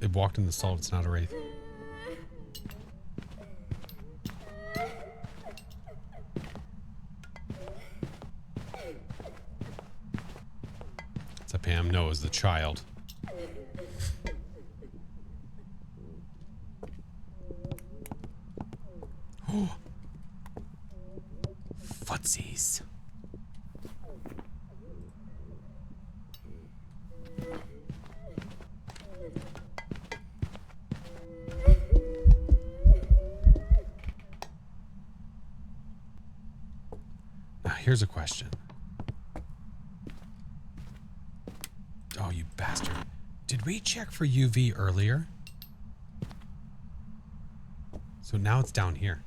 It walked in the salt. It's not a wraith. It's a Pam. No, it's the child. Oh, footsies. Here's a question. Oh, you bastard. Did we check for UV earlier? So now it's down here.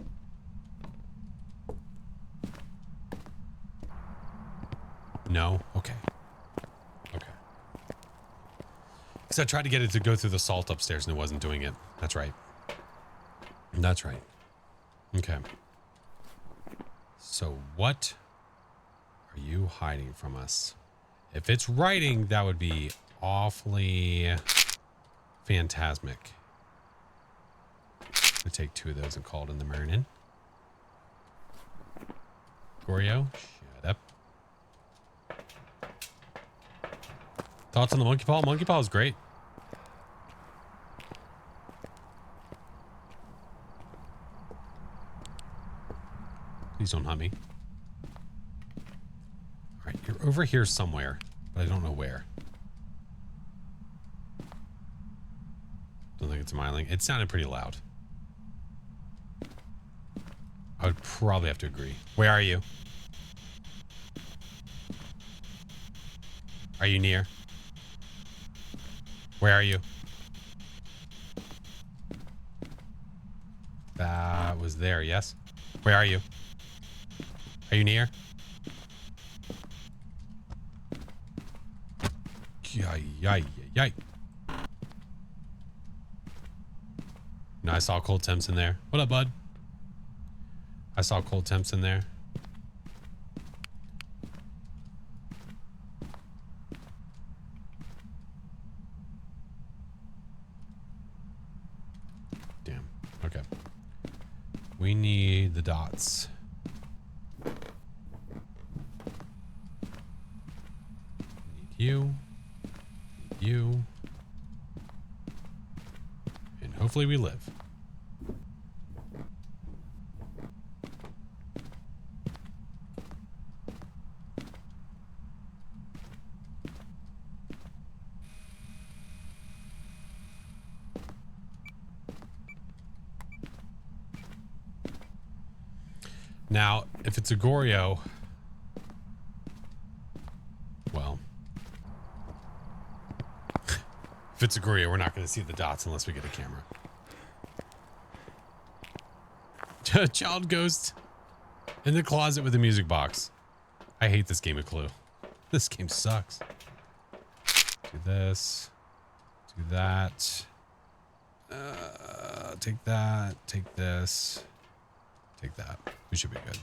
No? Okay. Okay. Because I tried to get it to go through the salt upstairs and it wasn't doing it. That's right. That's right. Okay. So what are you hiding from us? If it's writing, that would be awfully phantasmic. I'm gonna take 2 of those and call it in the Marinin. Goryo, shut up. Thoughts on the monkey paw? Monkey paw is great. Please don't hunt me. All right, you're over here somewhere, but I don't know where. Don't think it's smiling. It sounded pretty loud. I would probably have to agree. Where are you? Are you near? Where are you? That was there, yes? Where are you? Are you near? Yay. No, I saw cold temps in there. What up, bud? I saw cold temps in there. Damn. Okay. We need the dots. Need you. Need you. And hopefully we live. Now, if it's a Goryo, well, if it's a Goryo, we're not going to see the dots unless we get a camera. Child ghost in the closet with a music box. I hate this game of Clue. This game sucks. Do this. Do that. Take that. Take this. Take that. We should be good.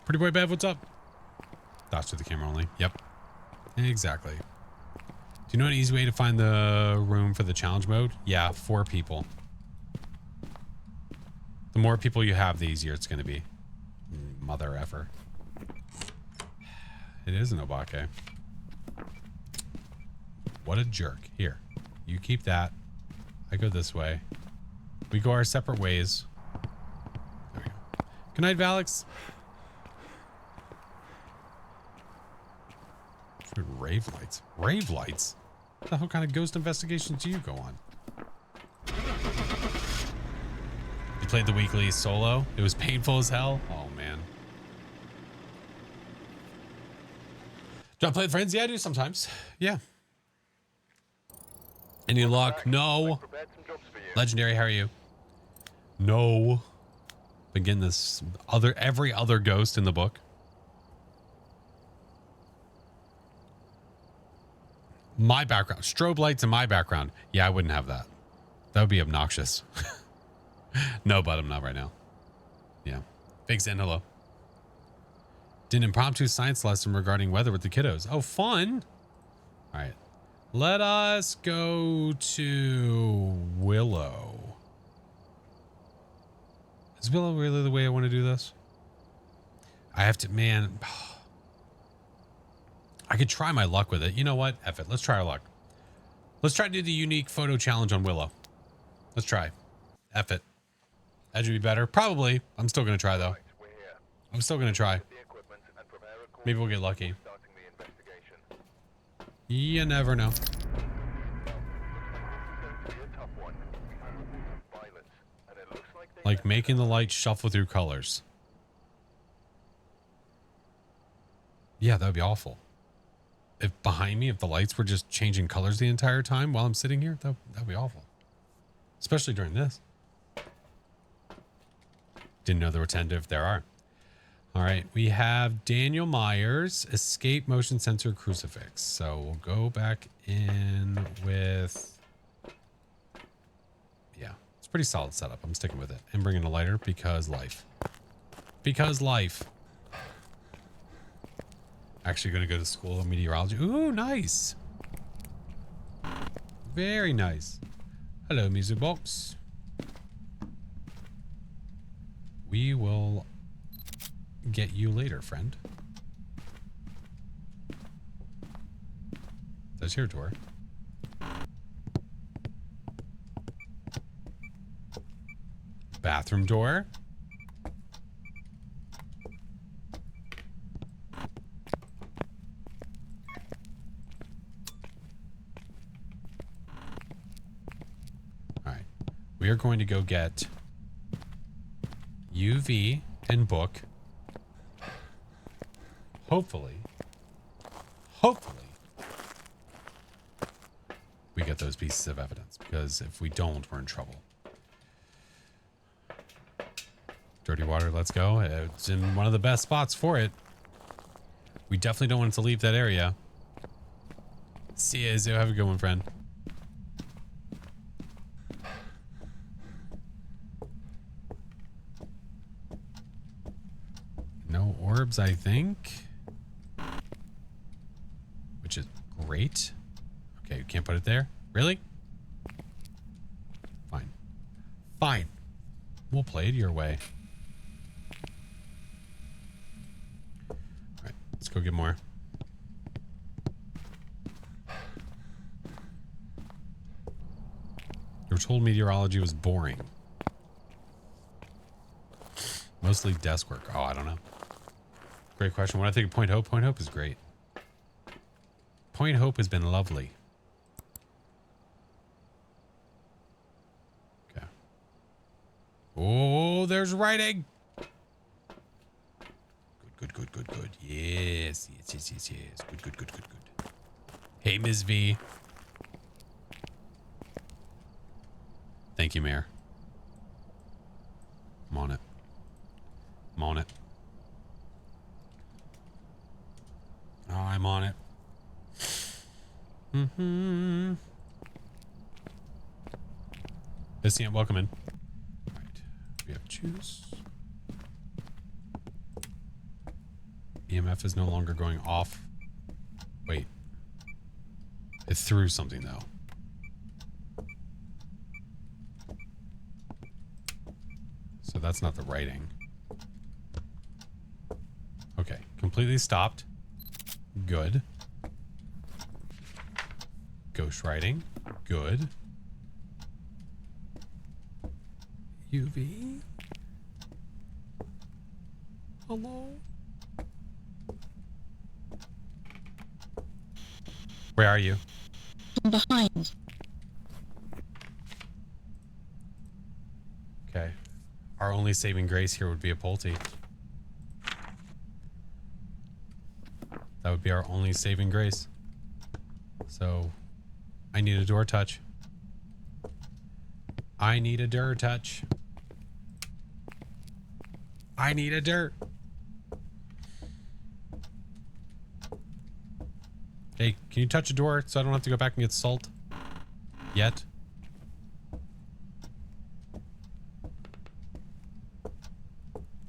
Pretty boy Bev, what's up? Dots to the camera only. Yep. Exactly. Do you know an easy way to find the room for the challenge mode? Yeah, 4 people. The more people you have, the easier it's going to be. Mother effer. It is an Obake. What a jerk. Here. You keep that. I go this way. We go our separate ways. There we go. Good night, Valix. Rave lights. Rave lights? What the hell kind of ghost investigations do you go on? You played the weekly solo? It was painful as hell? Oh, man. Do I play with friends? Yeah, I do sometimes. Yeah. Any luck? No. Legendary, how are you? No. Been getting this every other ghost in the book. My background. Strobe lights in my background. Yeah, I wouldn't have that. That would be obnoxious. No, but I'm not right now. Yeah. Big Zen, hello. Did an impromptu science lesson regarding weather with the kiddos. Oh, fun. All right. Let us go to Willow. Is Willow really the way I want to do this? I have to, man. I could try my luck with it. You know what? F it. Let's try our luck. Let's try to do the unique photo challenge on Willow. Let's try. F it. Edge would be better. Probably. I'm still going to try, though. I'm still going to try. Maybe we'll get lucky. You never know. Like making the light shuffle through colors. Yeah, that would be awful. If behind me, if the lights were just changing colors the entire time while I'm sitting here, that would be awful. Especially during this. Didn't know there were 10 if there are. All right, we have Daniel Myers, escape motion sensor crucifix. So we'll go back in with, yeah, it's a pretty solid setup. I'm sticking with it and bringing a lighter because life. Because life. Actually going to go to school of meteorology. Ooh, nice. Very nice. Hello, music box. We will get you later, friend. That's your door. Bathroom door. We are going to go get UV and book. Hopefully, we get those pieces of evidence, because if we don't, we're in trouble. Dirty water, let's go. It's in one of the best spots for it. We definitely don't want it to leave that area. See you, Izzo. Have a good one, friend. No orbs, I think. Which is great. Okay, you can't put it there? Really? Fine. Fine. We'll play it your way. Alright, let's go get more. You were told meteorology was boring. Mostly desk work. Oh, I don't know. Great question. What I think of Point Hope? Point Hope is great. Point Hope has been lovely. Okay. Oh, there's writing. Good. Yes. Good. Hey, Ms. V. Thank you, Mayor. I'm on it. Oh, I'm on it. Vicient, welcome in. All right. We have juice. EMF is no longer going off. Wait. It threw something, though. So that's not the writing. Okay. Completely stopped. Good. Ghost writing. Good. UV. Hello? Where are you? From behind. Okay. Our only saving grace here would be a Pulte. That would be our only saving grace. So, I need a door touch. I need a door touch. I need a dirt. Hey, can you touch a door so I don't have to go back and get salt? Yet?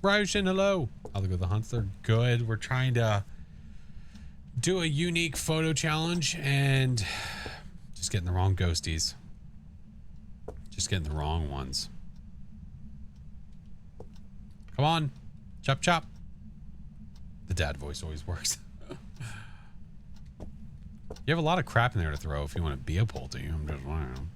Roshan, hello. I'll go the hunts. They're good. We're trying to do a unique photo challenge and just getting the wrong ghosties. Just getting the wrong ones. Come on. Chop, chop. The dad voice always works. You have a lot of crap in there to throw if you want to be a Pulte. I'm just wondering.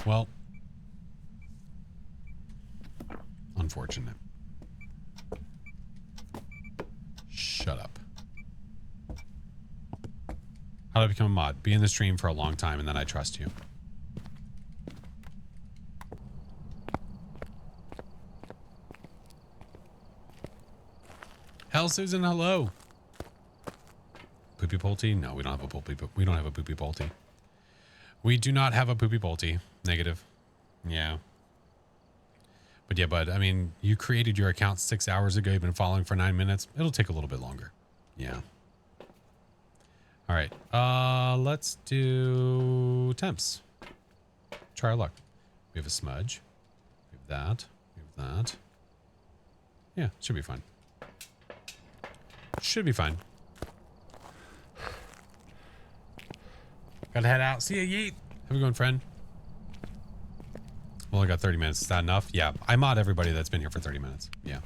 Well, unfortunate. Shut up. How do I become a mod? Be in the stream for a long time and then I trust you. Hell, Susan, hello. Poopy Pulte? No, we don't have a poopy. We don't have a poopy Pulte. We do not have a poopy Pulte. Negative. Yeah. But yeah, bud, I mean, you created your account 6 hours ago. You've been following for 9 minutes. It'll take a little bit longer. Yeah. All right. Let's do temps. Try our luck. We have a smudge. We have that. We have that. Yeah, should be fine. Should be fine. Gotta head out. See ya, yeet. Have a good one, friend. Well, I got 30 minutes. Is that enough? Yeah. I mod everybody that's been here for 30 minutes. Yeah.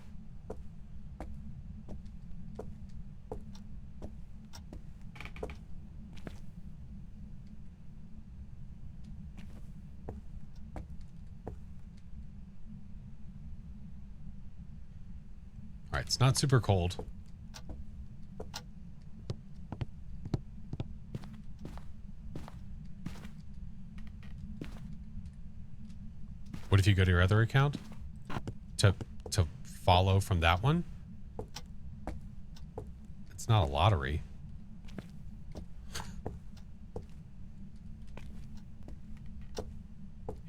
right, it's not super cold. What if you go to your other account to follow from that one? It's not a lottery.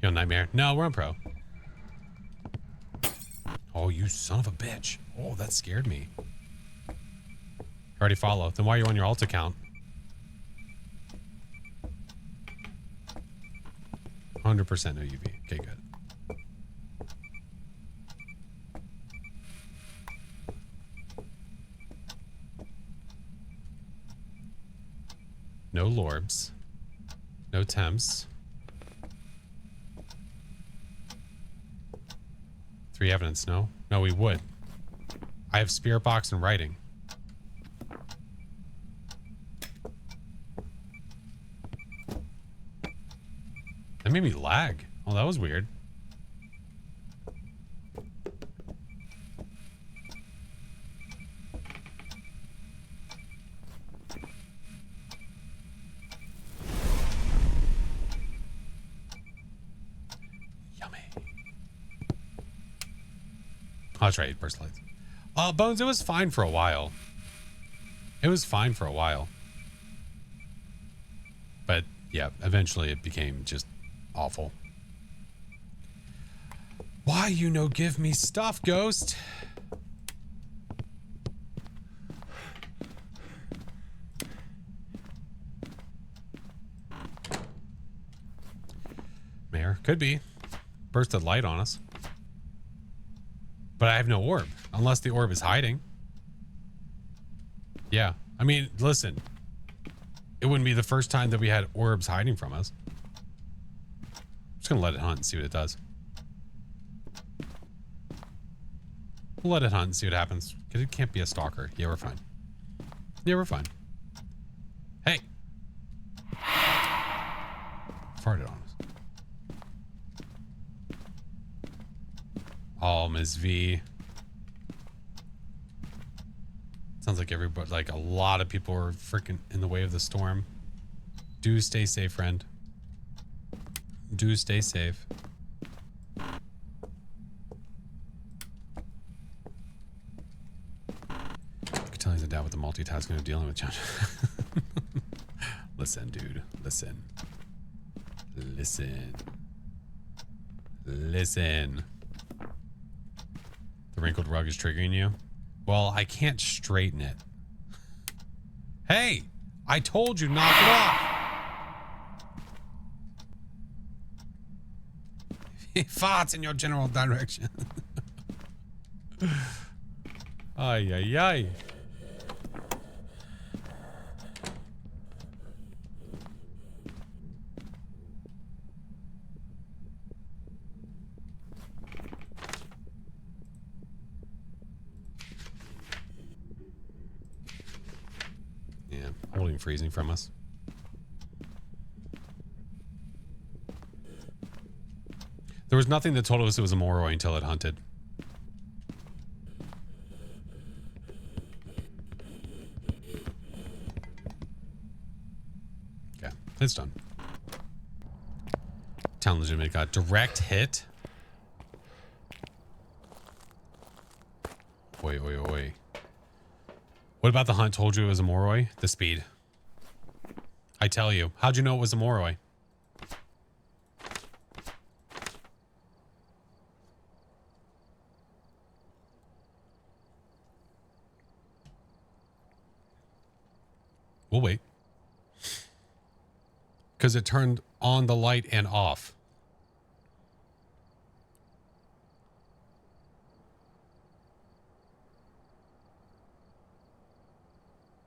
You on Nightmare? No, we're on Pro. Oh, you son of a bitch. Oh, that scared me. Already follow. Then why are you on your alt account? 100% no UV. Okay, good. No Lorbs. No Temps. 3 evidence, no? No, we would. I have Spirit Box and Writing. That made me lag. Oh, that was weird. Oh, that's right. Burst lights. Bones, it was fine for a while. It was fine for a while. But, yeah, eventually it became just awful. Why you no give me stuff, Ghost? Mayor, could be. Bursted light on us. But I have no orb, unless the orb is hiding. Yeah, I mean, listen. It wouldn't be the first time that we had orbs hiding from us. I'm just gonna let it hunt and see what it does. We'll let it hunt and see what happens. Because it can't be a stalker. Yeah, we're fine. Yeah, we're fine. Hey! Farted on us. Oh, Ms. V. Sounds like everybody, like a lot of people are freaking in the way of the storm. Do stay safe, friend. Do stay safe. I can tell he's a dad with the multitasking of dealing with John. Listen, dude. Listen. Listen. Listen. The wrinkled rug is triggering you? Well, I can't straighten it. Hey! I told you, knock it off! He farts in your general direction. Ay, ay, ay. Holding freezing from us. There was nothing that told us it was a Moroi until it hunted. Okay, it's done. Town legitimate got direct hit. Oi, oi, oi. What about the hunt told you it was a Moroi? The speed. I tell you. How'd you know it was a Moroi? We'll wait. Because it turned on the light and off.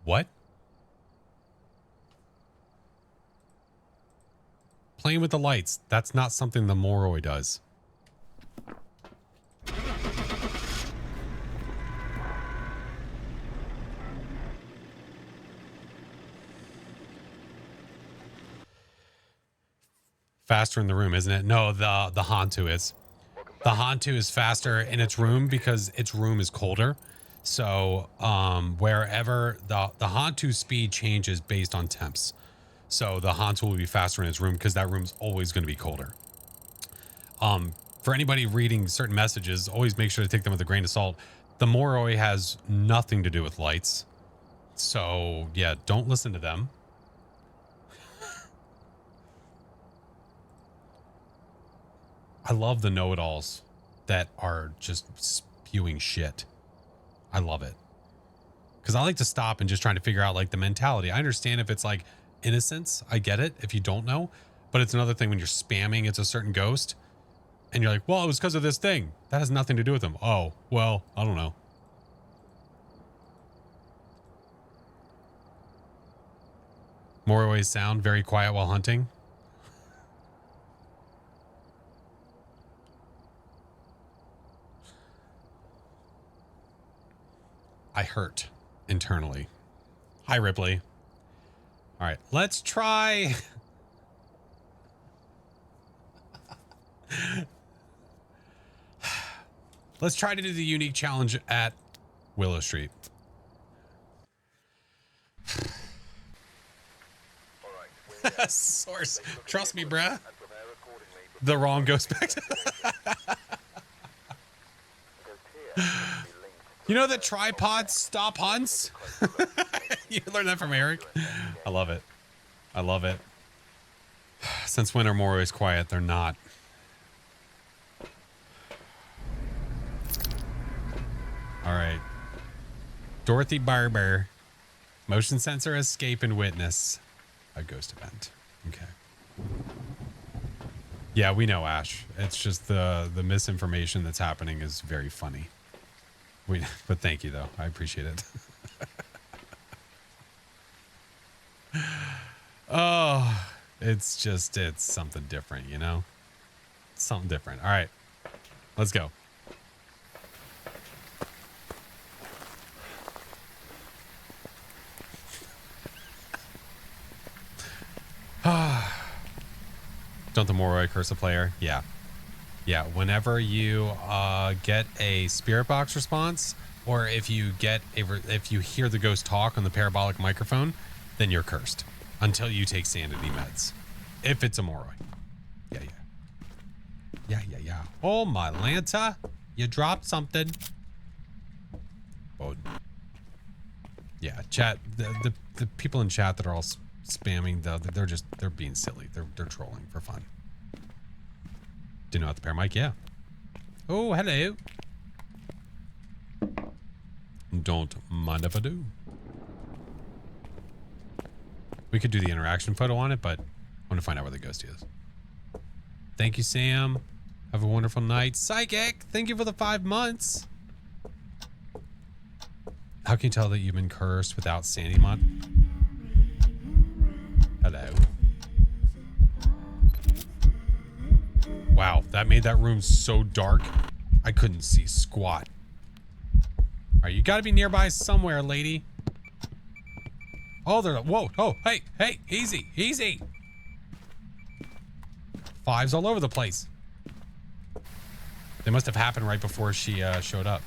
What? Playing with the lights. That's not something the Moroi does. Faster in the room, isn't it? No, the Hantu is. The Hantu is faster in its room because its room is colder. So wherever the Hantu speed changes based on temps. So the Hantu will be faster in his room because that room's always going to be colder. For anybody reading certain messages, always make sure to take them with a grain of salt. The Moroi has nothing to do with lights. So yeah, don't listen to them. I love the know-it-alls that are just spewing shit. I love it. Because I like to stop and just trying to figure out like the mentality. I understand if it's like innocence. I get it if you don't know. But it's another thing when you're spamming it's a certain ghost. And you're like, well, it was because of this thing. That has nothing to do with them. Oh, well, I don't know. Moroi sound very quiet while hunting. I hurt internally. Hi, Ripley. All right, let's try. Let's try to do the unique challenge at Willow Street. Source. Trust me, bruh. The wrong goes back to You know that tripods stop hunts? You learned that from Eric? I love it. I love it. Since when are Morois quiet? They're not. All right. Dorothy Barber. Motion sensor escape and witness. A ghost event. Okay. Yeah, we know, Ash. It's just the misinformation that's happening is very funny. But thank you, though. I appreciate it. Oh, it's something different, you know? Something different. All right. Let's go. Don't the Moroi curse a player? Yeah. Yeah, whenever you get a spirit box response, or if you hear the ghost talk on the parabolic microphone, then you're cursed until you take sanity meds. If it's a Moroi. Yeah. Oh, my Lanta, you dropped something. Oh. Yeah, chat. The people in chat that are all spamming, they're being silly. They're trolling for fun. Do you know how to pair mic? Yeah. Oh, hello. Don't mind if I do. We could do the interaction photo on it, but I want to find out where the ghost is. Thank you, Sam. Have a wonderful night. Psychic, thank you for the 5 months. How can you tell that you've been cursed without Sandy mod? Hello. Wow, that made that room so dark, I couldn't see squat. All right, you gotta be nearby somewhere, lady. Oh, whoa, oh, hey, easy. Fives all over the place. They must have happened right before she showed up.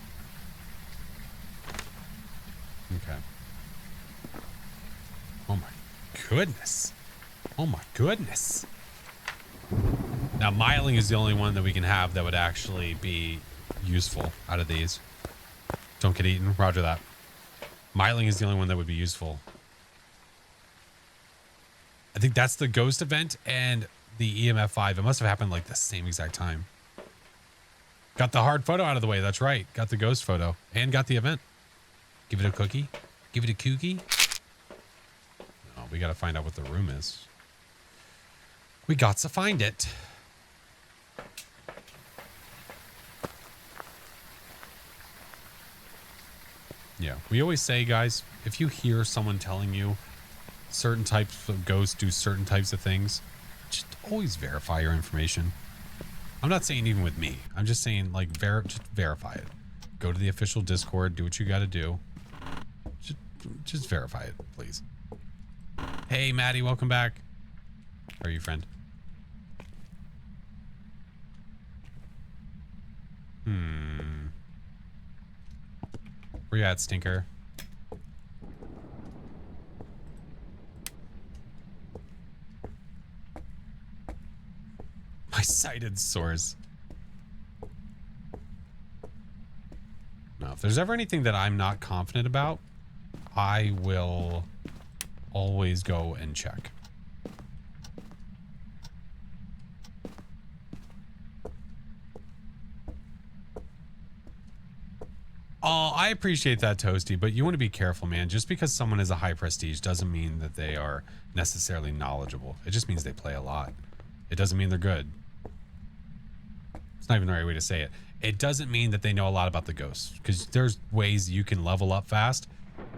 Okay. Oh my goodness. Now, Myling is the only one that we can have that would actually be useful out of these. Don't get eaten. Roger that. Myling is the only one that would be useful. I think that's the ghost event and the EMF 5. It must have happened like the same exact time. Got the hard photo out of the way. That's right. Got the ghost photo and got the event. Give it a cookie. Give it a cookie. No, we got to find out what the room is. We got to find it. Yeah, we always say, guys, if you hear someone telling you certain types of ghosts do certain types of things, just always verify your information. I'm not saying even with me. I'm just saying, like, just verify it. Go to the official Discord, do what you got to do. Just verify it, please. Hey, Maddie, welcome back. How are you, friend? Where you at, stinker? My sighted source. No, if there's ever anything that I'm not confident about, I will always go and check. Oh, I appreciate that, Toasty, but you want to be careful, man. Just because someone is a high prestige doesn't mean that they are necessarily knowledgeable. It just means they play a lot. It doesn't mean they're good. It's not even the right way to say it. It doesn't mean that they know a lot about the ghosts, because there's ways you can level up fast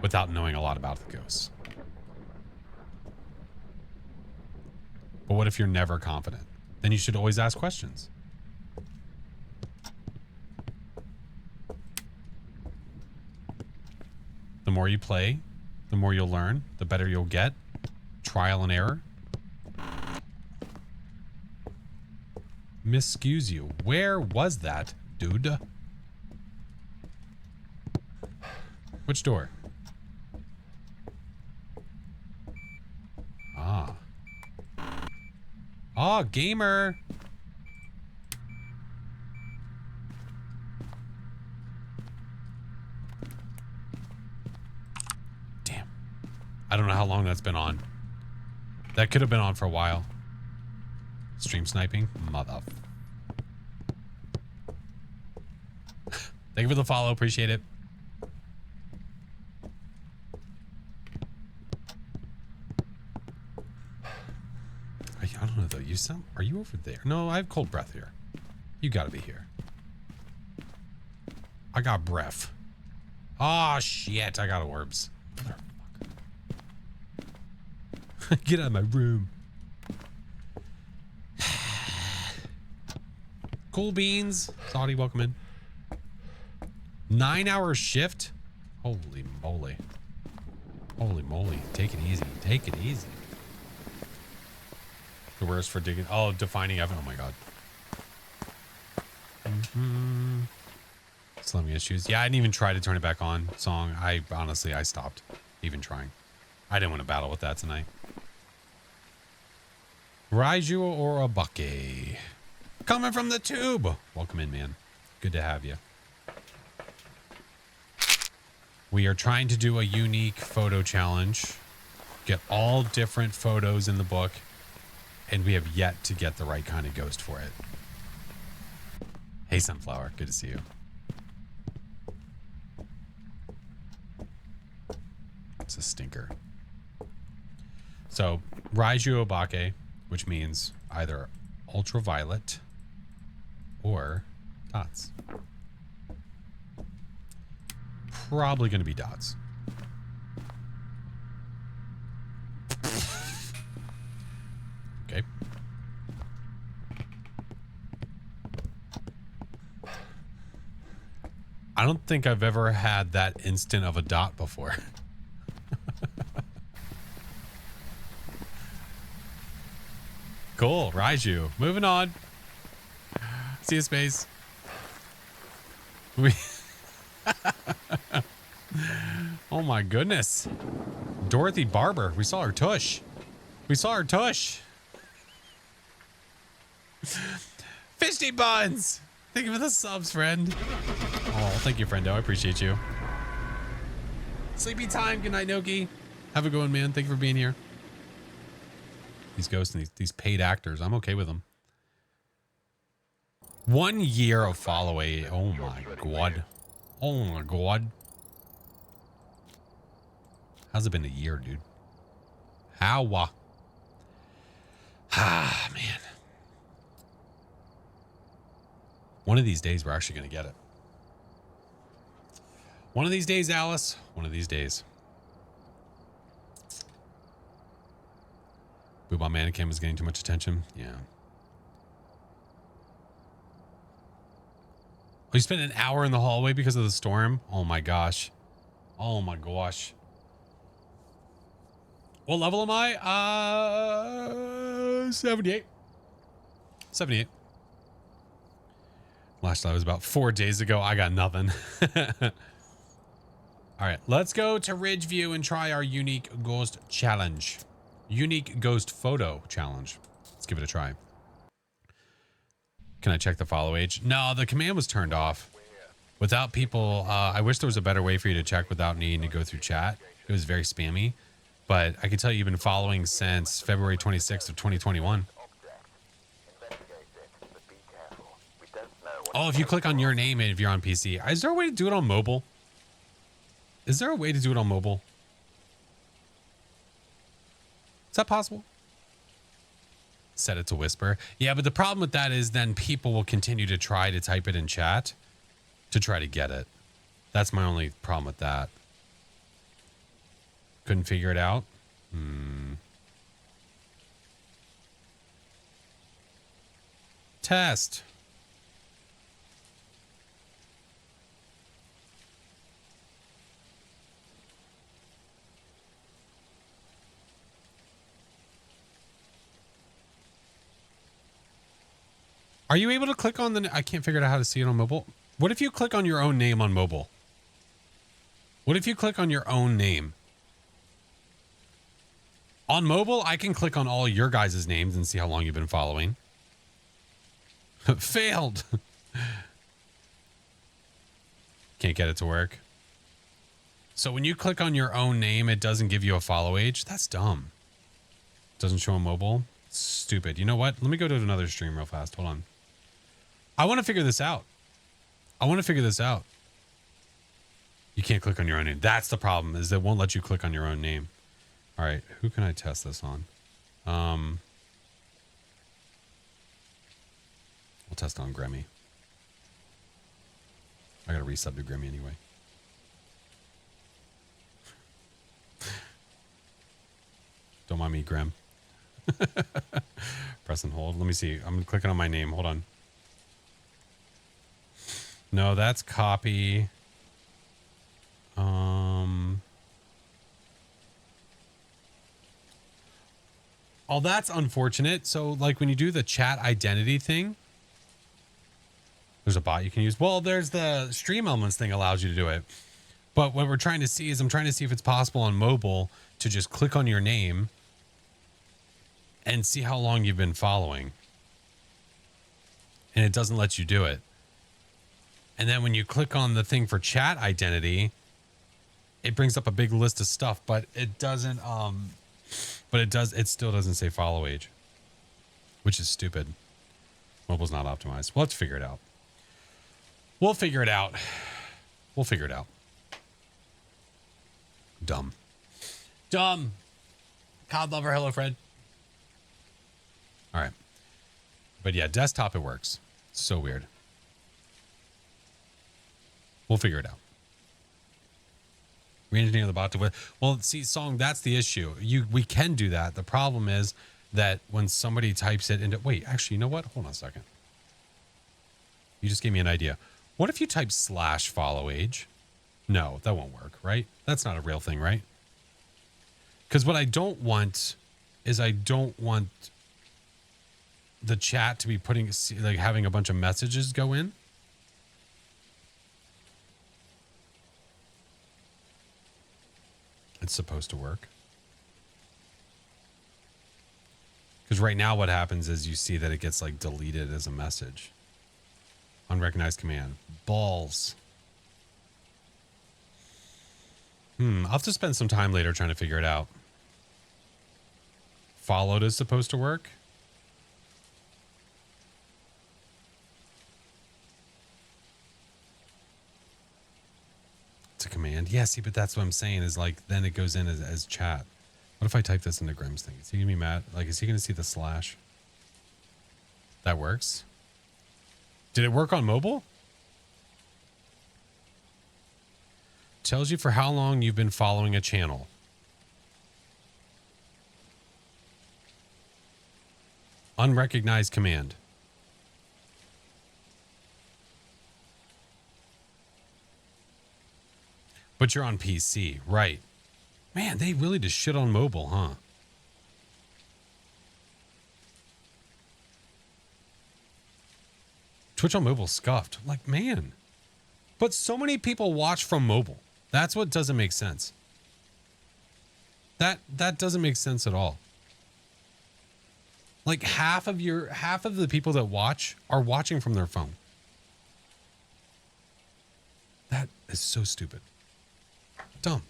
without knowing a lot about the ghosts. But what if you're never confident? Then you should always ask questions. The more you play, the more you'll learn, the better you'll get. Trial and error. Miscues you. Where was that, dude? Which door? Ah. Oh, gamer. Damn. I don't know how long that's been on. That could have been on for a while. Stream sniping? Mother. Thank you for the follow. Appreciate it. I don't know though. You sound. Are you over there? No, I have cold breath here. You gotta be here. I got breath. Oh shit! I got orbs. Get out of my room. Cool beans. Saudi, welcome in. 9-hour shift? Holy moly. Holy moly. Take it easy. Take it easy. The worst for digging. Oh, defining Evan. Oh my god. Slumming issues. Yeah, I didn't even try to turn it back on. Song. I honestly, I stopped even trying. I didn't want to battle with that tonight. Raiju or Abake. Coming from the tube. Welcome in, man. Good to have you. We are trying to do a unique photo challenge. Get all different photos in the book. And we have yet to get the right kind of ghost for it. Hey, Sunflower. Good to see you. It's a stinker. So, Raiju Obake, which means either ultraviolet or dots. Probably going to be dots. Okay. I don't think I've ever had that instant of a dot before. Cool, Raiju. Moving on. See you, Space. Oh my goodness. Dorothy Barber. We saw her tush. We saw her tush. Fishy buns. Thank you for the subs, friend. Oh, thank you, friendo. I appreciate you. Sleepy time. Good night, Noki. Have a good one, man. Thank you for being here. These ghosts and these paid actors. I'm okay with them. 1 year of following. Oh my god. Oh my god. How's it been a year, dude? How? Ah, man. One of these days, we're actually going to get it. One of these days, Alice. One of these days. Boobah Mannequin was getting too much attention. Yeah. Oh, you spent an hour in the hallway because of the storm? Oh my gosh. Oh my gosh. What level am I? 78. 78. Last time was about 4 days ago. I got nothing. All right, let's go to Ridgeview and try our unique ghost challenge. Unique ghost photo challenge. Let's give it a try. Can I check the follow age? No, the command was turned off. Without people, I wish there was a better way for you to check without needing to go through chat. It was very spammy. But I can tell you, you've been following since February 26th of 2021. Oh, if you click on your name and if you're on PC. Is there a way to do it on mobile? Is there a way to do it on mobile? Is that possible? Set it to whisper. Yeah, but the problem with that is then people will continue to try to type it in chat to try to get it. That's my only problem with that. Couldn't figure it out. Test. Are you able to click on the... I can't figure out how to see it on mobile. What if you click on your own name on mobile? What if you click on your own name? On mobile, I can click on all your guys' names and see how long you've been following. Failed. Can't get it to work. So when you click on your own name, it doesn't give you a follow age. That's dumb. Doesn't show on mobile. Stupid. You know what? Let me go to another stream real fast. Hold on. I want to figure this out. You can't click on your own name. That's the problem, is it won't let you click on your own name. All right. Who can I test this on? We'll test on Grimmy. I got to resub to Grimmy anyway. Don't mind me, Grim. Press and hold. Let me see. I'm clicking on my name. Hold on. No, that's copy. Oh, that's unfortunate. So, like, when you do the chat identity thing, there's a bot you can use. Well, there's the stream elements thing allows you to do it. But what we're trying to see is I'm trying to see if it's possible on mobile to just click on your name and see how long you've been following. And it doesn't let you do it. And then when you click on the thing for chat identity, it brings up a big list of stuff, but it doesn't, it still doesn't say follow age, which is stupid. Mobile's not optimized. Well, let's figure it out. We'll figure it out. Dumb. COD lover, hello, Fred. All right. But yeah, desktop, it works. So weird. We'll figure it out. Re-engineer the bot to... Well, see, Song, that's the issue. We can do that. The problem is that when somebody types it into... Wait, actually, you know what? Hold on a second. You just gave me an idea. What if you type /follow age? No, that won't work, right? That's not a real thing, right? Because what I don't want is I don't want the chat to be putting, like, having a bunch of messages go in. It's supposed to work. Because right now what happens is you see that it gets, like, deleted as a message. Unrecognized command. Balls. I'll have to spend some time later trying to figure it out. Followed is supposed to work. It's a command. Yeah, see, but that's what I'm saying is, like, then it goes in as chat. What if I type this into Grim's thing? Is he going to be mad? Like, is he going to see the /? That works. Did it work on mobile? Tells you for how long you've been following a channel. Unrecognized command. But you're on PC, right? Man, they really just shit on mobile, huh? Twitch on mobile scuffed. Like, man. But so many people watch from mobile. That's what doesn't make sense. That doesn't make sense at all. Like half of the people that watch are watching from their phone. That is so stupid. Dumb.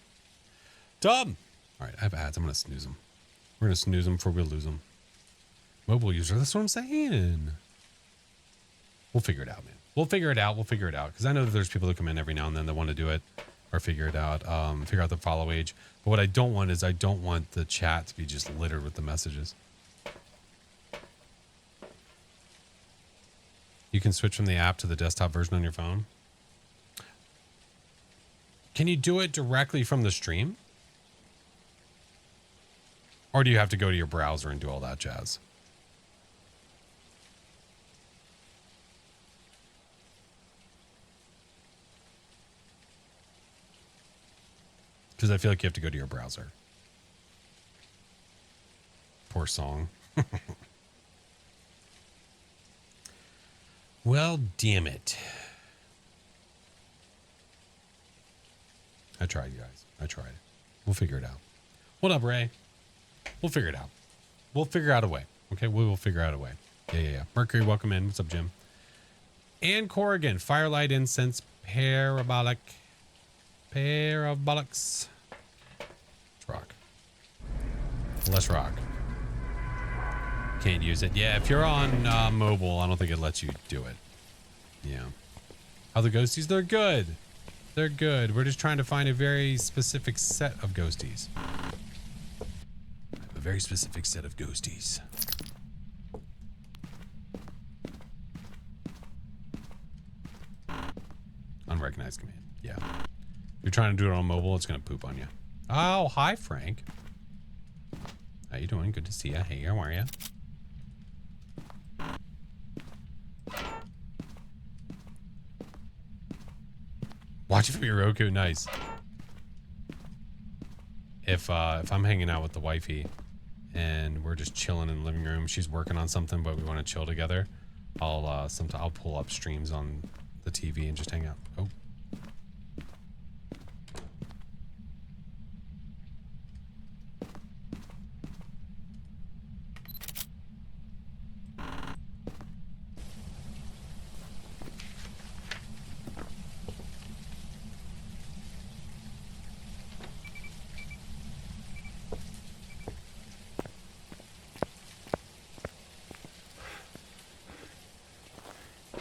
Dumb. All right, I have ads. I'm going to snooze them. We're going to snooze them before we lose them. Mobile user. That's what I'm saying. We'll figure it out, man. We'll figure it out. We'll figure it out. Because I know that there's people that come in every now and then that want to do it or figure it out. Figure out the follow age. But what I don't want is I don't want the chat to be just littered with the messages. You can switch from the app to the desktop version on your phone. Can you do it directly from the stream? Or do you have to go to your browser and do all that jazz? Because I feel like you have to go to your browser. Poor song. Well, damn it. I tried, you guys. I tried. We'll figure it out. What up, Ray? We'll figure it out. We'll figure out a way. Okay, we will figure out a way. Yeah. Mercury, welcome in. What's up, Jim? And Corrigan, Firelight Incense, Parabolics. Let's rock. Let's rock. Can't use it. Yeah, if you're on mobile, I don't think it lets you do it. Yeah. How the ghosties? They're good. They're good. We're just trying to find a very specific set of ghosties. A very specific set of ghosties. Unrecognized command. Yeah. If you're trying to do it on mobile, it's going to poop on you. Oh, hi, Frank. How you doing? Good to see you. Hey, how are you? Watch it from your Roku. Nice. If I'm hanging out with the wifey and we're just chilling in the living room, she's working on something, but we want to chill together, I'll pull up streams on the TV and just hang out. Oh.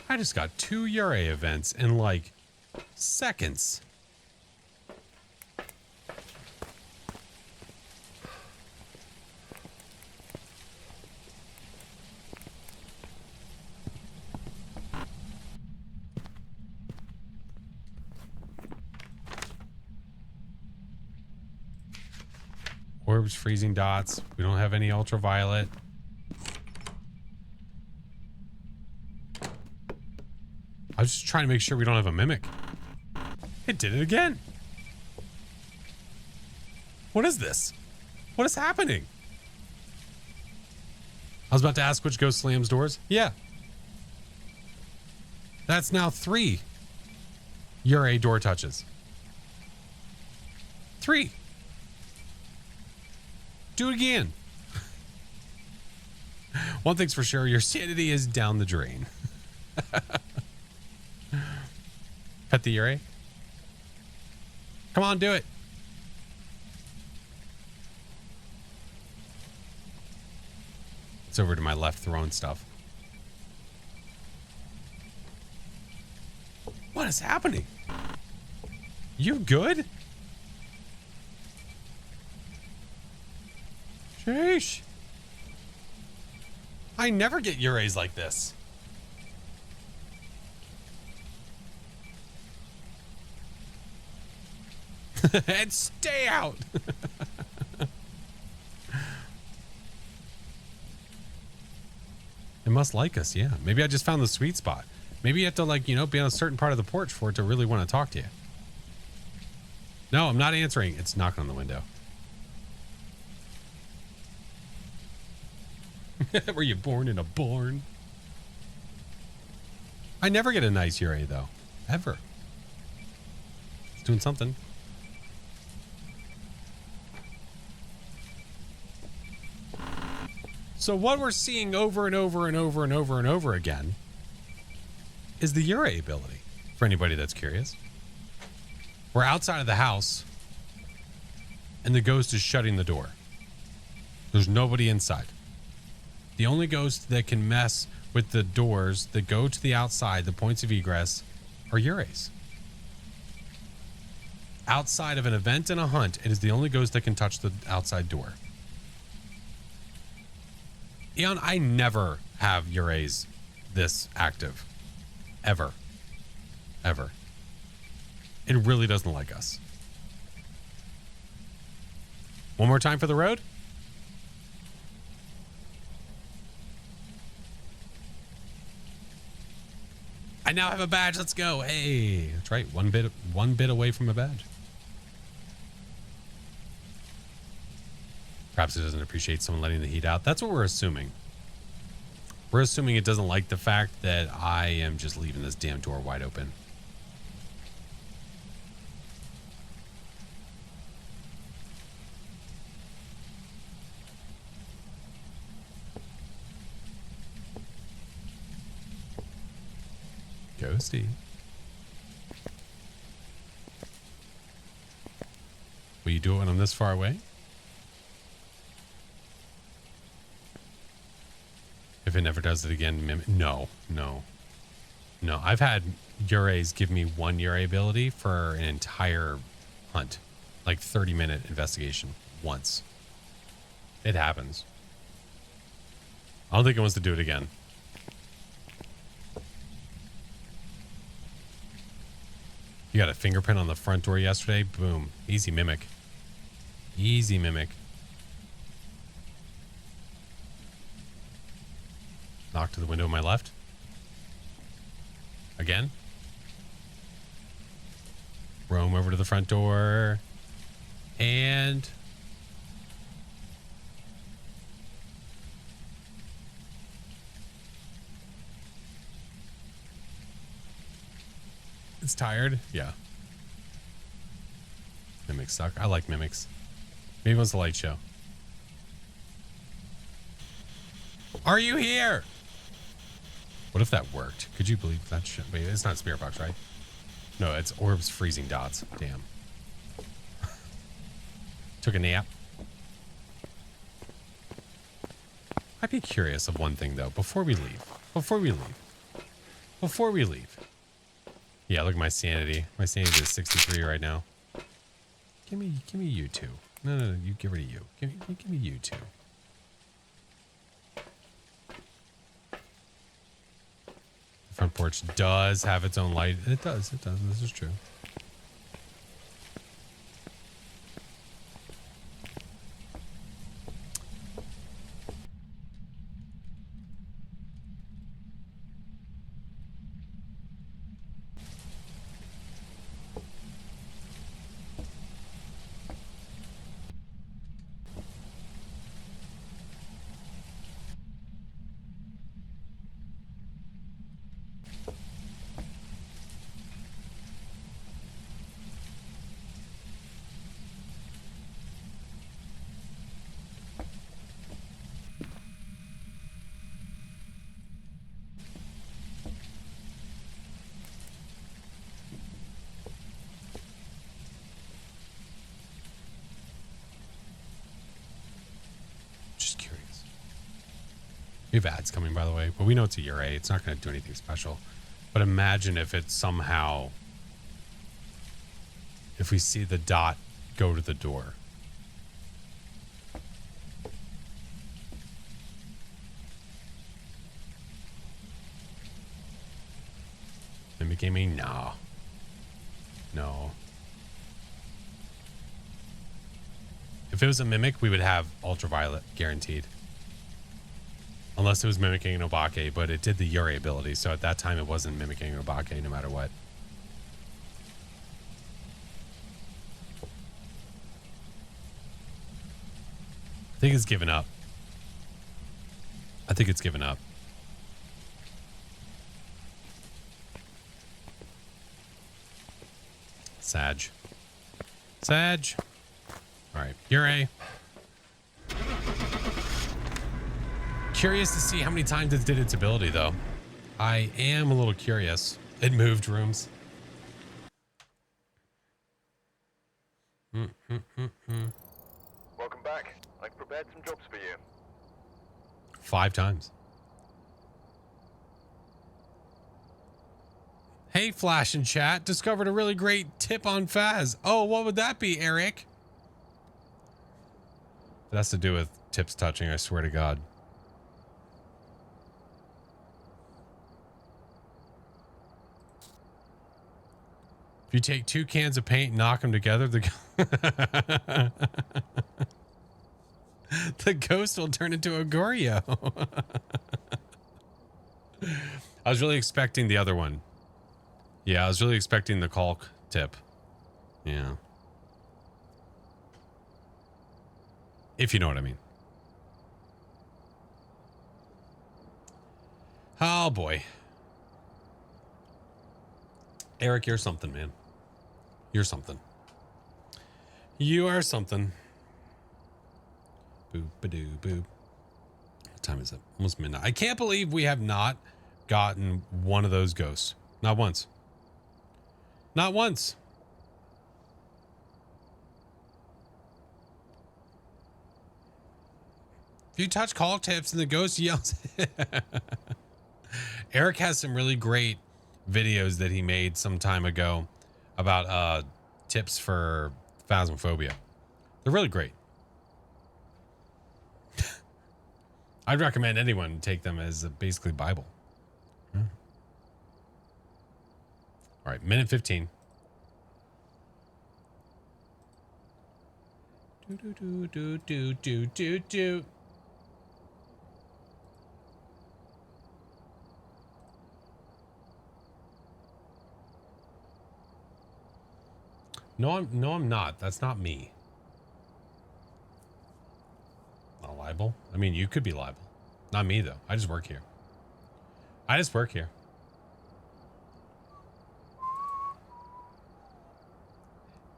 I just got 2 Ure events in like seconds. Orbs, freezing dots. We don't have any ultraviolet. I was just trying to make sure we don't have a mimic. It did it again. What is this? What is happening? I was about to ask which ghost slams doors. Yeah. That's now 3 Ure door touches. 3. Do it again. One thing's for sure, your sanity is down the drain. Pet the Ure. Come on, do it. It's over to my left throwing stuff. What is happening? You good? Sheesh. I never get Ures like this. And stay out. It must like us, yeah. Maybe I just found the sweet spot. Maybe you have to, like, you know, be on a certain part of the porch for it to really want to talk to you. No, I'm not answering. It's knocking on the window. Were you born in a barn? I never get a nice Ure, though. Ever. It's doing something. So what we're seeing over and over and over and over and over again is the Ure ability, for anybody that's curious. We're outside of the house, and the ghost is shutting the door. There's nobody inside. The only ghosts that can mess with the doors that go to the outside, the points of egress, are Ures. Outside of an event and a hunt, it is the only ghost that can touch the outside door. Eon, I never have Ures this active. Ever. Ever. It really doesn't like us. One more time for the road. I now have a badge. Let's go. Hey, that's right. One bit away from a badge. Perhaps it doesn't appreciate someone letting the heat out. That's what we're assuming. We're assuming it doesn't like the fact that I am just leaving this damn door wide open. Ghosty. Will you do it when I'm this far away? If it never does it again, no. I've had Ures give me one Ure ability for an entire hunt, like 30-minute investigation once. It happens. I don't think it wants to do it again. You got a fingerprint on the front door yesterday? Boom. Easy mimic. Easy mimic. Knock to the window on my left. Again. Roam over to the front door. And... it's tired? Yeah. Mimics suck. I like mimics. Maybe it's a light show. Are you here? What if that worked? Could you believe that shit? Wait, it's not Spirit Box, right? No, it's Orb's freezing dots. Damn. Took a nap. I'd be curious of one thing though, before we leave. Yeah, look at my sanity. My sanity is 63 right now. Give me you two. No, you give her to you. Give me you two. The front porch does have its own light. It does. This is true. We have ads coming, by the way, but we know it's a Ure. It's not going to do anything special. But imagine if it somehow, if we see the dot go to the door. Mimicking me? No. If it was a mimic, we would have ultraviolet guaranteed. Unless it was mimicking an Obake, but it did the Ure ability, so at that time it wasn't mimicking an Obake no matter what. I think it's given up. Sag. All right, Ure. Curious to see how many times it did its ability, though. I am a little curious. It moved rooms. Welcome back. I've prepared some jobs for you. 5 times. Hey, Flash and Chat. Discovered a really great tip on Phas. Oh, what would that be, Eric? It has to do with tips touching, I swear to God. If you take 2 cans of paint and knock them together, the ghost will turn into a Goryo. I was really expecting the other one. Yeah, I was really expecting the caulk tip. Yeah. If you know what I mean. Oh, boy. Eric, you're something, man. You're something. You are something. Boop, ba-doo, boop. What time is it? Almost midnight. I can't believe we have not gotten one of those ghosts. Not once. Not once. If you touch caulk tips and the ghost yells. Eric has some really great videos that he made some time ago about tips for Phasmophobia. They're really great. I'd recommend anyone take them as basically Bible. Yeah. All right, minute 15. Do. No, I'm not. That's not me. Not liable. I mean, you could be liable. Not me though. I just work here. I just work here.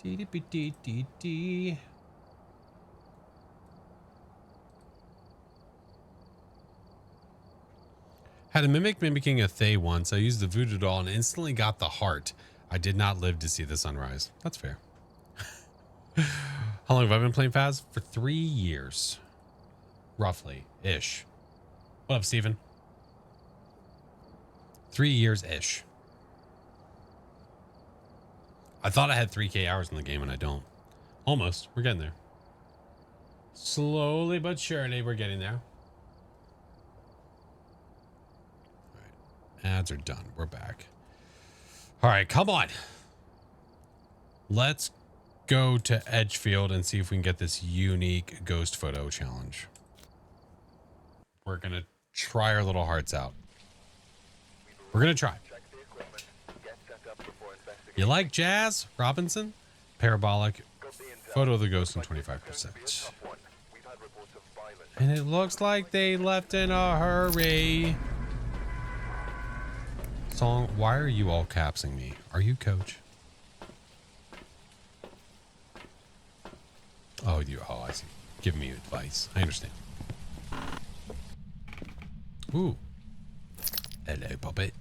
Dee. Had a mimic mimicking a Thay once. I used the voodoo doll and instantly got the heart. I did not live to see the sunrise. That's fair. How long have I been playing Phas? For 3 years. Roughly. Ish. What up, Steven? 3 years-ish. I thought I had 3K hours in the game and I don't. Almost. We're getting there. Slowly but surely we're getting there. All right. Ads are done. We're back. All right, come on. Let's go to Edgefield and see if we can get this unique ghost photo challenge. We're going to try our little hearts out. We're going to try. You like jazz, Robinson? Parabolic. Photo of the ghost in 25%. And it looks like they left in a hurry. Song, why are you all capsing me? Are you coach? Oh, I see. Giving me advice. I understand. Ooh. Hello, puppet.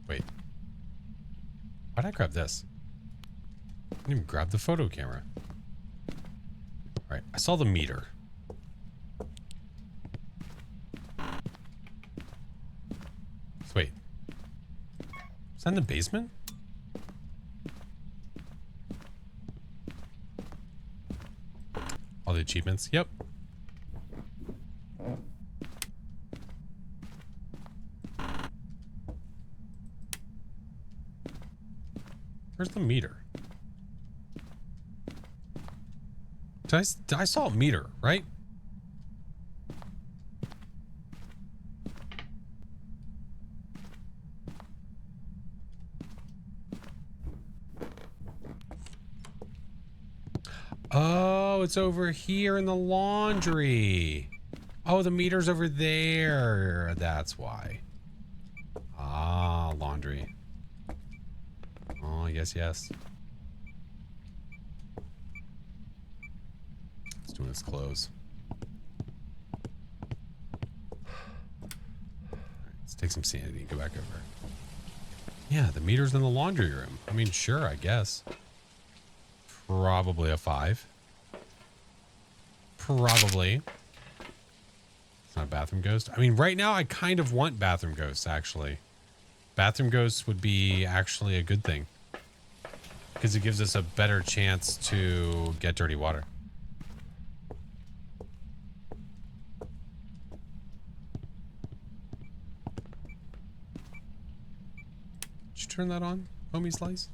Wait. Why'd I grab this? I didn't even grab the photo camera. All right, I saw the meter. So wait. Is that in the basement? All the achievements? Yep. Where's the meter? I saw a meter, right? Oh, it's over here in the laundry. Oh, the meter's over there. That's why. Ah, laundry. Oh, yes. doing its clothes. Let's take some sanity and go back over. Yeah, the meter's in the laundry room. I mean, sure, I guess. Probably a 5. Probably. It's not a bathroom ghost. I mean, right now I kind of want bathroom ghosts, actually. Bathroom ghosts would be actually a good thing. Because it gives us a better chance to get dirty water. Did you turn that on, homie Slice?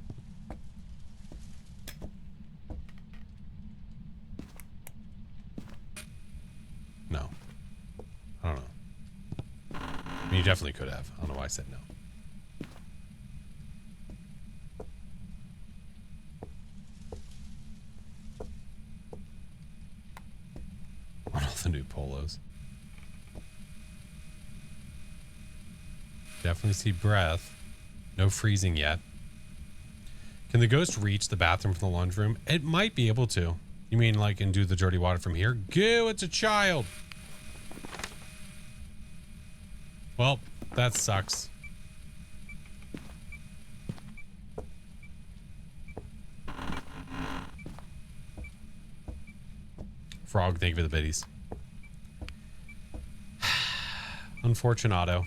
No. I don't know. I mean, you definitely could have. I don't know why I said no. On all the new polos. Definitely see breath. No freezing yet. Can the ghost reach the bathroom from the laundry room? It might be able to. You mean like and do the dirty water from here? Goo, it's a child. Well, that sucks. Frog, thank you for the biddies. Unfortunato.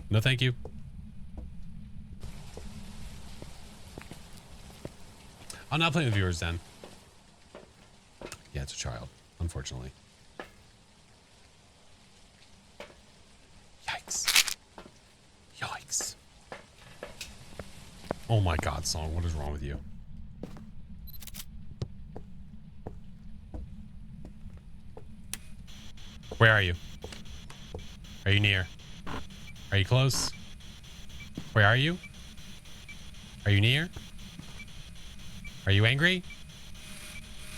No, thank you. I'll not play with viewers then. Yeah, it's a child, unfortunately. Yikes. Yikes. Oh my God, Song, what is wrong with you? Where are you? Are you near? Are you close? Where are you? Are you near? Are you angry?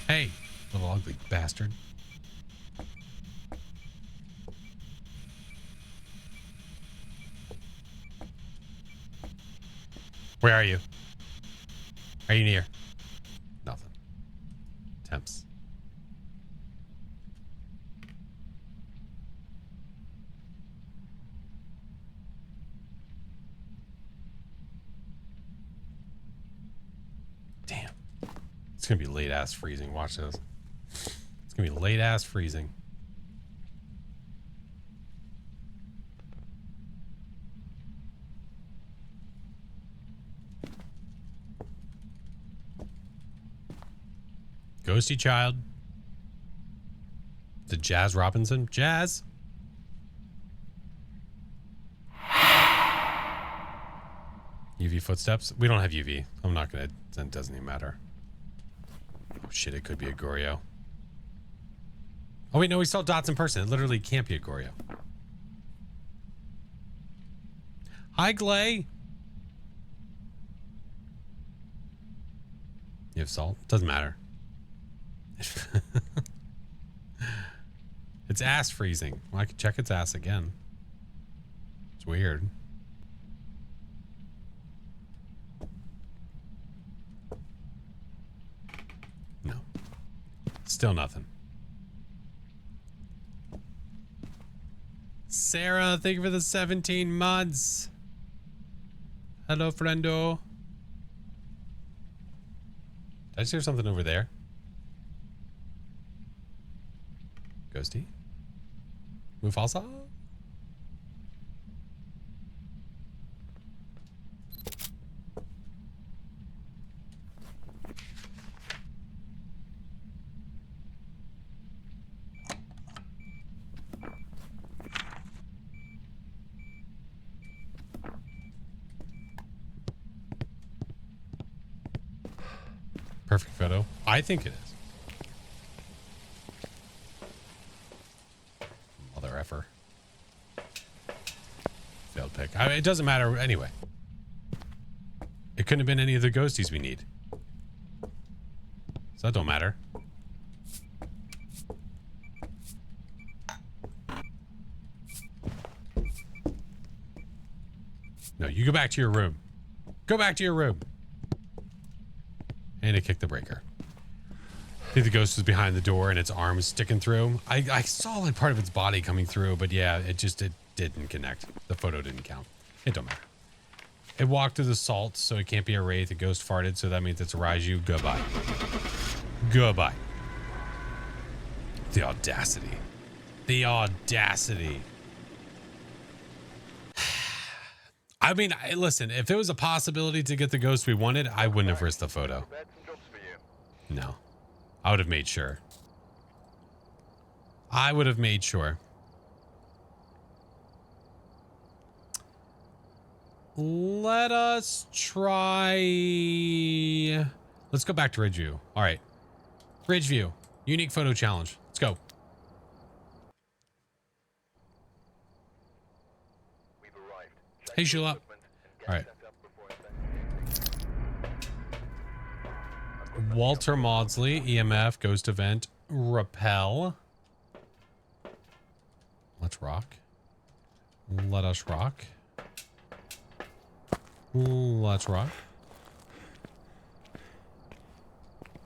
Hey, little ugly bastard. Where are you? Are you near? Nothing. Temps. Damn. It's gonna be late ass freezing. Watch this. It's gonna be late ass freezing. Ghosty child. The Jazz Robinson. Jazz. UV footsteps. We don't have UV. I'm not gonna. It doesn't even matter. Oh shit! It could be a Goryo. Oh wait, no, we saw dots in person. It literally can't be a Goryo. Hi, Glay. You have salt? Doesn't matter. It's ass freezing. Well, I can check its ass again. It's weird. No. Still nothing. Sarah, thank you for the 17 months. Hello, friendo. Did I just hear something over there? Ghosty? Mufasa? Perfect photo. I think it is. Mother effer. Failed pick. I mean, it doesn't matter anyway. It couldn't have been any of the ghosties we need. So that don't matter. No, you go back to your room. Go back to your room. And it kicked the breaker. I think the ghost was behind the door and its arms sticking through. I saw like part of its body coming through, but yeah, it didn't connect. The photo didn't count. It don't matter. It walked through the salt, so it can't be a wraith. The ghost farted, so that means it's a Raiju. Goodbye. Goodbye. The audacity. The audacity. I mean, listen, if there was a possibility to get the ghost we wanted, I wouldn't have risked the photo. No. I would have made sure. I would have made sure. Let us try. Let's go back to Ridgeview. All right. Ridgeview. Unique photo challenge. Let's go. Hey, Shula. All right. Walter Maudsley, EMF, Ghost Event, Repel. Let's rock. Let us rock. Let's rock.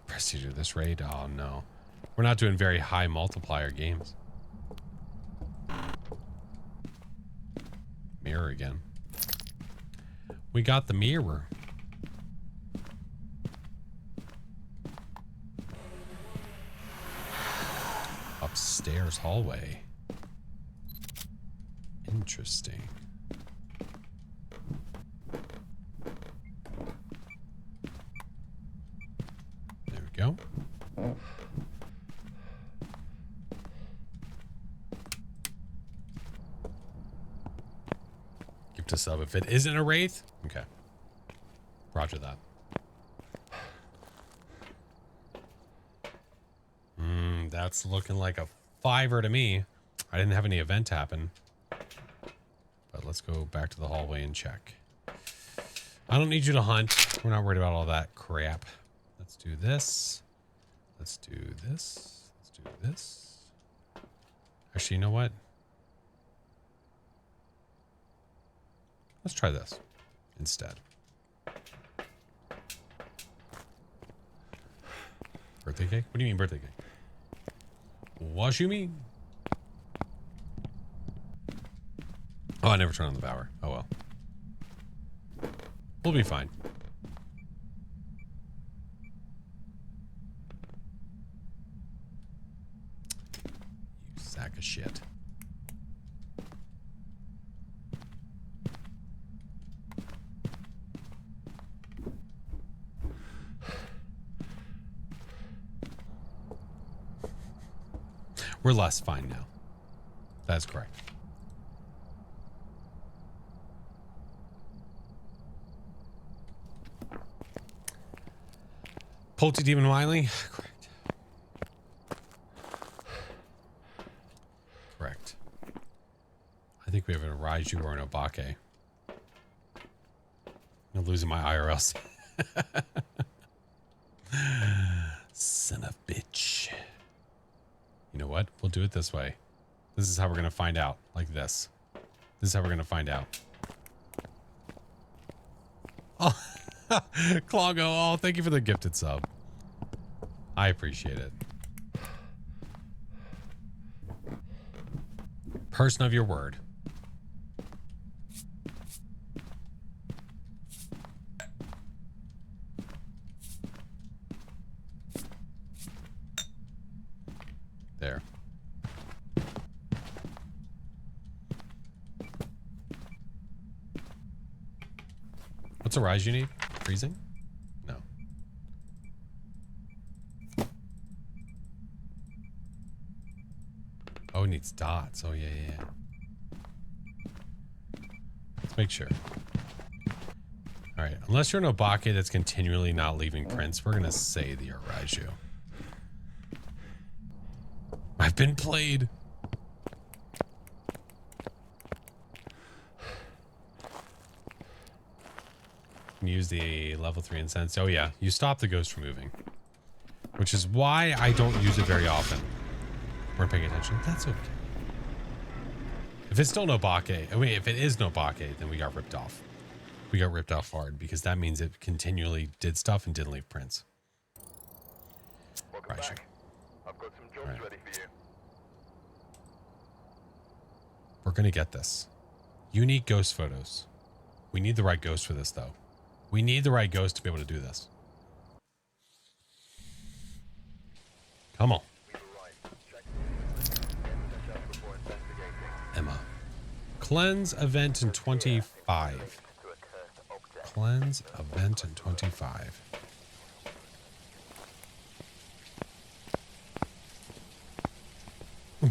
Prestige of this raid? Oh no. We're not doing very high multiplier games. Mirror again. We got the mirror. Upstairs hallway. Interesting. There we go. Gift a sub if it isn't a wraith. Okay. Roger that. That's looking like a 5er to me. I didn't have any event happen. But let's go back to the hallway and check. I don't need you to hunt. We're not worried about all that crap. Let's do this. Let's do this. Let's do this. Actually, you know what? Let's try this instead. Birthday cake? What do you mean birthday cake? What you mean? Oh, I never turned on the power. Oh well. We'll be fine. You sack of shit. We're less fine now. That's correct. Polty Demon Wiley? Correct. Correct. I think we have a Raiju or an Obake. I'm losing my IRLs. Son of a bitch. You know what? We'll do it this way. This is how we're going to find out. Like this. This is how we're going to find out. Oh, Cloggo. Oh, thank you for the gifted sub. I appreciate it. Person of your word. There. What's a rise you need? Freezing? No. Oh, it needs dots. Oh, yeah. Let's make sure. All right. Unless you're an Obake that's continually not leaving prints, we're going to say the Raiju. I've been played. Use the level 3 incense. Oh yeah, you stop the ghost from moving, which is why I don't use it very often. We're paying attention. That's okay. If it's still no Bake, I mean, if it is no Bake, then we got ripped off. we got ripped off hard because that means it continually did stuff and didn't leave prints. Welcome Right. back. I've got some jobs Right. ready for you. We're going to get this. Unique ghost photos. We need the right ghost for this, though. We need the right ghost to be able to do this. Come on. We were right. Check. Get up before investigating. Emma. Cleanse event in 25. To a cursed object. Cleanse event in 25.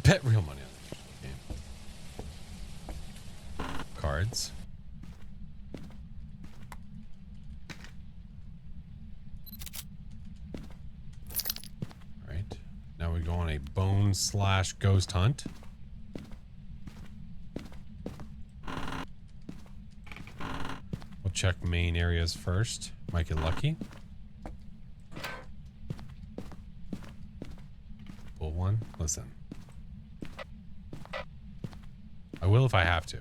Bet real money on this game. Cards. All right. Now we go on a bone/ghost hunt. We'll check main areas first. Might get lucky. Pull one. Listen. I will if I have to.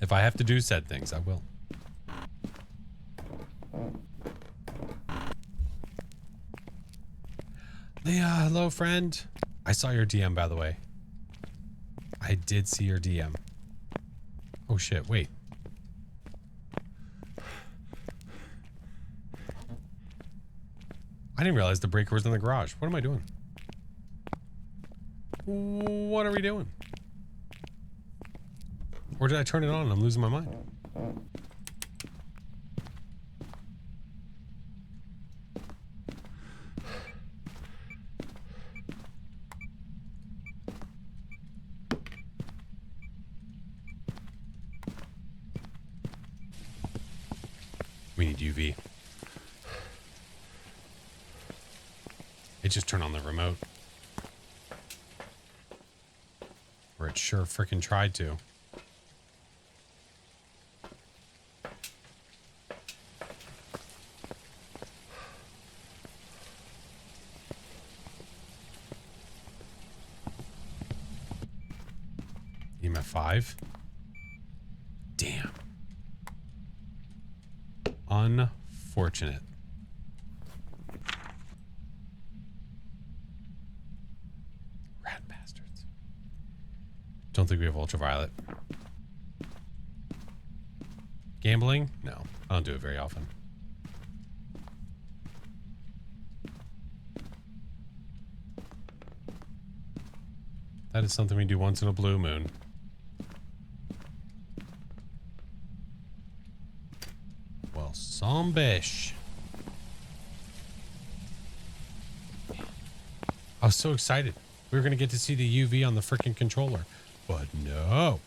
If I have to do said things, I will. Leah, hello, friend. I saw your DM, by the way. I did see your DM. Oh, shit. Wait. I didn't realize the breaker was in the garage. What am I doing? What are we doing? Or did I turn it on and I'm losing my mind? We need UV. It just turned on the remote. Or it sure frickin' tried to. EMF 5. Damn. Unfortunate. Rat bastards. Don't think we have ultraviolet. Gambling? No, I don't do it very often. That is something we do once in a blue moon. Well, some bish. I was so excited. We were going to get to see the UV on the freaking controller. But no.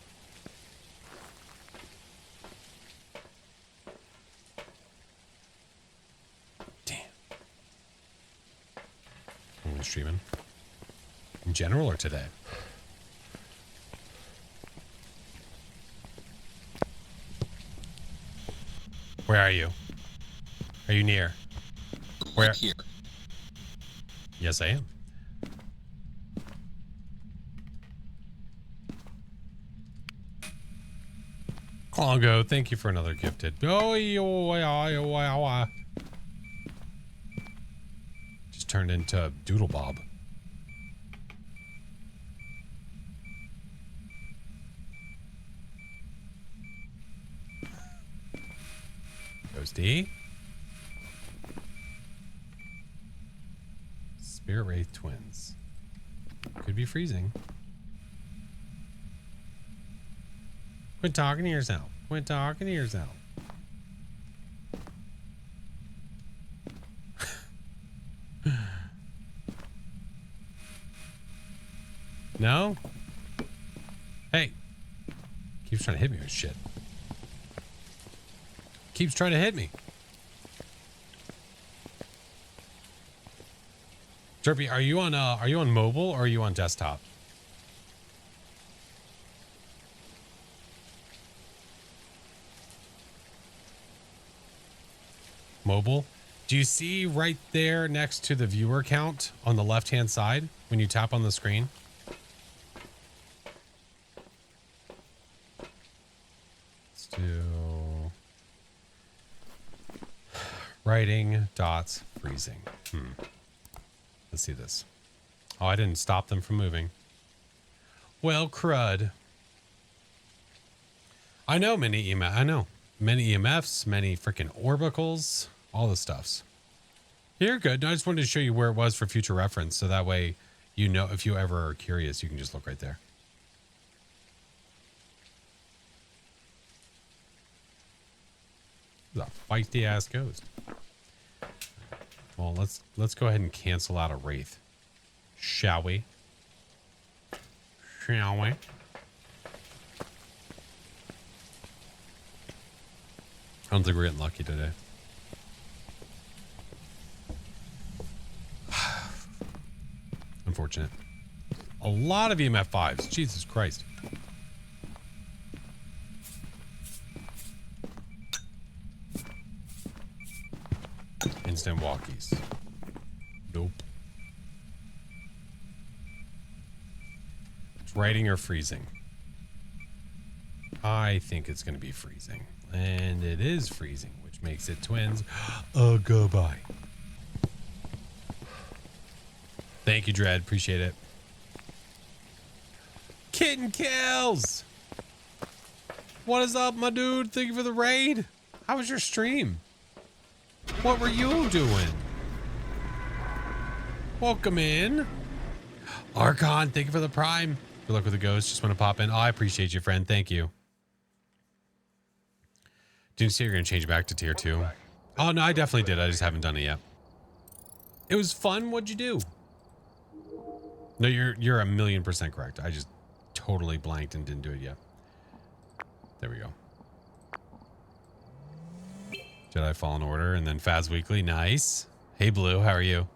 Damn. When we streaming? In general or today? Where are you? Are you near? Where? Right here. Yes, I am. Congo, thank you for another gifted. Just turned into Doodle Bob. Ghosty. Spirit Wraith twins. Could be freezing. Quit talking to yourself. Quit talking to yourself. No? Hey. Keeps trying to hit me with shit. Keeps trying to hit me. Derpy, are you on mobile or are you on desktop? Mobile. Do you see right there next to the viewer count on the left-hand side when you tap on the screen? Writing dots freezing. Let's see this. Oh, I didn't stop them from moving. Well, crud. I know many EMF. I know many EMFs, many freaking orbicals, all the stuffs. You're good. No, I just wanted to show you where it was for future reference, so that way, you know, if you ever are curious, you can just look right there. This is a feisty ass ghost. Well, let's go ahead and cancel out a wraith, shall we? Shall we? I don't think we're getting lucky today. Unfortunate. A lot of EMF 5s. Jesus Christ. Instant walkies. Nope. It's writing or freezing. I think it's going to be freezing. And it is freezing, which makes it twins. Oh, goodbye. Thank you, Dread. Appreciate it. Kitten Kills! What is up, my dude? Thank you for the raid. How was your stream? What were you doing? Welcome in. Archon, thank you for the prime. Good luck with the ghost. Just want to pop in. Oh, I appreciate you, friend. Thank you. Didn't you say you're going to change it back to tier 2? Oh, no, I definitely did. I just haven't done it yet. It was fun. What'd you do? No, you're 1,000,000% correct. I just totally blanked and didn't do it yet. There we go. Jedi Fallen Order and then Phas Weekly. Nice. Hey, Blue. How are you?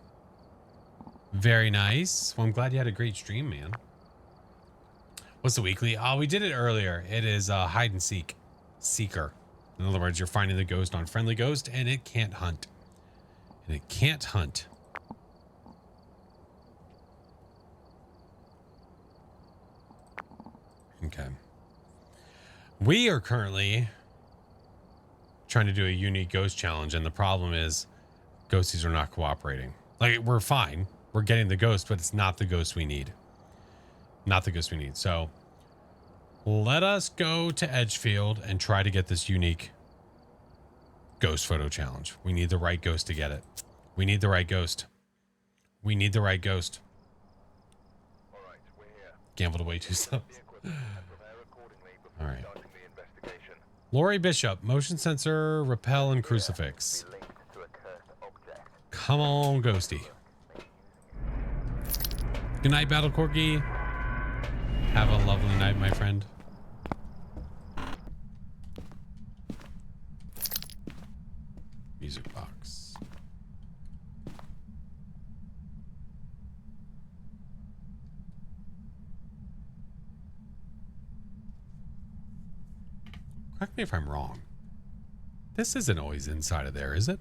Very nice. Well, I'm glad you had a great stream, man. What's the weekly? Oh, we did it earlier. It is hide and seek. Seeker. In other words, you're finding the ghost on friendly ghost and it can't hunt. And it can't hunt. Okay. We are currently trying to do a unique ghost challenge, and the problem is ghosties are not cooperating. Like, we're fine. We're getting the ghost, but it's not the ghost we need. Not the ghost we need. So let us go to Edgefield and try to get this unique ghost photo challenge. We need the right ghost to get it. We need the right ghost. We need the right ghost. All right, we're here. Gambled away 2 subs. Be equipped and prepare accordingly before All right. starting the investigation. Lori Bishop, motion sensor, repel, and crucifix. Be linked to a cursed object. Come on, ghosty. Good night, Battle Corgi. Have a lovely night, my friend. Music box. Correct me if I'm wrong. This isn't always inside of there, is it?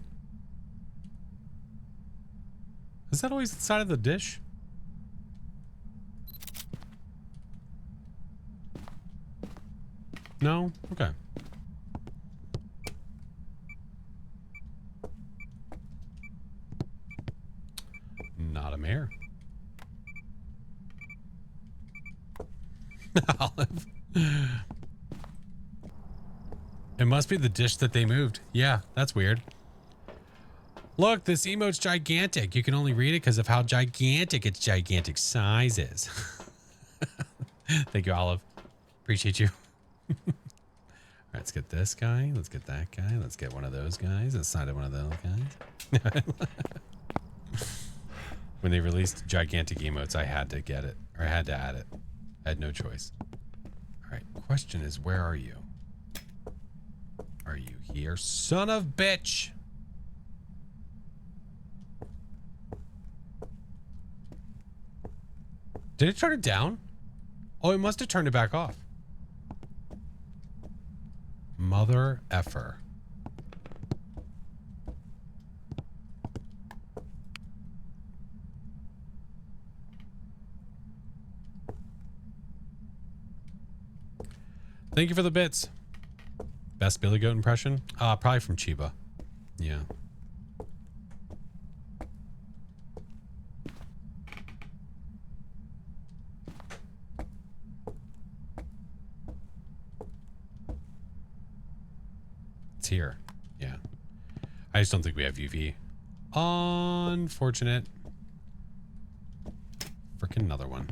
Is that always inside of the dish? No? Okay. Not a mare. Olive. It must be the dish that they moved. Yeah, that's weird. Look, this emote's gigantic. You can only read it because of how gigantic its gigantic size is. Thank you, Olive. Appreciate you. All right, let's get this guy. Let's get that guy. Let's get one of those guys. Inside of one of those guys. When they released gigantic emotes, I had to get it. Or I had to add it. I had no choice. All right, question is, where are you? Are you here? Son of bitch! Did it turn it down? Oh, it must have turned it back off. Mother effer. Thank you for the bits. Best Billy Goat impression? Probably from Chiba. Yeah. it's here. Yeah. I just don't think we have UV. Unfortunate. Freaking another one.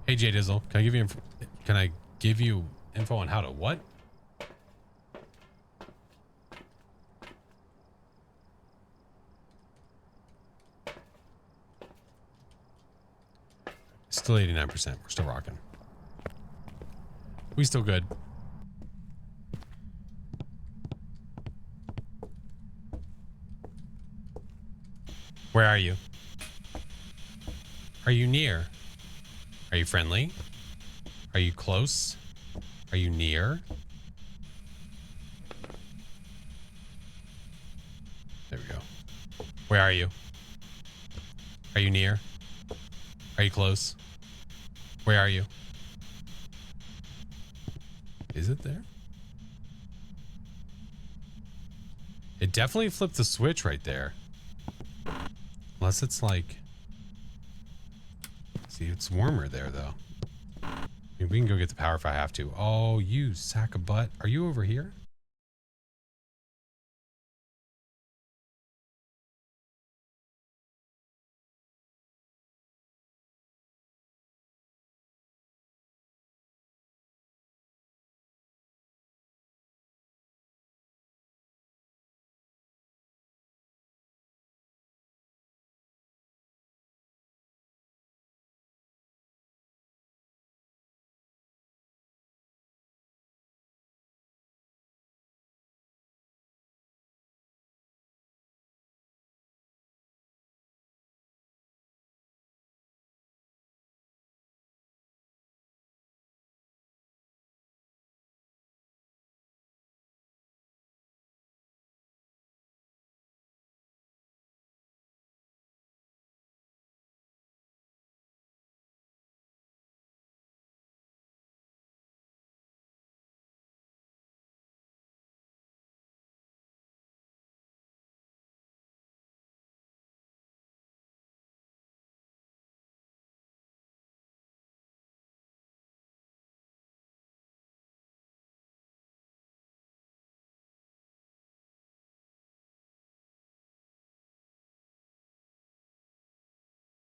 Hey, J Dizzle, can I give you info on how to what? Still 89%. We're still rocking. We still good. Where are you? Are you near? Are you friendly? Are you close? Are you near? There we go. Where are you? Are you near? Are you close? Where are you? Is it there? It definitely flipped the switch right there. Unless it's like... See, it's warmer there, though. I mean, we can go get the power if I have to. Oh, you sack of butt. Are you over here?